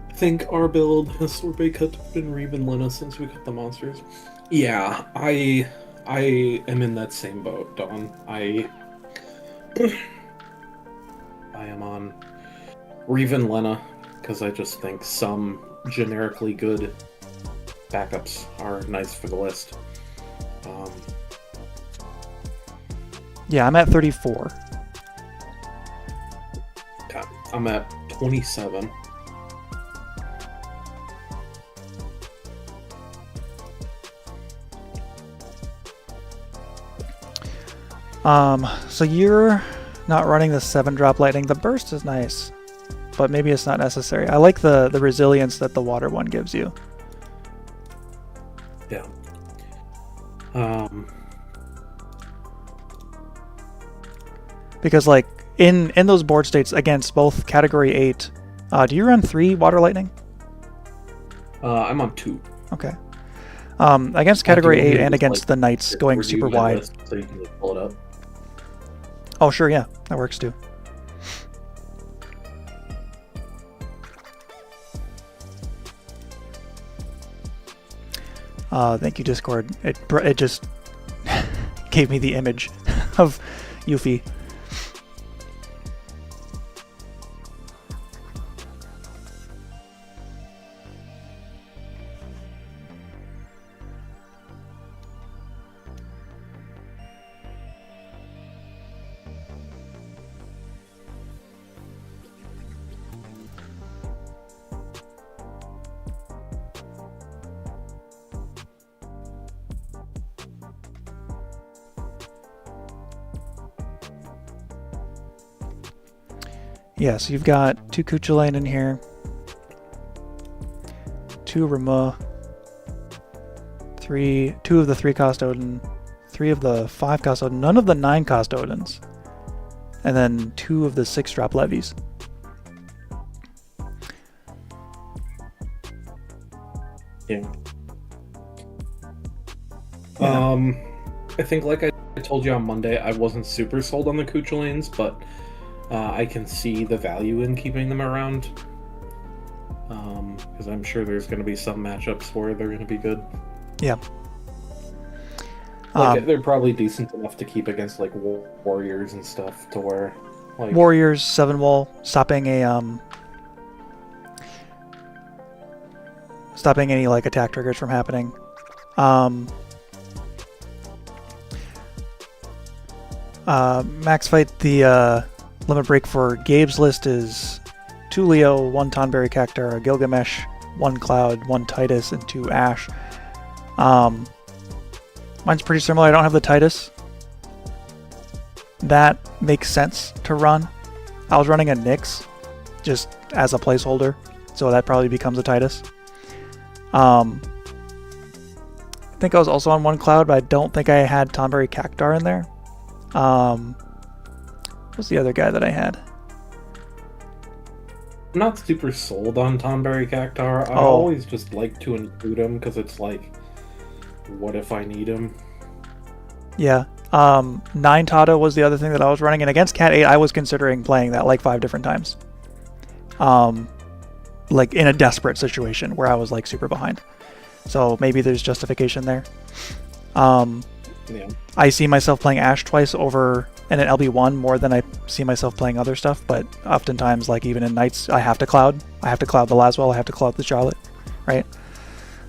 I think our build has Sorbet cut and Reven Lena since we cut the monsters. Yeah, I am in that same boat, Don. I am on Reven Lena because I just think some generically good backups are nice for the list. Yeah, I'm at 34. Okay, I'm at 27. So you're not running the 7-drop lightning. The burst is nice, but maybe it's not necessary. I like the resilience that the water one gives you. Yeah. Because like in those board states against both category 8, do you run 3 water lightning? I'm on 2. Okay. Against category 8 and against the knights going super wide. So you can just pull it up. Oh sure, yeah, that works too. Thank you, Discord. It just gave me the image of Yuffie. Yeah, so you've got 2 Kuchulain in here, 2 Rama, 2 of the 3-cost Odin, 3 of the 5-cost Odin, none of the 9-cost Odins, and then 2 of the 6-drop levies. Yeah. I think like I told you on Monday, I wasn't super sold on the Kuchulains, but I can see the value in keeping them around. Because I'm sure there's going to be some matchups where they're going to be good. Yeah. Like, they're probably decent enough to keep against like warriors and stuff to where like Warriors, 7-wall, stopping any like attack triggers from happening. Max fight, the limit break for Gabe's list is 2 Leo, 1 Tonberry Cactar, a Gilgamesh, 1 Cloud, 1 Titus, and 2 Ash. Mine's pretty similar. I don't have the Titus. That makes sense to run. I was running a Nyx just as a placeholder, so that probably becomes a Titus. I think I was also on 1 Cloud, but I don't think I had Tonberry Cactar in there. What's the other guy that I had? I'm not super sold on Tonberry Cactar. I always just like to include him because it's like, what if I need him? Yeah. 9 Tata was the other thing that I was running, and against Cat 8 I was considering playing that like 5 different times. Like in a desperate situation where I was like super behind. So maybe there's justification there. Yeah. I see myself playing Ash twice over in an LB1 more than I see myself playing other stuff, but oftentimes, like even in Knights, I have to cloud. I have to cloud the Laswell, I have to cloud the Charlotte, right?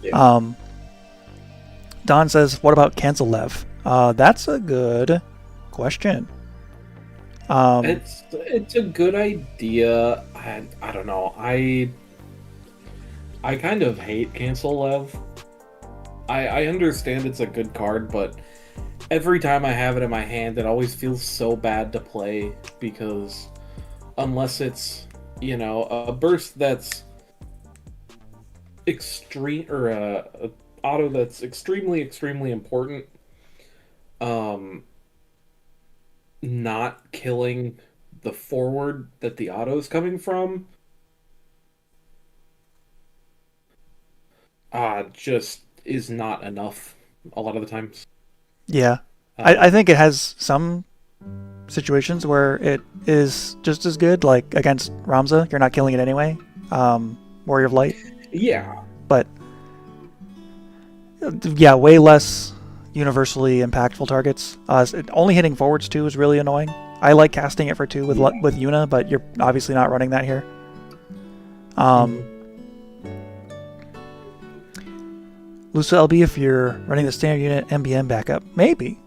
Yeah. Don says, what about cancel Lev? That's a good question. It's a good idea. I don't know. I kind of hate cancel Lev. I understand it's a good card, but every time I have it in my hand, it always feels so bad to play because unless it's, you know, a burst that's extreme or a auto that's extremely important, not killing the forward that the auto is coming from, just is not enough a lot of the times. Yeah. I think it has some situations where it is just as good, like against Ramza, you're not killing it anyway. Warrior of Light. Yeah. But yeah, way less universally impactful targets. Only hitting forwards too is really annoying. I like casting it for 2 with Yuna, but you're obviously not running that here. Lusa LB, if you're running the standard unit MBM backup, maybe.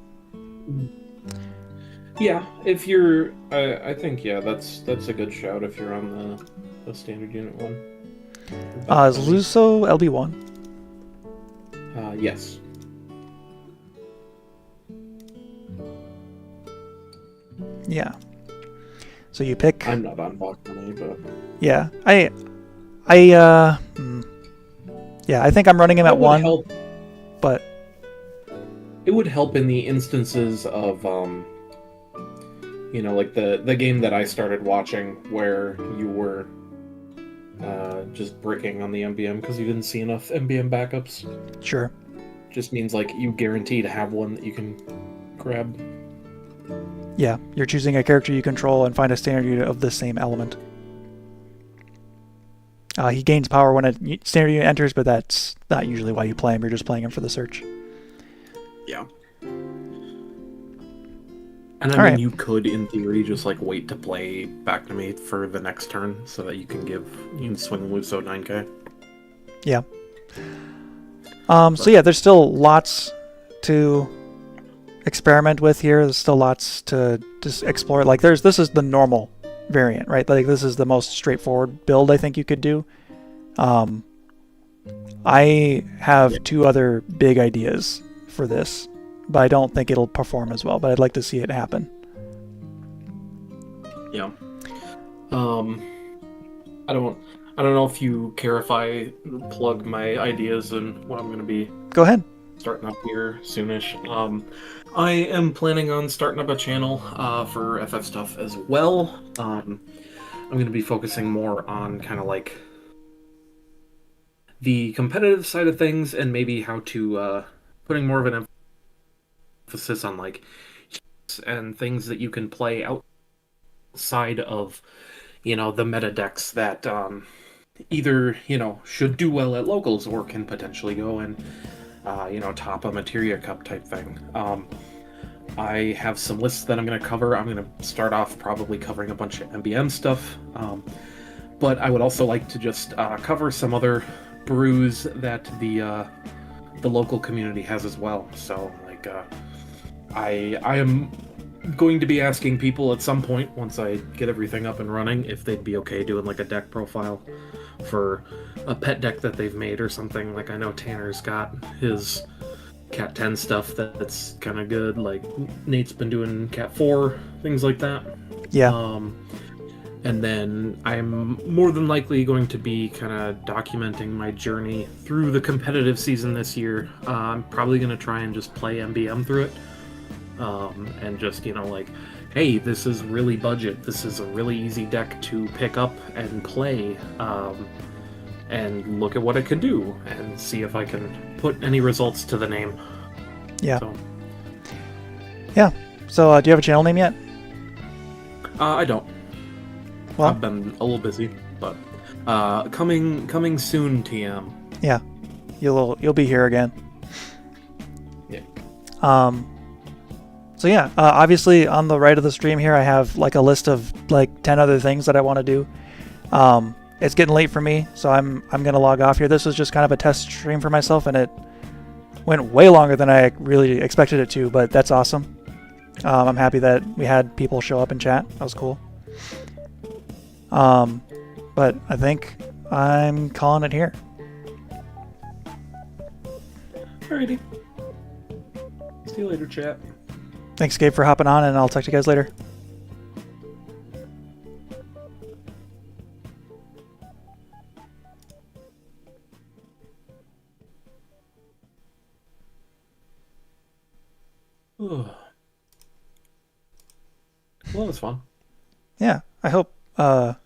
Yeah, if you're, I think that's a good shout if you're on the standard unit one. Is Luso LB1? Yes. Yeah. So you pick. I'm not on Bakani, but yeah, yeah, I think I'm running him at 1. Help. But it would help in the instances of you know, like the game that I started watching where you were just bricking on the MBM because you didn't see enough MBM backups. Sure. Just means like you guarantee to have one that you can grab. Yeah, you're choosing a character you control and find a standard unit of the same element. He gains power when a standard unit enters, but that's not usually why you play him. You're just playing him for the search. Yeah. And I mean, you could, in theory, just like wait to play back to me for the next turn so that you can swing Luso 9k. Yeah. So yeah, there's still lots to experiment with here. There's still lots to just explore. Like this is the normal variant, right? Like this is the most straightforward build I think you could do. I have 2 other big ideas for this, but I don't think it'll perform as well, but I'd like to see it happen. Yeah. I don't know if you care if I plug my ideas and what I'm going to be Go ahead. starting up here soonish. I am planning on starting up a channel for FF stuff as well. I'm going to be focusing more on kind of like the competitive side of things and maybe how to putting more of an emphasis on like and things that you can play outside of, you know, the meta decks that either, you know, should do well at locals or can potentially go and you know, top a Materia Cup type thing. I have some lists that I'm going to cover. I'm going to start off probably covering a bunch of MBM stuff, but I would also like to just cover some other brews that the local community has as well. So, like, I am going to be asking people at some point, once I get everything up and running, if they'd be okay doing, like, a deck profile for a pet deck that they've made or something. Like, I know Tanner's got his Cat 10 stuff that's kind of good. Like, Nate's been doing Cat 4, things like that. Yeah. And then I'm more than likely going to be kind of documenting my journey through the competitive season this year. I'm probably going to try and just play MBM through it. And just, you know, like, hey, this is really budget. This is a really easy deck to pick up and play. And look at what it can do and see if I can put any results to the name. Yeah. Yeah. So, do you have a channel name yet? I don't. Well, I've been a little busy, but coming soon, TM. Yeah, you'll be here again. Yeah. So yeah, obviously on the right of the stream here, I have like a list of like 10 other things that I want to do. It's getting late for me, so I'm gonna log off here. This was just kind of a test stream for myself, and Went way longer than I really expected it to, but that's awesome. I'm happy that we had people show up in chat. That was cool. But I think I'm calling it here. Alrighty. See you later, chat. Thanks, Gabe, for hopping on, and I'll talk to you guys later. Well, that was fun. Yeah, I hope my